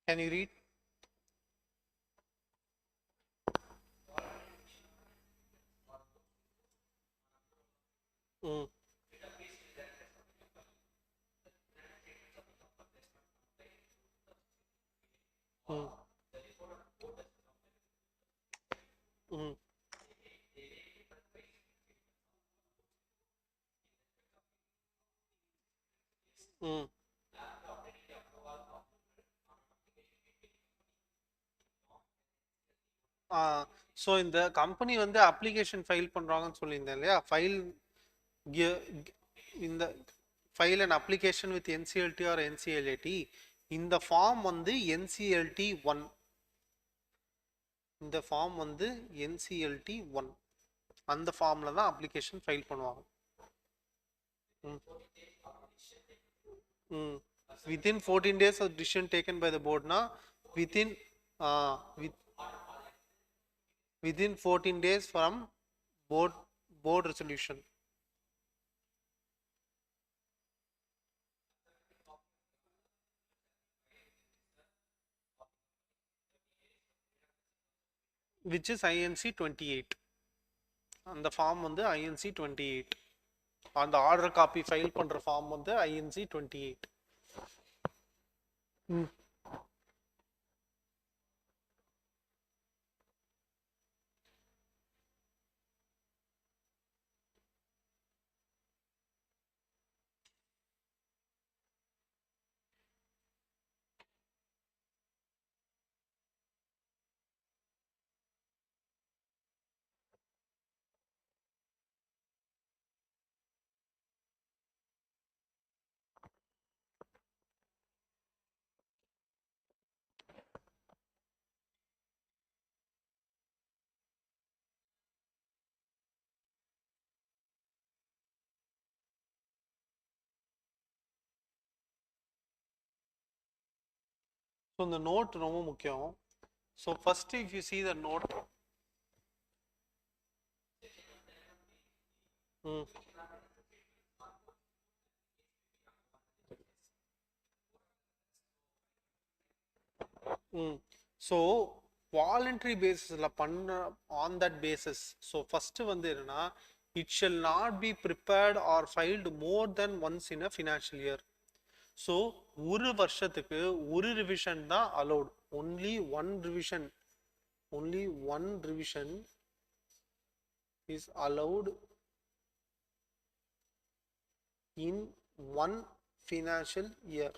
Can you read? Mm. Mm. Mm. Mm. So இந்த company வந்து application file பண்ணுறாங்கன்னு சொல்லியிருந்தேன் இல்லையா, இந்த file and application with NCLT or NCLAT. இந்த form வந்து NCLT 1, இந்த form வந்து NCLT 1, அந்த ஃபார்மில் தான் அப்ளிகேஷன் ஃபைல் பண்ணுவாங்க. Within 14 days of decision taken by the board, within within 14 days from board resolution. Which is INC 28. And the form on the INC 28. On the order copy file பண்ற form வந்து INC 28. So the note ரொம்ப முக்கியம். So first if you see the note, so voluntary பேசிஸில் பண்ண on that basis. So first வந்து என்னன்னா, it shall not be prepared or filed more than once in a financial year. So ஒரு வருஷத்துக்கு ஒரு revision தான் allowed. Only one revision is allowed in one financial year.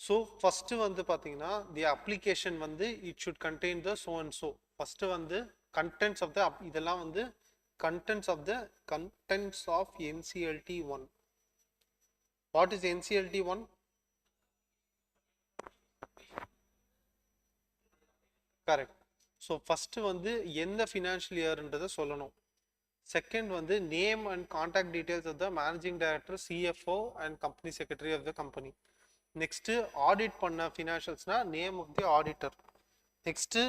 So first வந்து பாத்தீங்கன்னா the application வந்து it should contain the so and so. first வந்து contents of the இதெல்லாம் வந்து contents of NCLT 1. what is NCLT 1? correct. So first வந்து எந்த ஃபினான்ஷியல் இயர்ன்றதை சொல்லணும். செகண்ட் வந்து name and contact details of the managing director, CFO and company secretary of the company. Next audit பண்ண ஃபினான்ஷியல்ஸ்னா name of the auditor. Next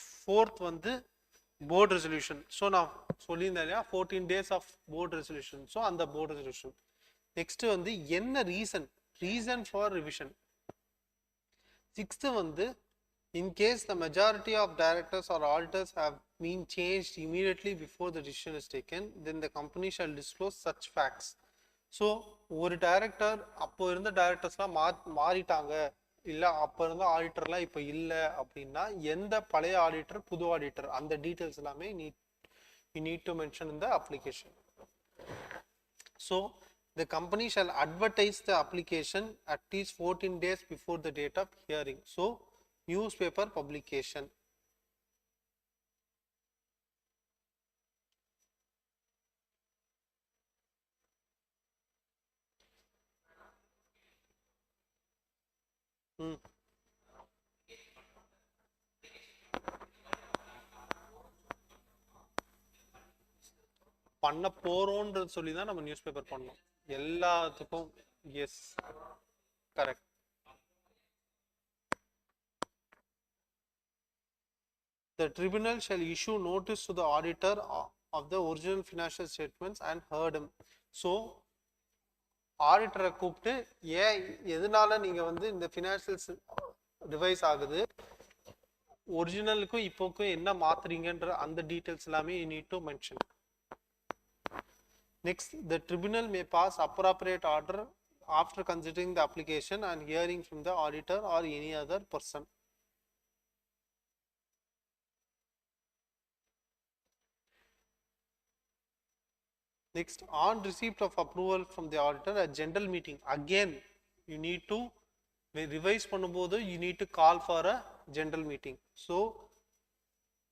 fourth வந்து board resolution. So நான் சொல்லியிருந்தேன் இல்லையா 14 days of board resolution. So அந்த board resolution. Next வந்து என்ன reason for revision. Sixth வந்து in case the majority of directors or auditors have been changed immediately before the decision is taken, then the company shall disclose such facts. So ஒரு director அப்போ இருந்த டைரக்டர்ஸ்லாம் மாறிட்டாங்க, இல்லை அப்போ இருந்த ஆடிட்டர்லாம் இப்போ இல்லை அப்படின்னா எந்த பழைய ஆடிட்டர் புது ஆடிட்டர் அந்த டீட்டெயில்ஸ் எல்லாமே you need to mention in the application. So the company shall advertise the application at least 14 days before the date of hearing. So newspaper publication. பண்ண போறோம்ன்றது சொல்லி தான் நம்ம நியூஸ் பேப்பர் பண்ணோம் எல்லாத்துக்கும். Yes correct. The tribunal shall issue notice to the auditor of the original financial statements and heard him. So ஆடிட்டரை கூப்பிட்டு ஏன் எதனால நீங்க வந்து இந்த ஃபினான்ஷியல்ஸ் ரிவைஸ் ஆகுது, ஒரிஜினலுக்கும் இப்போக்கும் என்ன மாத்துறீங்கன்ற அந்த டீட்டெயில்ஸ் எல்லாமே you need to mention. Next, the tribunal may pass appropriate order after considering the application and hearing from the auditor or any other person. Next, on receipt of approval from the auditor, a general meeting. Again, you need to revise பண்ணும்போது you need to call for a general meeting. So,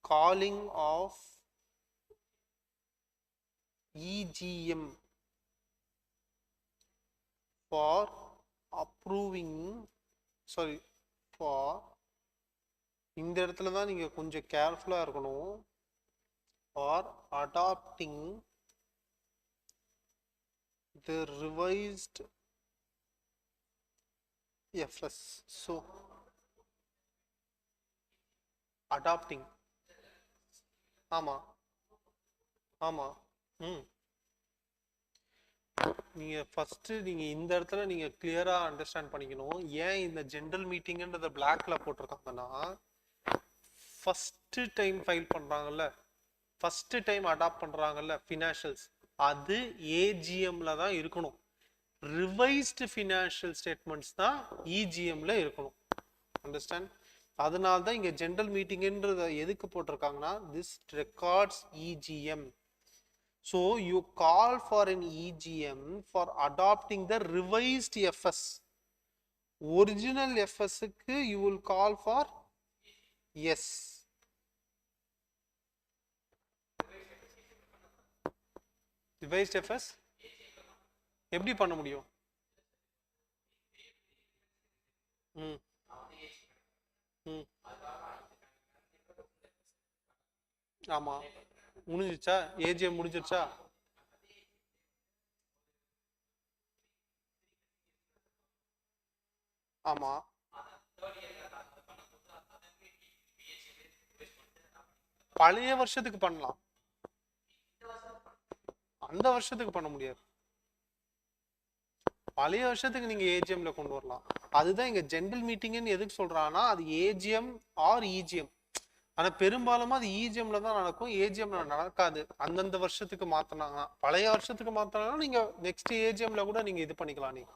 calling of EGM for approving, sorry, for இந்த இடத்துல தான் நீங்க கொஞ்சம் கேர்ஃபுல்லா இருக்கணும். For adopting the revised FS. So adopting ஆமா ஆமா நீங்க ஃபர்ஸ்ட் நீங்க இந்த இடத்துல நீங்க கிளியரா அண்டர்ஸ்டாண்ட் பண்ணிக்கணும். ஏன் இந்த ஜெனரல் மீட்டிங்ன்றத பிளாக்ல போட்டிருக்காங்கன்னா, ஃபர்ஸ்ட் டைம் ஃபைல் பண்றாங்கல்ல, ஃபர்ஸ்ட் டைம் அடாப்ட் பண்றாங்கல்ல ஃபினான்ஷியல்ஸ், அது ஏஜிஎம்ல தான் இருக்கணும். ரிவைஸ்டு ஃபினான்ஷியல் ஸ்டேட்மெண்ட்ஸ் தான் இஜிஎம்ல இருக்கணும். அண்டர்ஸ்டாண்ட்? அதனால தான் இங்க ஜெனரல் மீட்டிங்ன்றத எதுக்கு போட்டிருக்காங்கன்னா, this records EGM. So you call for an EGM for adopting the revised FS. Original FS க்கு you will call for yes. Revised FS எப்படி பண்ண முடியும்? ஆமா முடிஞ்சிச்சா? ஏஜிஎம் முடிஞ்சிருச்சா? ஆமா பழைய வருஷத்துக்கு பண்ணலாம், அந்த வருஷத்துக்கு பண்ண முடியாது. பழைய வருஷத்துக்கு நீங்க ஏஜிஎம்ல கொண்டு வரலாம். அதுதான் இங்க ஜெனரல் மீட்டிங்னு எதுக்கு சொல்றாங்கன்னா அது ஏஜிஎம் ஆர் இஜிஎம். ஆனா பெரும்பாலும் அது இஜிஎம்ல தான் நடக்கும், ஏஜிஎம்ல நடக்காது. அந்தந்த வருஷத்துக்கு மாத்தினாங்கன்னா, பழைய வருஷத்துக்கு மாத்தினாங்கன்னா நீங்க நெக்ஸ்ட் ஏஜிஎம்ல கூட நீங்க இது பண்ணிக்கலாம். நீங்க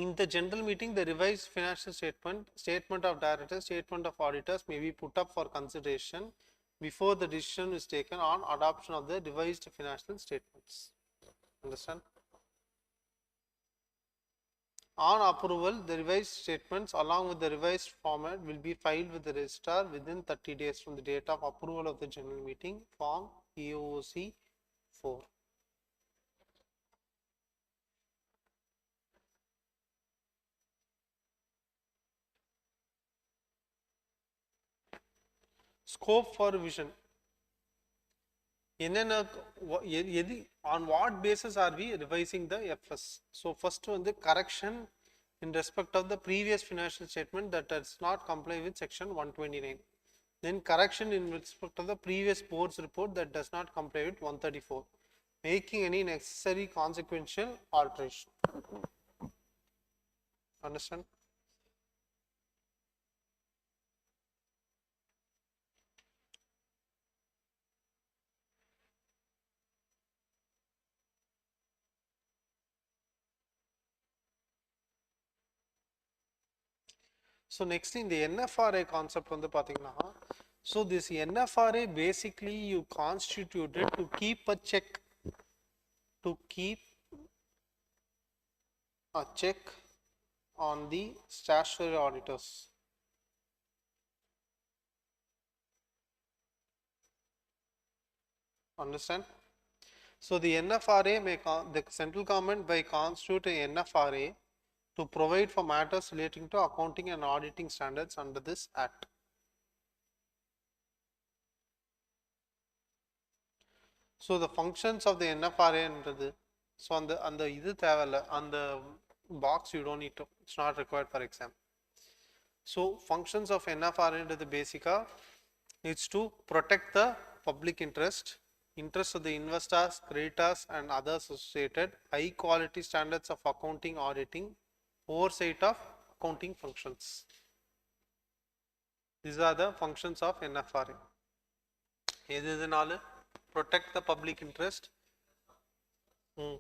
in the general meeting, the revised financial statement, statement of directors, statement of auditors may be put up for consideration before the decision is taken on adoption of the revised financial statements. Understand? On approval, the revised statements along with the revised format will be filed with the registrar within 30 days from the date of approval of the general meeting, form EOC 4. Scope for revision. On what basis are we revising the FS? So first one, the correction in respect of the previous financial statement that does not comply with section 129. Then correction in respect of the previous board's report that does not comply with 134. Making any necessary consequential alteration. Understand? So next in the NFRA concept வந்து பாத்தீங்கன்னா, so this NFRA basically you constituted to keep a check on the statutory auditors. Understand? So the NFRA the central government by constitute a NFRA to provide for matters relating to accounting and auditing standards under this act. So the functions of the NFRA என்றது, so அந்த இது தேவையில்ல, அந்த box you don't need to, it's not required for exam. So functions of NFRA என்றது basically it's to protect the public interest of the investors, creditors and others associated, high quality standards of accounting, auditing, oversight of accounting functions. These are the functions of NFRA. எது எதுனால protect the public interest. mm.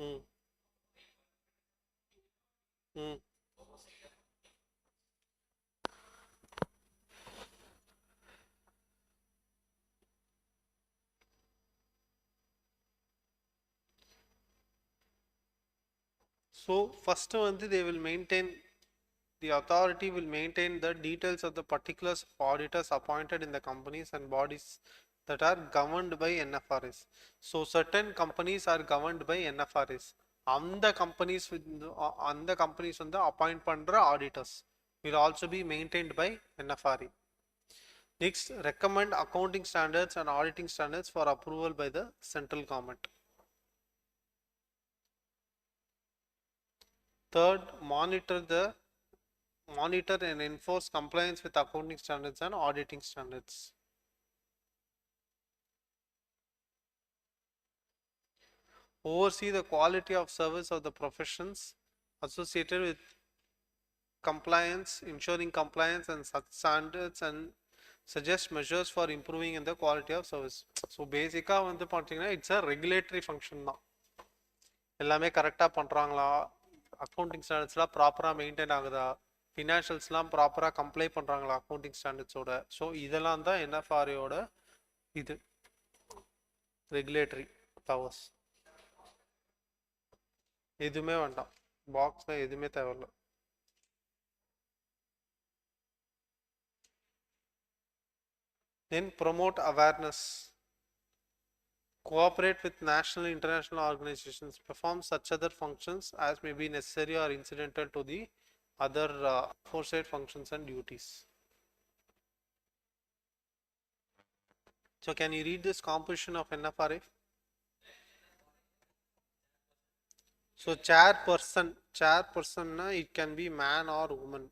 Mm. Mm. So first one, they will maintain, the authority will maintain the details of the particulars of auditors appointed in the companies and bodies that are governed by NFRS. So certain companies are governed by NFRS. அந்த companies வந்து appoint பண்ற auditors will also be maintained by NFRA. Next, recommend accounting standards and auditing standards for approval by the central government. Third, monitor and enforce compliance with accounting standards and auditing standards. Oversee the quality of service of the professions associated with compliance, ensuring compliance and such standards, and suggest measures for improving in the quality of service. So basically வந்து பார்த்தீங்கன்னா it's a regulatory function தான். எல்லாமே கரெக்டாக பண்ணுறாங்களா, accounting ஸ்டாண்டர்ட்ஸ்லாம் ப்ராப்பராக maintain ஆகுதா, ஃபினான்ஷியல்ஸ்லாம் ப்ராப்பராக comply பண்ணுறாங்களா அக்கௌண்டிங் ஸ்டாண்டர்ட்ஸோட. ஸோ இதெல்லாம் தான் NFRAயோட இது ரெகுலேட்டரி பவர்ஸ். எதுவுமே வேண்டாம், பாக்ஸில் எதுவுமே தேவையில்லை. Then promote awareness. Cooperate with national and international organizations, perform such other functions as may be necessary or incidental to the other aforesaid functions and duties. So can you read this composition of NFRA? So chairperson it can be man or woman.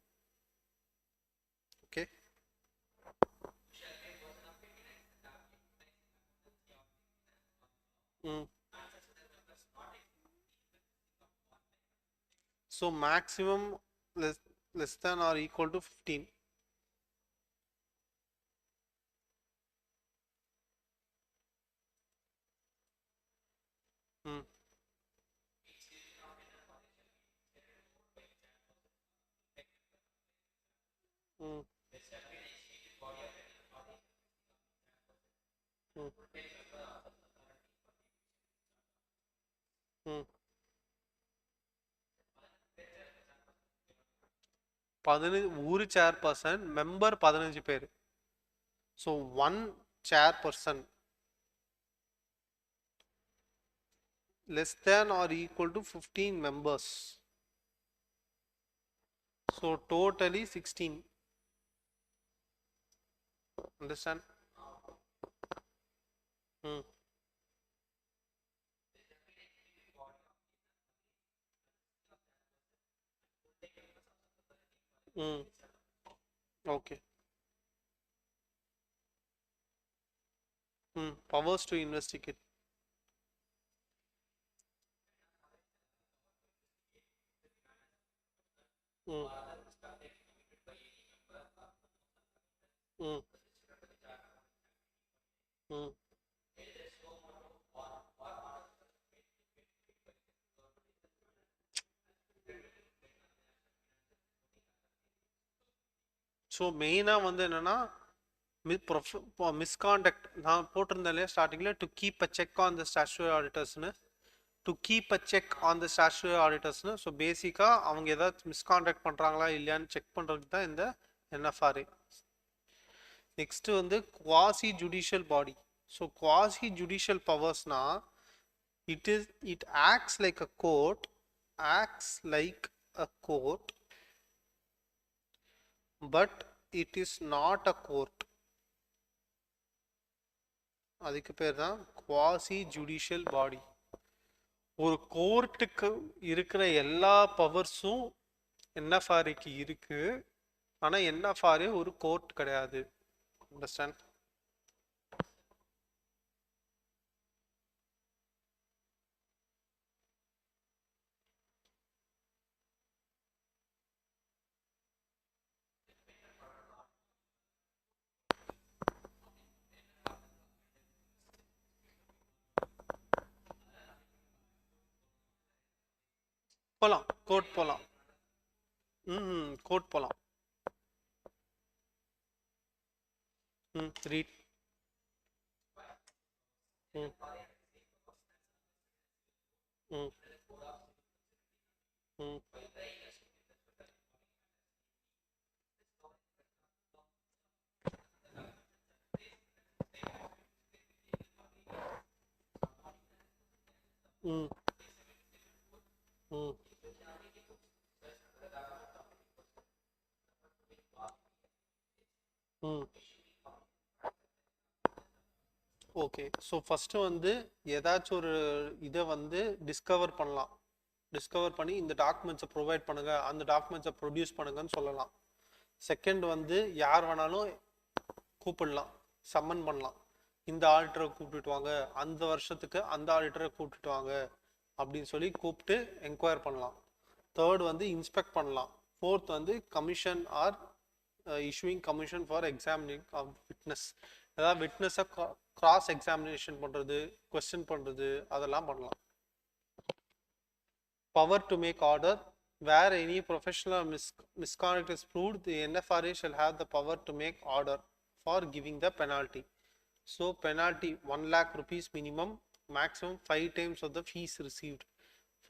Okay. So maximum less than or equal to 15. Hmm. Hmm. Hmm. Hmm. 15 ஒரு chairperson member 15 பேர். So one chairperson less than or equal to 15 members. So totally 16. Understand? Hmm. Hmm. Okay. Hmm. Powers to investigate. Hmm. Hmm. Hmm. So மெயினாக வந்து என்னன்னா misconduct நான் போட்டிருந்தேன் இல்லையா ஸ்டார்டிங்கில் to keep a check on the statutory ஆடிட்டர்ஸ்னு to keep a check on the statutory ஆடிட்டர்ஸ்னு so பேசிக்காக அவங்க ஏதாவது மிஸ்காண்டக்ட் பண்ணுறாங்களா இல்லையான்னு செக் பண்ணுறதுக்கு தான் இந்த என்எஃப்ஆர்ஏ. நெக்ஸ்ட் வந்து quasi judicial body. So quasi judicial பவர்ஸ்னா it acts like a court, acts like a court, but it is not a court. அதுக்கு பேர் தான் குவாசி ஜுடிஷியல் பாடி. ஒரு கோர்ட்டுக்கு இருக்கிற எல்லா பவர்ஸும் என்எஃப்ஆர்ஏக்கு இருக்கு, ஆனால் என்எஃப்ஆர்ஏ ஒரு கோர்ட் கிடையாது. அண்டர்ஸ்டாண்ட்? போகலாம், கோர்ட் போகலாம். ம், கோர்ட் போகலாம். ம், ரீட். ம். ம். ம். ம். ம். ம். ஓகே. ஸோ ஃபஸ்ட்டு வந்து ஏதாச்சும் ஒரு இதை வந்து டிஸ்கவர் பண்ணலாம். டிஸ்கவர் பண்ணி இந்த டாக்குமெண்ட்ஸை ப்ரொவைட் பண்ணுங்க, அந்த டாக்குமெண்ட்ஸை ப்ரொடியூஸ் பண்ணுங்கன்னு சொல்லலாம். செகண்ட் வந்து யார் வேணாலும் கூப்பிடலாம், சம்மன் பண்ணலாம். இந்த ஆடிட்டரை கூப்பிட்டுட்டு வாங்க, அந்த வருஷத்துக்கு அந்த ஆடிட்டரை கூப்பிட்டுட்டு வாங்க அப்படின்னு சொல்லி கூப்பிட்டு என்கொயர் பண்ணலாம். தேர்ட் வந்து இன்ஸ்பெக்ட் பண்ணலாம். ஃபோர்த் வந்து commission or issuing commission for examining of witness. ஏதாவது விட்னஸை கிராஸ் எக்ஸாமினேஷன் பண்ணுறது, கொஸ்டின் பண்ணுறது, அதெல்லாம் பண்ணலாம். Power to make order. Where any professional misconduct is proved, the NFRA shall have the power to make order for giving the penalty. So penalty 1 lakh rupees minimum, maximum 5 times of the fees received.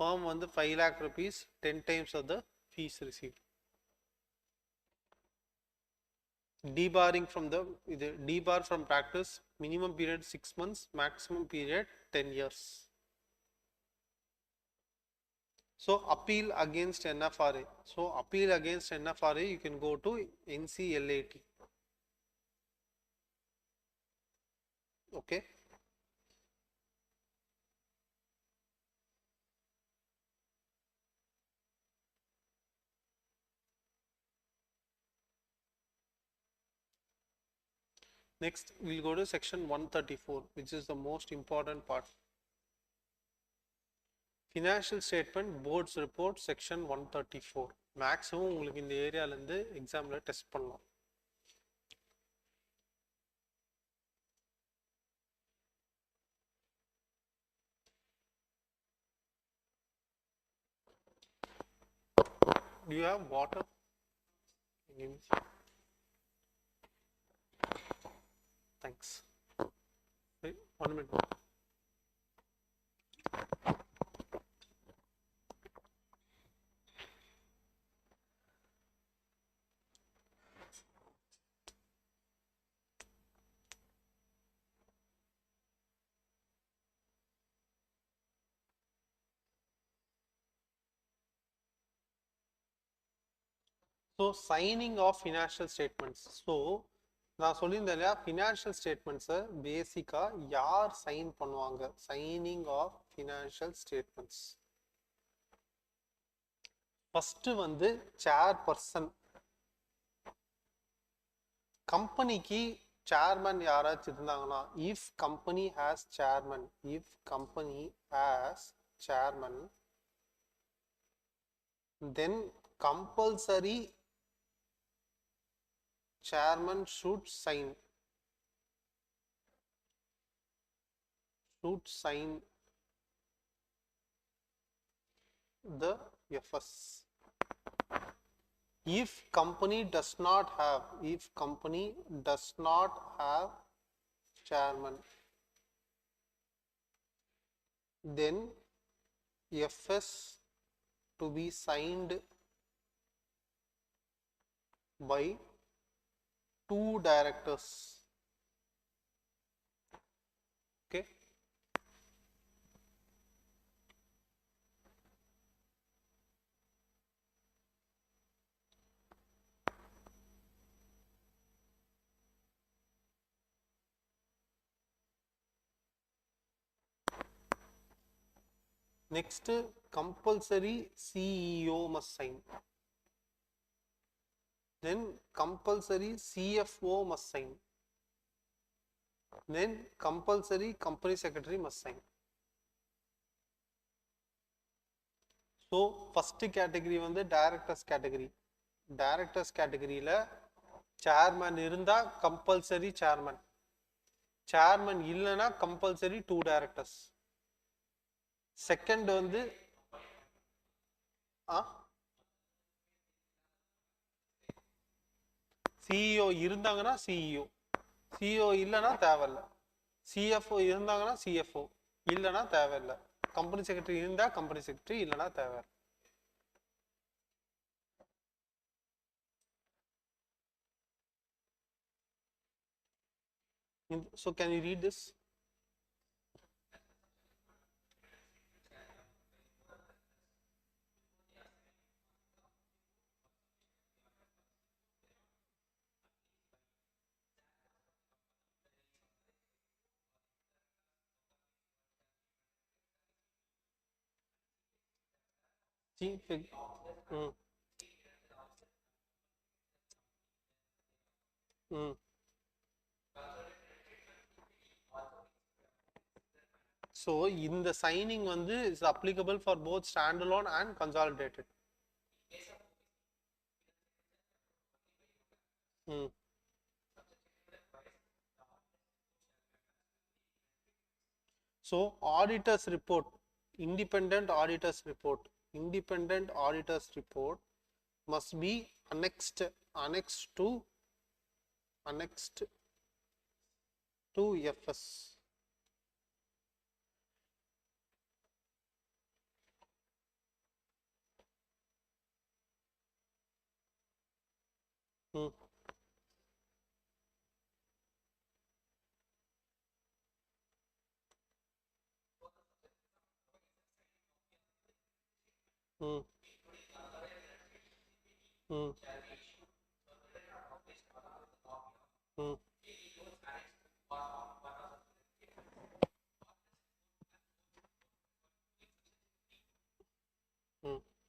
Firm on the 5 lakh rupees, 10 times of the fees received. Debarring from the debar from practice, minimum period 6 months, maximum period 10 years. So appeal against NFRA. So appeal against NFRA, you can go to NCLAT. Okay. Next, we'll go to section 134, which is the most important part. Financial statement boards report section 134 maximum உங்களுக்கு இந்த ஏரியாலேருந்து எக்ஸாமில் test பண்ணலாம். Do you have water? Thanks. Wait, 1 minute. So signing off financial statements. So நான் சொல்லியிருந்தேன் இல்லையா, financial ஸ்டேட்மெண்ட்ஸை பேசிக்காக யார் sign பண்ணுவாங்க? Signing off financial statements first வந்து சேர்பர்சன். கம்பெனிக்கு சேர்மன் யாராச்சும் இருந்தாங்கன்னா, if company has chairman, if company has chairman, then compulsory chairman should sign the FS. If company does not have chairman, then FS to be signed by 2 directors. Okay. Next, compulsory CEO must sign. Then compulsory CFO must sign. Then compulsory company secretary must sign. So first category வந்து directors category. Directors categoryல chairman இருந்தா compulsory chairman, chairman இல்லைனா compulsory 2 directors. Second வந்து CEO இருந்தாங்கன்னா CEO, CEO இல்லைன்னா தேவையில்லை. CFO இருந்தாங்கன்னா CFO, இல்லைன்னா தேவையில்லை. கம்பெனி செக்ரட்டரி இருந்தால் கம்பெனி செக்ரட்டரி, இல்லைன்னா தேவை. So can you read this? So இந்த signing வந்து is applicable for both standalone and consolidated. So auditors report, independent auditors report must be annexed to FS.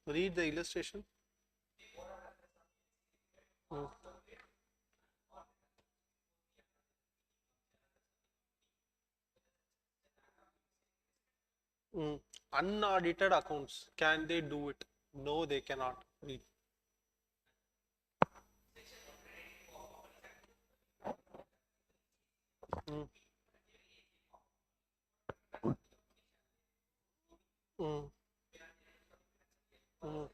Read the illustration. Unaudited accounts, can they do it? No, they cannot. Read. Mm, mm, mm,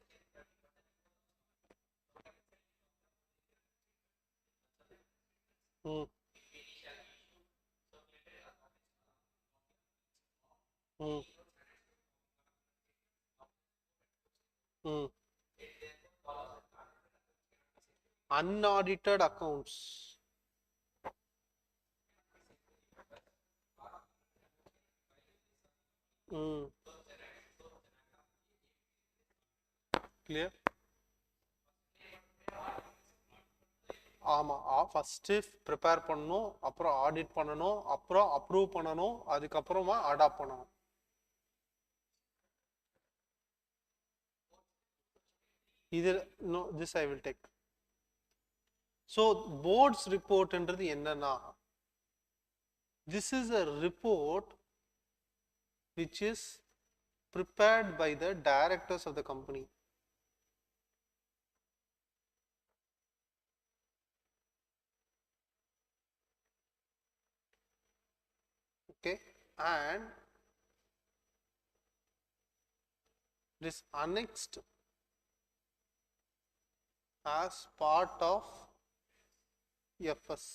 mm, mm, mm. Unaudited accounts. Mm, clear? ஆமாம், first prepare பண்ணணும், அப்புறம் audit பண்ணணும், அப்புறம் approve பண்ணணும், அதுக்கப்புறமா adopt பண்ணணும். இது no, this I will take. So board's ரிப்போர்ட்ன்றது என்னன்னா, this is a report which is prepared by the directors of the company. Okay, and it is annexed as part of FS.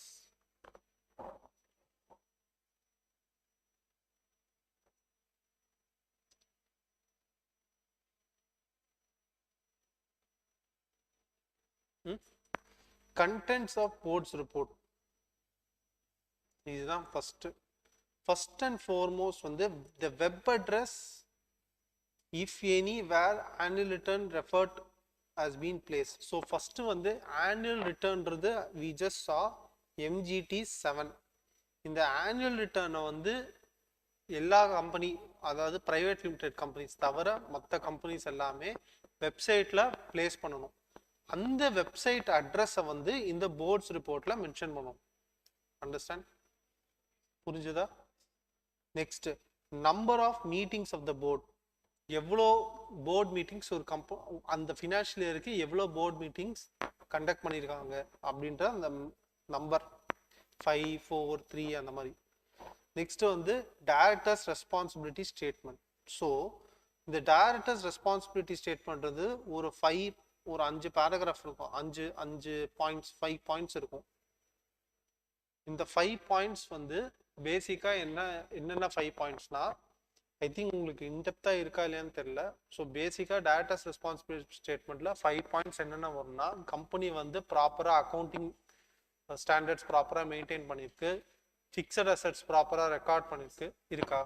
Contents of board's report. இதுதான் first and foremost வந்து the web address, if any, where annual return referred has been placed. So first வந்து annual returnறது we just saw MGT 7. இந்த annual return வந்து எல்லா company, அதாவது private limited companies தவிர மற்ற companies எல்லாமே வெப்சைட்டில் பிளேஸ் பண்ணணும். அந்த வெப்சைட் அட்ரஸை வந்து இந்த போர்ட்ஸ் ரிப்போர்ட்டில் மென்ஷன் பண்ணணும். அண்டர்ஸ்டாண்ட்? புரிஞ்சுதா? Next, number of meetings of the board. எவ்வளோ போர்ட் மீட்டிங்ஸ் ஒரு அந்த ஃபினான்ஷியல் இயருக்கு எவ்வளோ போர்ட் மீட்டிங்ஸ் கண்டக்ட் பண்ணியிருக்காங்க அப்படின்ற அந்த நம்பர் 5, 4, 3 அந்த மாதிரி. நெக்ஸ்ட் வந்து டைரக்டர்ஸ் ரெஸ்பான்சிபிலிட்டி ஸ்டேட்மெண்ட். ஸோ இந்த டைரக்டர்ஸ் ரெஸ்பான்சிபிலிட்டி ஸ்டேட்மெண்ட்றது ஒரு 5 பேராகிராஃப் இருக்கும், 5 பாயிண்ட்ஸ், 5 பாயிண்ட்ஸ் இருக்கும். இந்த 5 பாயிண்ட்ஸ் வந்து பேசிக்காக என்னென்ன 5 பாயிண்ட்ஸ்னா, ஐ திங்க் உங்களுக்கு இன்டெப்த்தாக இருக்கா இல்லையான்னு தெரியல. ஸோ பேசிக்காக டைரக்டர்ஸ் ரெஸ்பான்சிபிலிட்டி ஸ்டேட்மெண்ட்டில் 5 பாயிண்ட்ஸ் என்னென்ன வரும்னா, கம்பெனி வந்து ப்ராப்பராக அக்கௌண்டிங் ஸ்டாண்டர்ட்ஸ் ப்ராப்பராக மெயின்டைன் பண்ணியிருக்கு, ஃபிக்ஸட் அசெட்ஸ் ப்ராப்பராக ரெக்கார்ட் பண்ணியிருக்கு, இருக்கா?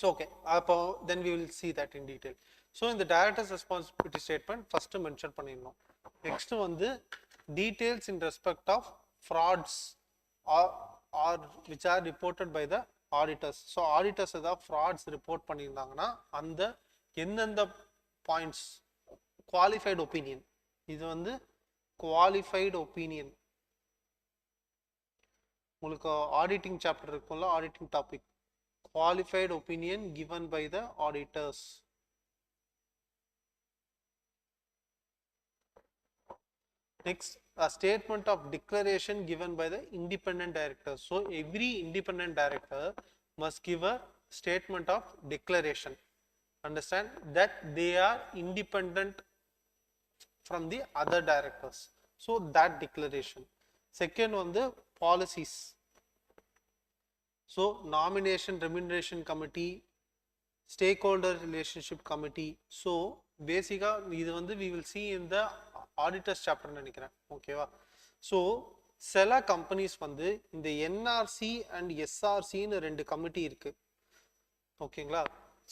ஸோ ஓகே, அப்போ then we will see that in detail. So இந்த directors responsibility statement first mention பண்ணிடணும். நெக்ஸ்ட்டு வந்து details in respect of frauds or which are reported by the auditors. So auditors ஏதாவது frauds report பண்ணியிருந்தாங்கன்னா அந்த எந்தெந்த points, qualified opinion, இது வந்து qualified opinion. உங்களுக்கு ஆடிட்டிங் சாப்டர் இருக்கும்ல, auditing topic, qualified opinion given by the auditors. Next, a statement of declaration given by the independent director. So every independent director must give a statement of declaration. Understand that they are independent from the other directors. So that declaration. Second one, the policies. So nomination remuneration committee, stakeholder relationship committee. So basically இது வந்து we will see in the auditors chapter நினைக்கிறேன். ஓகேவா? So சில companies வந்து இந்த NRC and எஸ்ஆர்சின்னு 2 committee இருக்கு. ஓகேங்களா?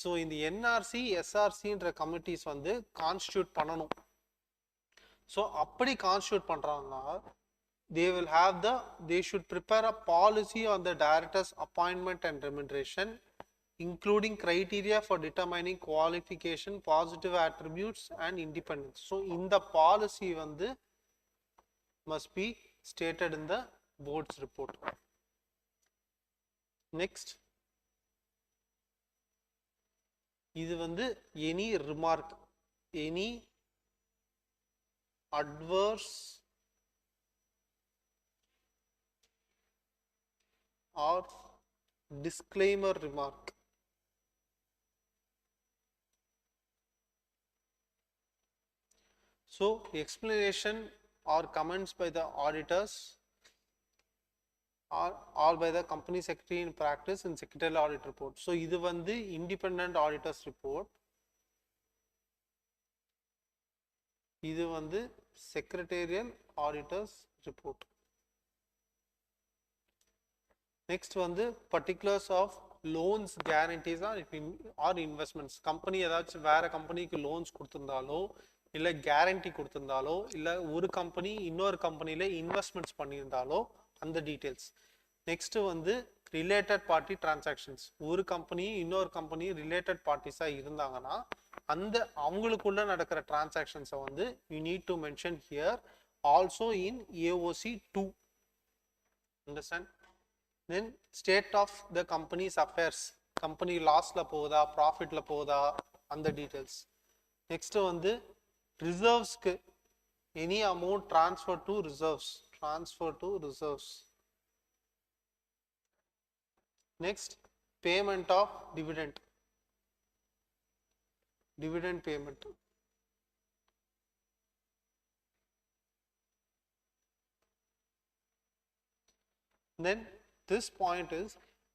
So இந்த என்ஆர்சி எஸ்ஆர்சின்ற கமிட்டிஸ் வந்து கான்ஸ்டியூட் பண்ணணும். ஸோ அப்படி கான்ஸ்டியூட் பண்ணுறாங்கன்னா they should prepare a policy on the director's appointment and remuneration, including criteria for determining qualification, positive attributes and independence. So in the policy வந்து must be stated in the board's report. Next, இது வந்து any remark, any adverse or disclaimer remark. So explanation or comments by the auditors or by the company secretary in practice in secretarial audit report. So இது வந்து independent auditors report, இது வந்து secretarial auditors report. Next வந்து particulars of loans, guarantees or investments. Company ஏதாச்சும் வேற கம்பெனிக்கு loans கொடுத்திருந்தாலோ இல்ல guarantee கொடுத்திருந்தாலோ இல்ல ஒரு கம்பெனி இன்னொரு கம்பெனில இன்வெஸ்ட்மெண்ட்ஸ் பண்ணியிருந்தாலோ அந்த டீடைல்ஸ். நெக்ஸ்ட் வந்து ரிலேட்டட் பார்ட்டி டிரான்சாக்ஷன்ஸ். ஒரு கம்பெனி இன்னொரு கம்பெனி ரிலேட்டட் பார்ட்டிஸா இருந்தாங்கன்னா அந்த அவங்களுக்குள்ள நடக்கிற டிரான்சாக்ஷன்ஸை வந்து you need to mention here also in AOC 2. Understand? Then state of the company's affairs, company lossல போகுதா ப்ராஃபிட்ல போகுதா அந்த டீடைல்ஸ். நெக்ஸ்ட் வந்து ரிசர்வ்ஸ்க்கு any amount transfer to reserves. Next, payment of dividend payment. Then this point is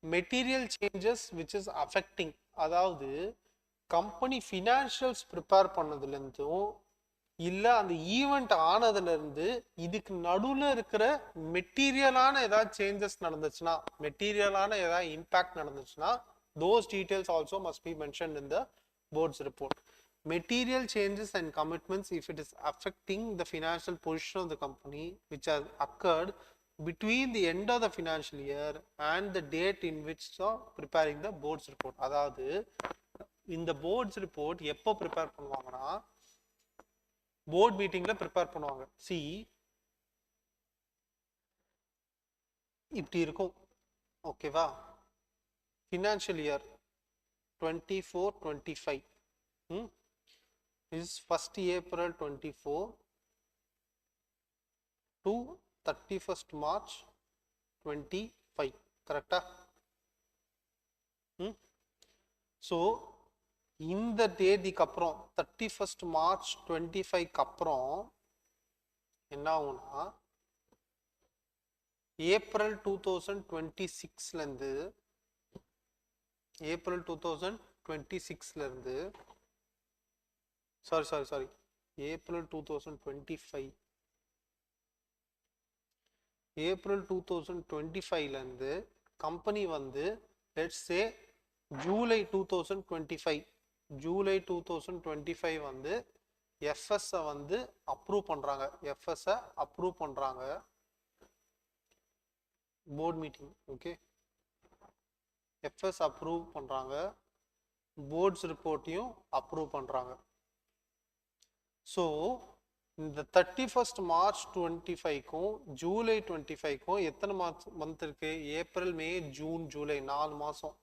material changes which is affecting, அதாவது company financials prepare பண்ணதுலேருந்தும் இல்லை அந்த ஈவெண்ட் ஆனதுலேருந்து இதுக்கு நடுவில் இருக்கிற மெட்டீரியலான ஏதாவது சேஞ்சஸ் நடந்துச்சுன்னா, மெட்டீரியலான ஏதாவது இம்பேக்ட் நடந்துச்சுன்னா those details also must be mentioned in the board's report. Material changes and commitments if it is affecting the financial position of the company which has occurred between the end of the financial year and the date in which preparing the board's report. அதாவது இந்த board's report எப்போ prepare பண்ணுவாங்கன்னா board மீட்டிங்ல prepare பண்ணுவாங்க. C இப்படி இருக்கும், ஓகேவா? Financial year 24-25 is 1st April 24 to 31st March 25, கரெக்டா? ஸோ இந்த தேதிக்கு அப்புறம் 31st March 25க்கு அப்புறம் என்ன ஆகும்னா ஏப்ரல் 2026லேருந்து ஏப்ரல் 2025 ஏப்ரல் 2025லேருந்து கம்பெனி வந்து லெட்ஸ் சே ஜூலை 2025 வந்து எஃப்எஸ்ஸை வந்து அப்ரூவ் பண்ணுறாங்க board meeting. Okay, FS approve பண்ணுறாங்க, போர்ட்ஸ் ரிப்போர்ட்டையும் அப்ரூவ் பண்ணுறாங்க. ஸோ இந்த 31st March 25க்கும் ஜூலை 25க்கும் எத்தனை மந்த் இருக்கு? ஏப்ரல், மே, ஜூன், ஜூலை, 4 மாதம்.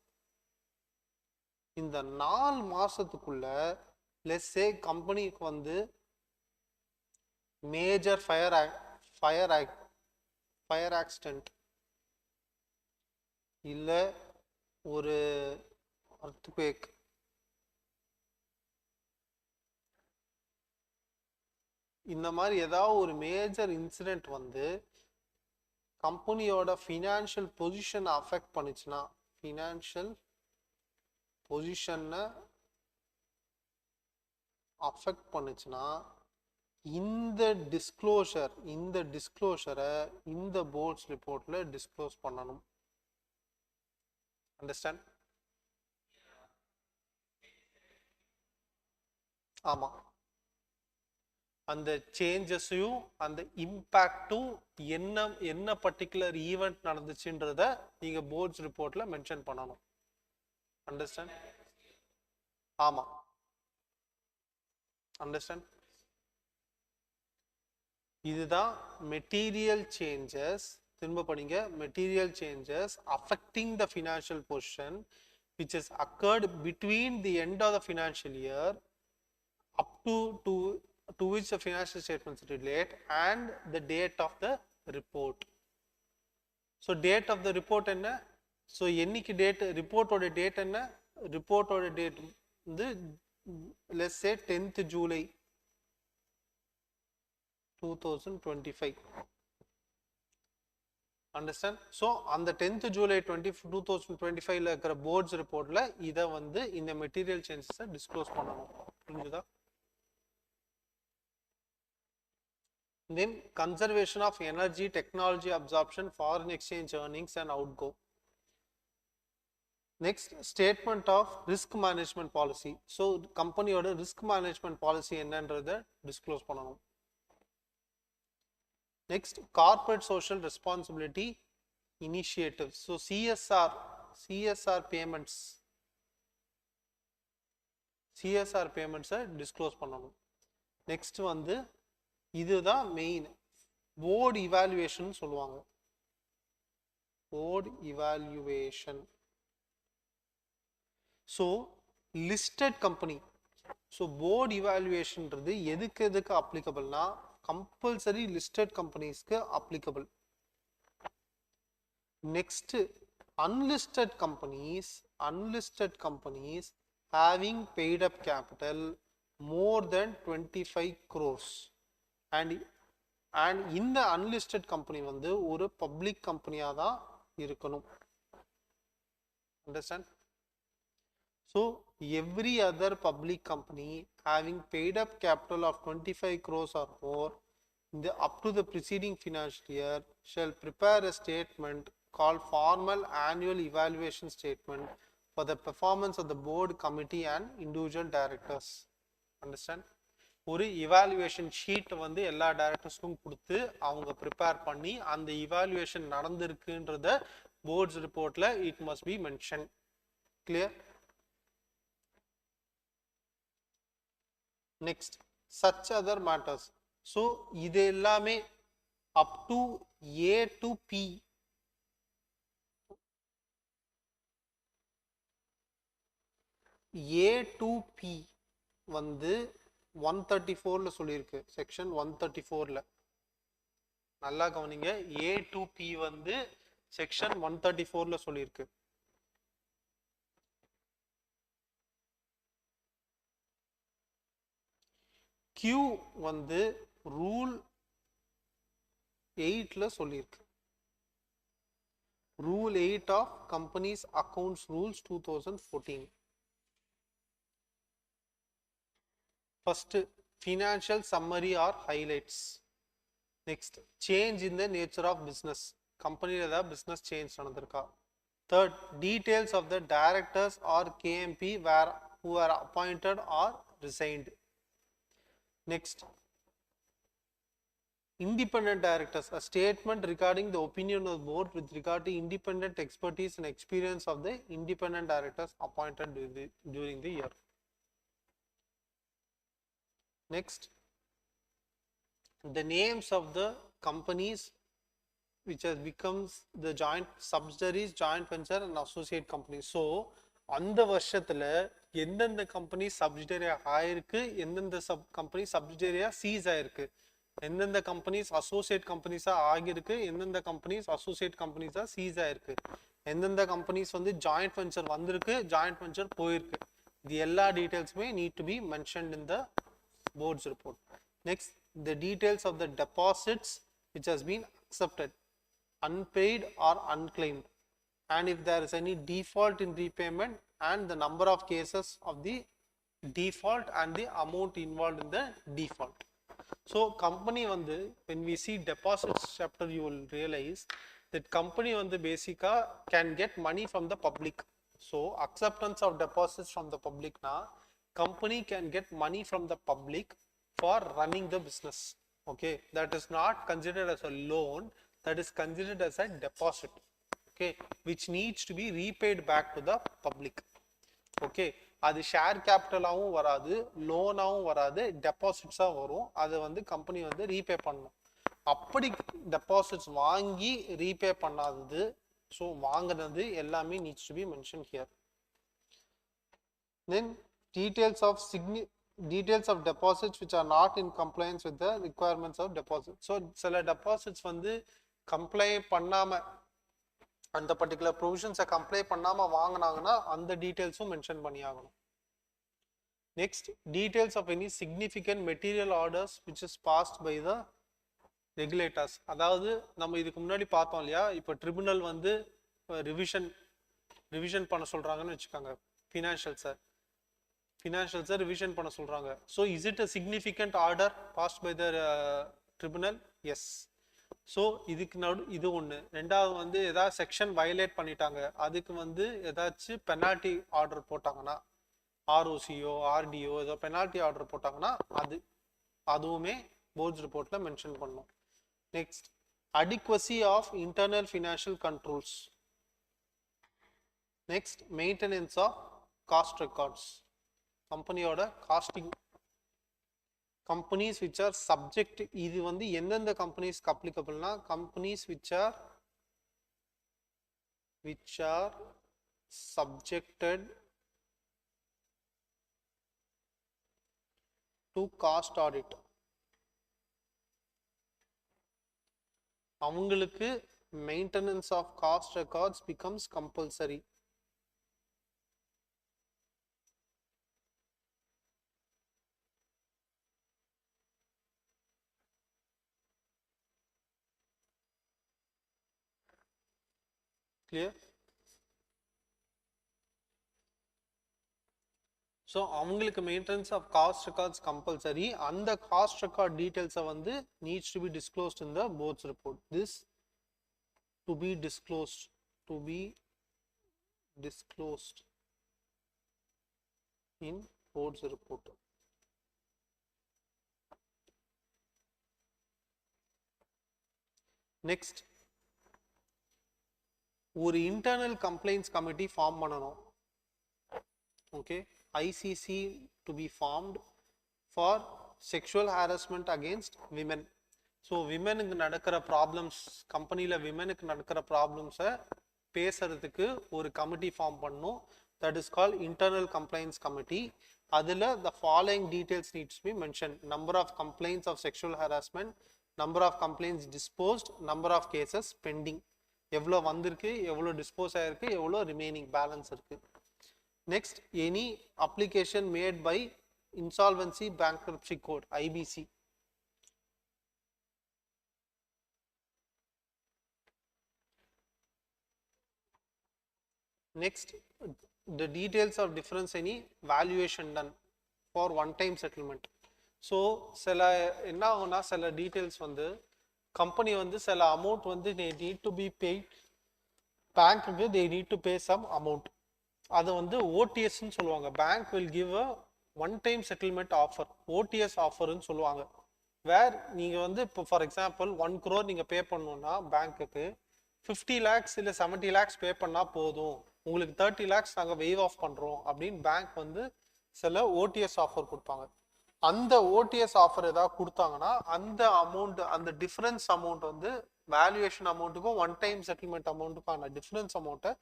இந்த 4 மாசத்துக்குள்ள லெட்ஸ் சே கம்பெனிக்கு வந்து மேஜர் ஃபயர் ஆக்சிடென்ட் இல்ல ஒரு earthquake, இந்த மாதிரி ஏதாவது ஒரு மேஜர் இன்சிடென்ட் வந்து கம்பெனியோட ஃபினான்ஷியல் பொசிஷனை அஃபெக்ட் பண்ணுச்சுன்னா, ஃபினான்ஷியல் பொசிஷனை அஃபெக்ட் பண்ணுச்சுன்னா இந்த டிஸ்க்ளோஷரை இந்த போர்ட்ஸ் ரிப்போர்ட்ல டிஸ்க்ளோஸ் பண்ணணும். அண்டர்ஸ்டாண்ட்? ஆமா, அந்த சேஞ்சஸையும் அந்த இம்பேக்டும் என்ன பர்டிகுலர் ஈவெண்ட் நடந்துச்சுன்றத நீங்க போர்ட்ஸ் ரிப்போர்ட்ல மென்ஷன் பண்ணணும். அண்டர்ஸ்டாண்ட்? ஆமா, அண்டர்ஸ்டாண்ட்? இதுதான் மெட்டீரியல் சேஞ்சஸ். திரும்ப படிங்க. Material changes affecting the financial position which has occurred between the end of the financial year up to which the financial statements relate and the date of the report. So date of the report என்ன? So என்னைக்கு date report ஓட date என்ன? Report ஓட date வந்து let's say 10th July 2025. Understand? So on the 10th July 2025 ல இருக்கிற boards reportல இத வந்து இந்த material changes disclose பண்ணணும். புரிஞ்சுதா? Then conservation of energy, technology absorption, foreign exchange earnings and outgo. Next, statement of risk management policy. So company oda risk management policy என்னன்றதை disclose பண்ணணும். Next, corporate social responsibility initiatives. So CSR payments disclose பண்ணணும். Next வந்து இதுதான் main board evaluation சொல்லுவாங்க. Board evaluation. So listed company. So board இவாலுவேஷன்ன்றது எதுக்கு அப்ளிகபிள்னா compulsory listed கம்பெனிஸ்க்கு applicable. Next unlisted companies having paid up capital more than 25 crores and இந்த unlisted company வந்து ஒரு பப்ளிக் கம்பெனியா தான் இருக்கணும். Understand? So every other public company having paid up capital of 25 crores or more up to the preceding financial year shall prepare a statement called formal annual evaluation statement for the performance of the board, committee and individual directors. Understand? ஒரு evaluation sheet வந்து எல்லா டைரக்டர்ஸ்க்கும் கொடுத்து அவங்க prepare பண்ணி அந்த evaluation நடந்திருக்குன்றத board's ரிப்போர்ட்ல it must be mention. Clear? Next such other matters. So இது எல்லாமே up to A to P. A to P வந்து 134ல சொல்லியிருக்கு. செக்ஷன் 134ல நல்லா கவனிங்க. A to P வந்து செக்ஷன் 134ல சொல்லியிருக்கு. Q வந்து ரூல் 8ல சொல்லியிருக்கு. Rule 8 of companies accounts rules 2014. First, financial summary or highlights. Next, change in the nature of business. Company la business change nadandirukka. Third, details of the directors or KMP who are appointed or resigned. Next, independent directors. A statement regarding the opinion of the board with regard to independent expertise and experience of the independent directors appointed during the year. Next, the names of the companies which has becomes the joint subsidiaries, joint venture and associate companies. So அந்த வருஷத்துல எந்தெந்த company சப்சிடரியா ஆயிருக்கு, எந்தெந்த company சப்சிடரியா cheese ஆயிருக்கு, எந்தெந்த companies associate கம்பெனிஸா ஆகிருக்கு, எந்தெந்த companies associate கம்பெனிஸா cheese ஆயிருக்கு, எந்தெந்த கம்பெனிஸ் வந்து ஜாயிண்ட் வெஞ்சர் வந்திருக்கு, ஜாயிண்ட் வெஞ்சர் போயிருக்கு, இது எல்லா டீடைல்ஸுமே need to be mentioned in the board's report. Next, the details of the deposits which has been accepted, unpaid or unclaimed, and if there is any default in repayment and the number of cases of the default and the amount involved in the default. So company வந்து when we see deposits chapter you will realize that company வந்து basically can get money from the public. So acceptance of deposits from the public na company can get money from the public for running the business. Okay, that is not considered as a loan, that is considered as a deposit. Okay, which needs to be repaid back to the public. Okay, அது share கேபிட்டலாகவும் வராது, லோனாகவும் வராது, டெபாசிட்ஸாக வரும். அதை வந்து company வந்து repay பண்ணணும். அப்படி deposits வாங்கி ரீபே பண்ணாதது, ஸோ வாங்கினது எல்லாமே needs to be mention here. Then details of deposits which are not in compliance with the requirements of deposit. So சில deposits வந்து comply பண்ணாம அந்த பர்டிகுலர் ப்ரொவிஷன்ஸை கம்ப்ளை பண்ணாம வாங்கினாங்கன்னா அந்த டீட்டெயில்ஸும் மென்ஷன் பண்ணி ஆகணும். Next details of any significant material orders which is passed by the regulators. அதாவது நம்ம இதுக்கு முன்னாடி பார்த்தோம் இல்லையா, இப்போ ட்ரிபுனல் வந்து ரிவிஷன் பண்ண சொல்றாங்கன்னு வச்சுக்கோங்க, ஃபினான்ஷியல்ஸை ரிவிஷன் பண்ண சொல்றாங்க. So is it a significant order passed by the tribunal? Yes. So இதுக்கு இது ஒன்று. ரெண்டாவது வந்து ஏதாவது செக்ஷன் வயலேட் பண்ணிட்டாங்க, அதுக்கு வந்து ஏதாச்சும் பெனால்ட்டி ஆர்டர் போட்டாங்கன்னா, ஆர்ஓசியோ ஆர்டிஓ ஏதோ பெனால்ட்டி ஆர்டர் போட்டாங்கன்னா அதுவுமே போர்ட்ஸ் ரிப்போர்ட்ல மென்ஷன் பண்ணணும். Next adequacy of internal financial controls. Next maintenance of cost records. கம்பெனியோட costing, companies which are subject, இது வந்து எந்தெந்த கம்பெனிஸ்க்கு அப்ளிகபிள்னா companies which are subjected to cost audit. அவங்களுக்கு maintenance of cost records becomes compulsory. Clear? So அவங்களுக்கு maintenance of cost records compulsory. அந்த cost record டீட்டெயில்ஸை வந்து needs to be disclosed in the board's report. This to be disclosed in board's report. Next, ஒரு internal complaints committee form பண்ணணும். Okay, ICC to be formed for sexual harassment against women. So விமெனுக்கு நடக்கிற problems, கம்பெனியில் விமெனுக்கு நடக்கிற ப்ராப்ளம்ஸை பேசுறதுக்கு ஒரு கமிட்டி ஃபார்ம் பண்ணணும். That is call internal complaints committee. அதில் the following details needs be mention: number of complaints of sexual harassment, number of complaints disposed, number of cases pending, எவ்வளோ வந்திருக்கு, எவ்வளோ டிஸ்போஸ் ஆகிருக்கு, எவ்வளோ ரிமைனிங் பேலன்ஸ் இருக்குது. Next, any application made by Insolvency Bankruptcy Code, IBC. Next, the details of difference any valuation done for one-time settlement. So, சில என்ன ஆகும்னா, சில டீட்டெயில்ஸ் வந்து கம்பெனி வந்து சில அமௌண்ட் வந்து they need to be paid, பேங்க்குக்கு they need to pay some amount. அது வந்து ஓடிஎஸ்ன்னு சொல்லுவாங்க. Bank will give a one time settlement offer, OTS ஆஃபர்னு சொல்லுவாங்க. வேர் நீங்கள் வந்து இப்போ ஃபார் எக்ஸாம்பிள் 1 crore நீங்கள் பே பண்ணணுன்னா பேங்க்குக்கு 50 lakhs இல்லை 70 lakhs பே பண்ணால் போதும், உங்களுக்கு 30 lakhs நாங்கள் வெய்வ் ஆஃப் பண்ணுறோம் அப்படின்னு பேங்க் வந்து சில ஓடிஎஸ் ஆஃபர் கொடுப்பாங்க. அந்த ஓடிஎஸ் ஆஃபர் ஏதாவது கொடுத்தாங்கன்னா அந்த அமௌண்ட், அந்த டிஃபரன்ஸ் அமௌண்ட் வந்து வேல்யூவேஷன் அமௌண்ட்டுக்கும் ஒன் டைம் செட்டில்மெண்ட் அமௌண்ட்டுக்கான டிஃபரன்ஸ் அமௌண்ட்டை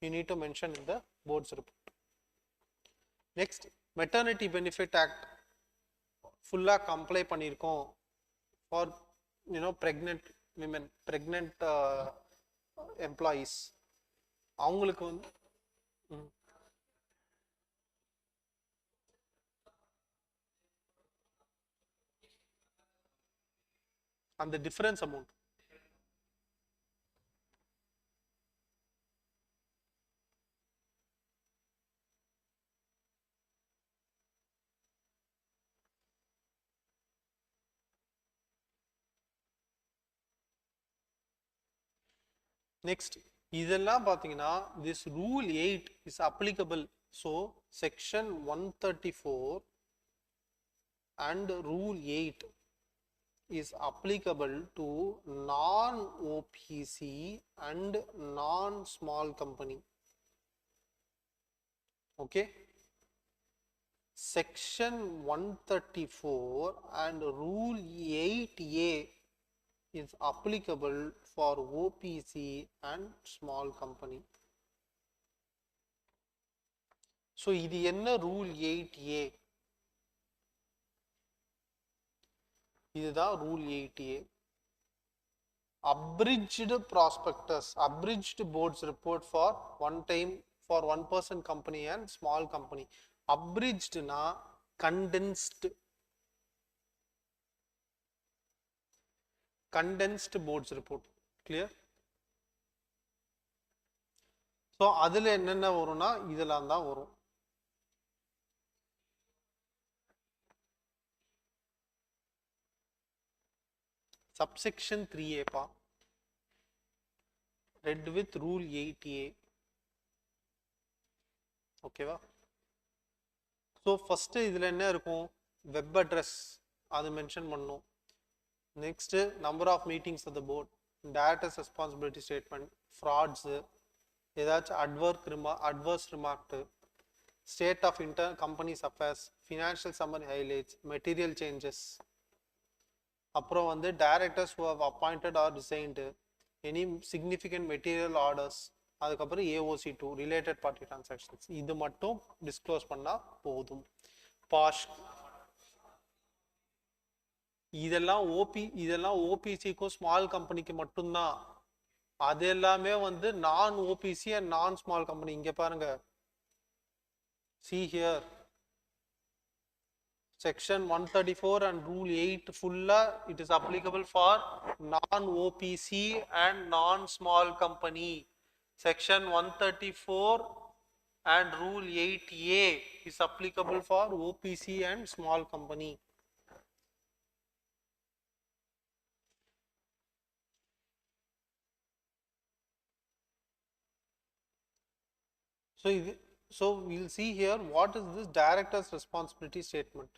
you need to mention in the board's report. Next, Maternity Benefit Act full comply பண்ணிருக்கோம் for pregnant women, pregnant employees. அவங்களுக்கு வந்து அந்த டிஃபரன்ஸ் அமௌண்ட் நெக்ஸ்ட் இதெல்லாம் பார்த்தீங்கன்னா this rule 8 is applicable. So section 134 and rule 8 is applicable to non-OPC and non-small company. Okay, section 134 and rule 8A is applicable for OPC and small company. So இது என்ன rule 8A? இதுதான் rule 8A. abridged prospectus, abridged board's report for one time for one person company and small company. abridged na condensed board's report. Clear? so adile enna varuna ideல்லாம் தான் வரும். subsection 3A pa read with rule 8A. okay va? so first idhula enna irukum, web address adu mention பண்ணனும். next number of meetings of the board, director's responsibility statement, frauds, ஏதாச்சும் adverse remark, state of inter company's affairs, financial summary highlights, material changes, அப்புறம் வந்து directors who have appointed or resigned, any significant material orders, அதுக்கப்புறம் AOC2 related party transactions. இது மட்டும் disclose பண்ணா போதும். Bash இதெல்லாம் ஓபிசிக்கும் small கம்பெனிக்கு மட்டும்தான். அது எல்லாமே வந்து நான் ஓபிசி அண்ட் நான் ஸ்மால் கம்பெனி. இங்க பாருங்க, see here section 134 and rule 8 fulla it is applicable for non OPC and non small company. section 134 and rule 8A is applicable for OPC and small company. So we'll see here what is this director's responsibility statement.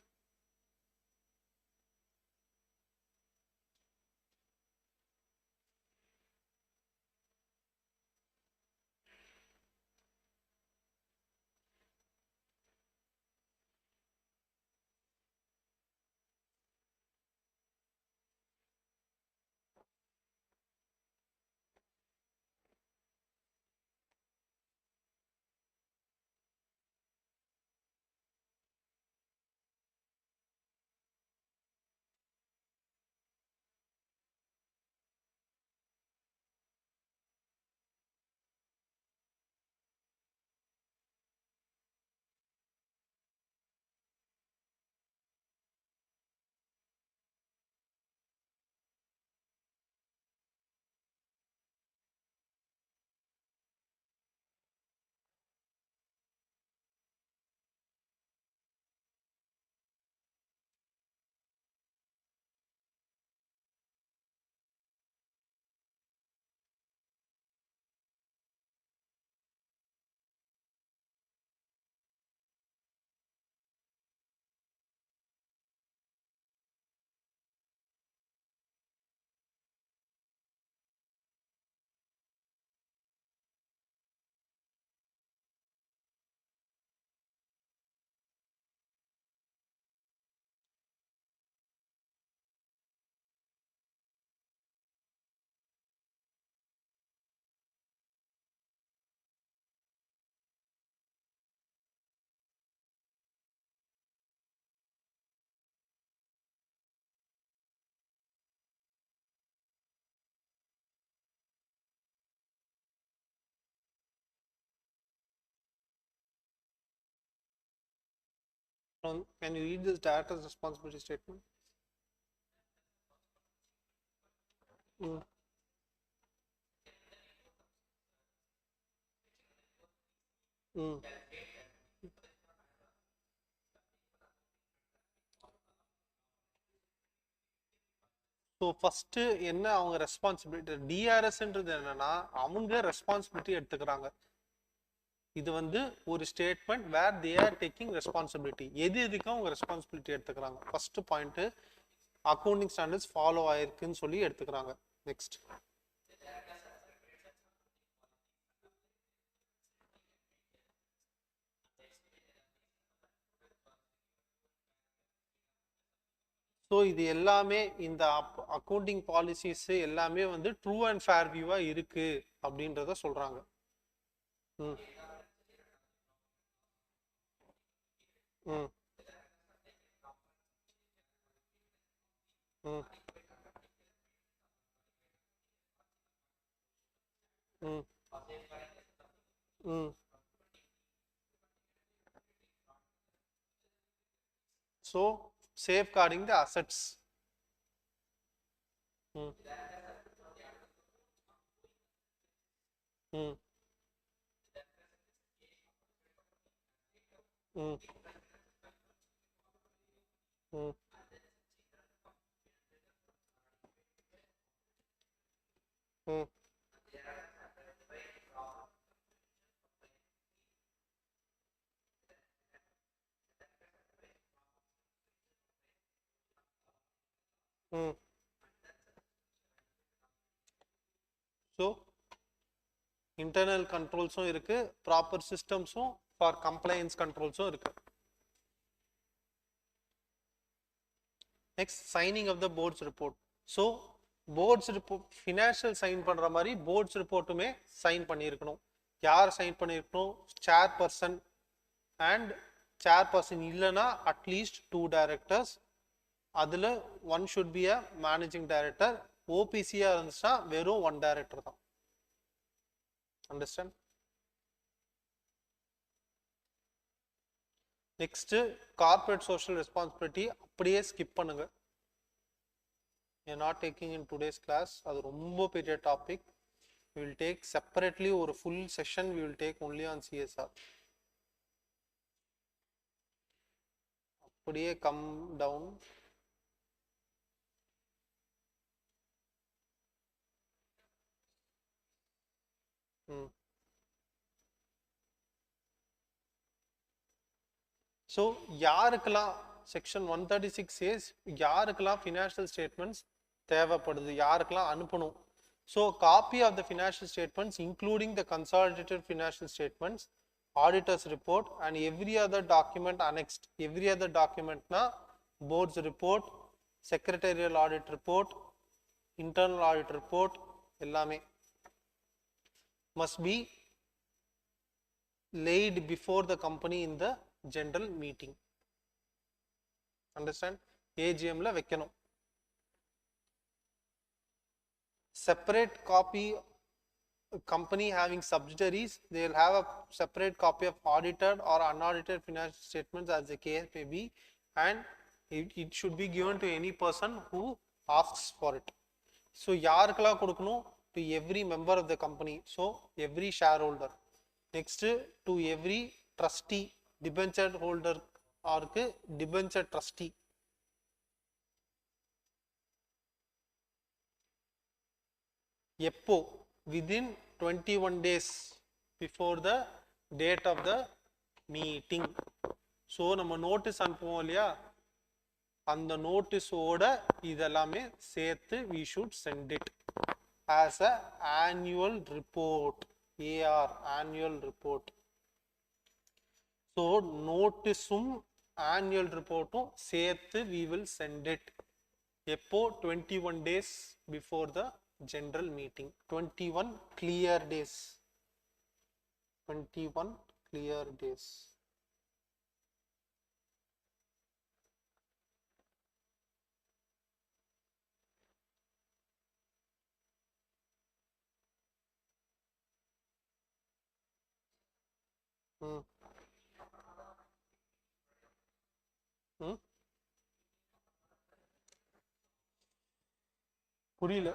Can you read this director's responsibility statement? Mm. Mm. So first என்ன அவங்க responsibility, டிஆர்எஸ்ன்றது என்னன்னா அவங்க responsibility எடுத்துக்கிறாங்க. இது வந்து ஒரு statement where they are taking responsibility. எதுக்கும் அவங்க ரெஸ்பான்சிபிலிட்டி எடுத்துக்கிறாங்க. First point accounting standards follow ஆயிருக்குன்னு சொல்லி எடுத்துக்கிறாங்க. நெக்ஸ்ட் ஸோ இது எல்லாமே இந்த அக்கௌண்டிங் பாலிசிஸ் எல்லாமே வந்து ட்ரூ அண்ட் ஃபேர் வியூவா இருக்கு அப்படின்றத சொல்றாங்க. mm, mm, mm, mm. So safeguarding the assets. Mm, mm, mm, mm, mm, mm. So internal controlஸும் இருக்கு, ப்ராப்பர் சிஸ்டம்ஸும் ஃபார் கம்ப்ளைன்ஸ் கண்ட்ரோல்ஸும் இருக்கு. Next signing of the board's report. So board's report financial sign பண்ற மாதிரி போர்ட்ஸ் ரிப்போர்ட்டுமே sign பண்ணியிருக்கணும். யார் சைன் பண்ணியிருக்கணும்? சேர்பர்சன் அண்ட் சேர்பர்சன் இல்லைன்னா அட்லீஸ்ட் 2 டைரக்டர்ஸ். அதில் one should be a managing director. ஓபிசியாக இருந்துச்சுன்னா வெறும் 1 டைரக்டர் தான். Understand? Next corporate social responsibility அப்படியே ஸ்கிப் பண்ணுங்க. Not taking in today's class. அது ரொம்ப பெரிய topic. we will take separately ஒரு full session we will take only on CSR. அப்படியே come down. ஸோ யாருக்கெல்லாம் செக்ஷன் 136 says யாருக்கெல்லாம் ஃபினான்ஷியல் ஸ்டேட்மெண்ட்ஸ் தேவைப்படுது, யாருக்கெல்லாம் அனுப்பணும். So copy of the financial statements including the consolidated financial statements, auditors report and every other document annexed. Every other டாக்குமெண்ட்னா board's report, secretarial audit report, internal audit report எல்லாமே must be laid before the company in the general meeting. Understand? AGM la வைக்கணும். Separate copy, company having subsidiaries, they will have a separate copy of audited or unaudited financial statements as the case may be, and it should be given to any person who asks for it. So யாருக்கெல்லாம் கொடுக்கணும்? To every member of the company. So every shareholder. Next to every trustee, debenture holder or debenture trustee. எப்போ? within 21 days before the date of the meeting. So நம்ம notice அனுப்புவோம் இல்லையா, அந்த நோட்டீஸோட இதெல்லாமே சேர்த்து we should send it as a annual report. AR annual report. So நோட்டீஸும் annual ரிப்போர்ட்டும் சேர்த்து we will send it. எப்போ? 21 days before the general meeting. 21 clear days. 21 clear days. புரியல.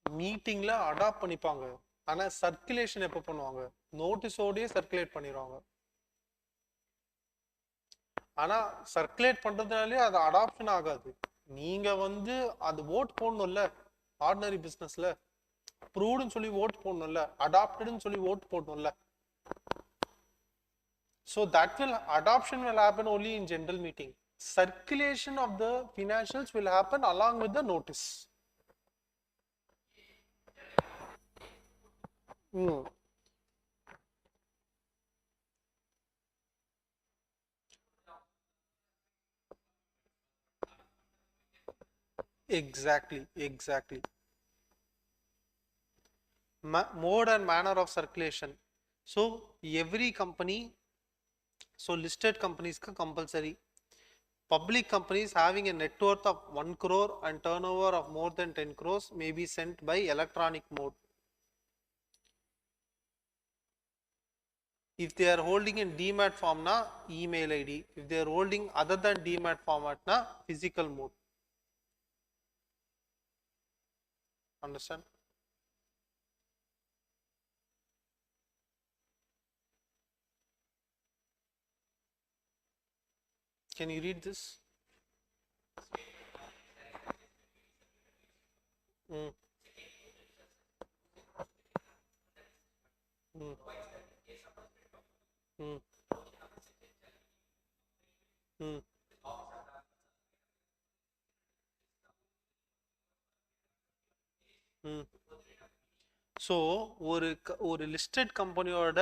மீட்டிங்ல அடாப்ட் பண்ணிப்பாங்க, ஆனா சர்க்குலேஷன் எப்ப பண்ணுவாங்க? நோட்டீஸோடயே சர்க்குலேட் பண்ணிடுவாங்க. ஆனா சர்க்குலேட் பண்றதுனாலே அது அடாப்ஷன் ஆகாது. நீங்க அது ஓட் போடணும்ல, ஆர்டினரி பிசினஸ்ல அப்ரூவ்டுன்னு சொல்லி ஓட் போடணும்ல, அடாப்டட்னு சொல்லி vote போடணும்ல. So that adoption will happen only in general meeting. Circulation of the financials will happen along with the notice. Exactly. Mode and manner of circulation. So every company, so listed companies ka compulsory. Public companies having a net worth of 1 crore and turnover of more than 10 crores may be sent by electronic mode. If they are holding in DMAT form na email ID. If they are holding other than DMAT format na physical mode. Understand? Can you read this? Mm. Mm. Mm. Mm. Mm. So ஒரு listed கம்பெனியோட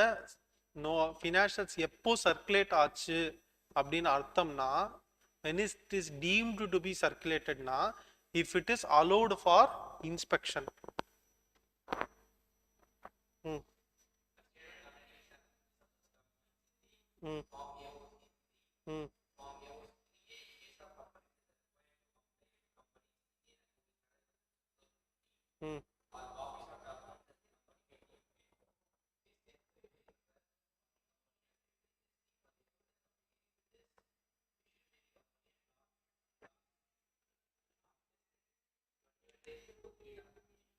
financials எப்போ circulate ஆச்சு அப்படின்னு அர்த்தம்னா when it is deemed to be circulated na if it is allowed for inspection. Hmm. Hmm. Hmm. Hmm.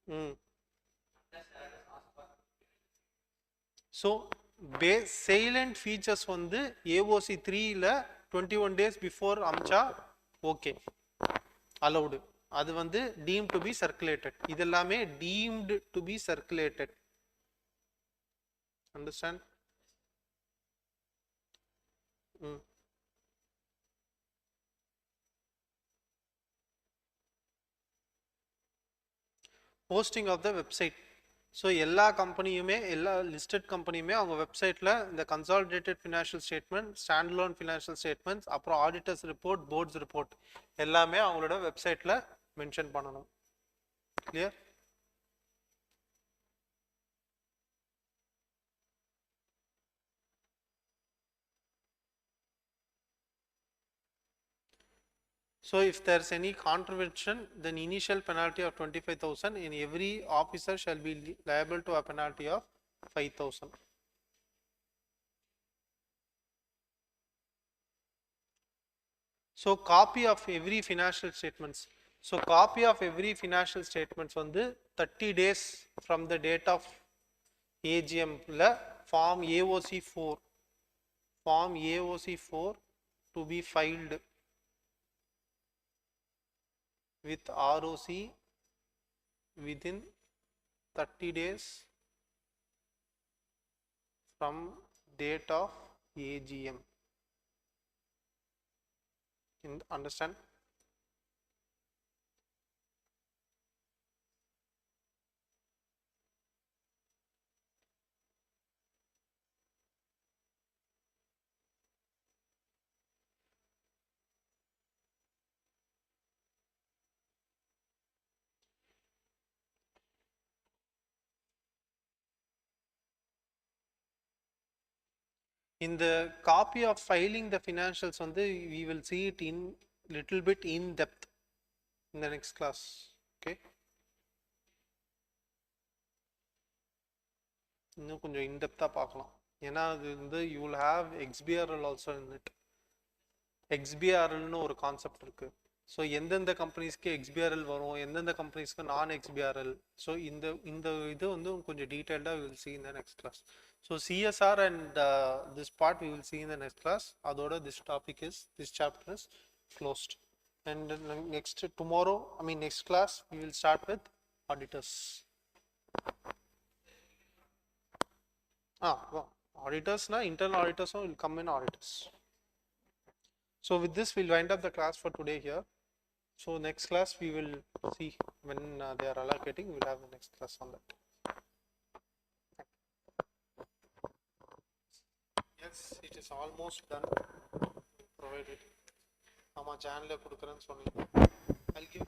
Hmm. So salient features வந்து AOC 3ல 21 days before அம்சா okay allowed. அது வந்து deemed to be circulated. இதெல்லாமே deemed to be circulated. Understand? Mm. Posting of the website. So எல்லா கம்பெனியுமே எல்லா listed கம்பெனியுமே அவங்க வெப்சைட்டில் இந்த consolidated financial statement, standalone financial statements, அப்புறம் ஆடிட்டர்ஸ் ரிப்போர்ட், போர்ட்ஸ் ரிப்போர்ட் எல்லாமே அவங்களோட வெப்சைட்டில் மென்ஷன் பண்ணணும். Clear? So if there is any contravention, then initial penalty of 25,000 in every officer shall be liable to a penalty of 5,000. So copy of every financial statements. So copy of every financial statements வந்து 30 days from the date of AGM form AOC4 to be filed with ROC within 30 days from date of AGM. Understand? In the copy of filing the financials வந்து we will see it in little bit in depth in the next class. Okay, இன்னும் கொஞ்சம் in depth பார்க்கலாம். ஏன்னா அது வந்து you will have XBRL also in it. XBRLனு ஒரு concept இருக்கு. So எந்தெந்த கம்பெனிஸ்க்கு XBRL வரும், எந்தெந்த கம்பெனிஸ்க்கு நான் XBRL. ஸோ இந்த இது வந்து கொஞ்சம் டீட்டெயில்டாக we will see in the next class. So CSR and this part we will see in the next class. அதோட this chapter is closed. And next class we will start with auditors. Auditors na internal auditors will come in auditors. So with this we'll wind up the class for today here. So next class we will see when they are allocating, we'll have the next class on that. Yes, it is almost done. Provided. Ama channel kudukuren sonni. I'll give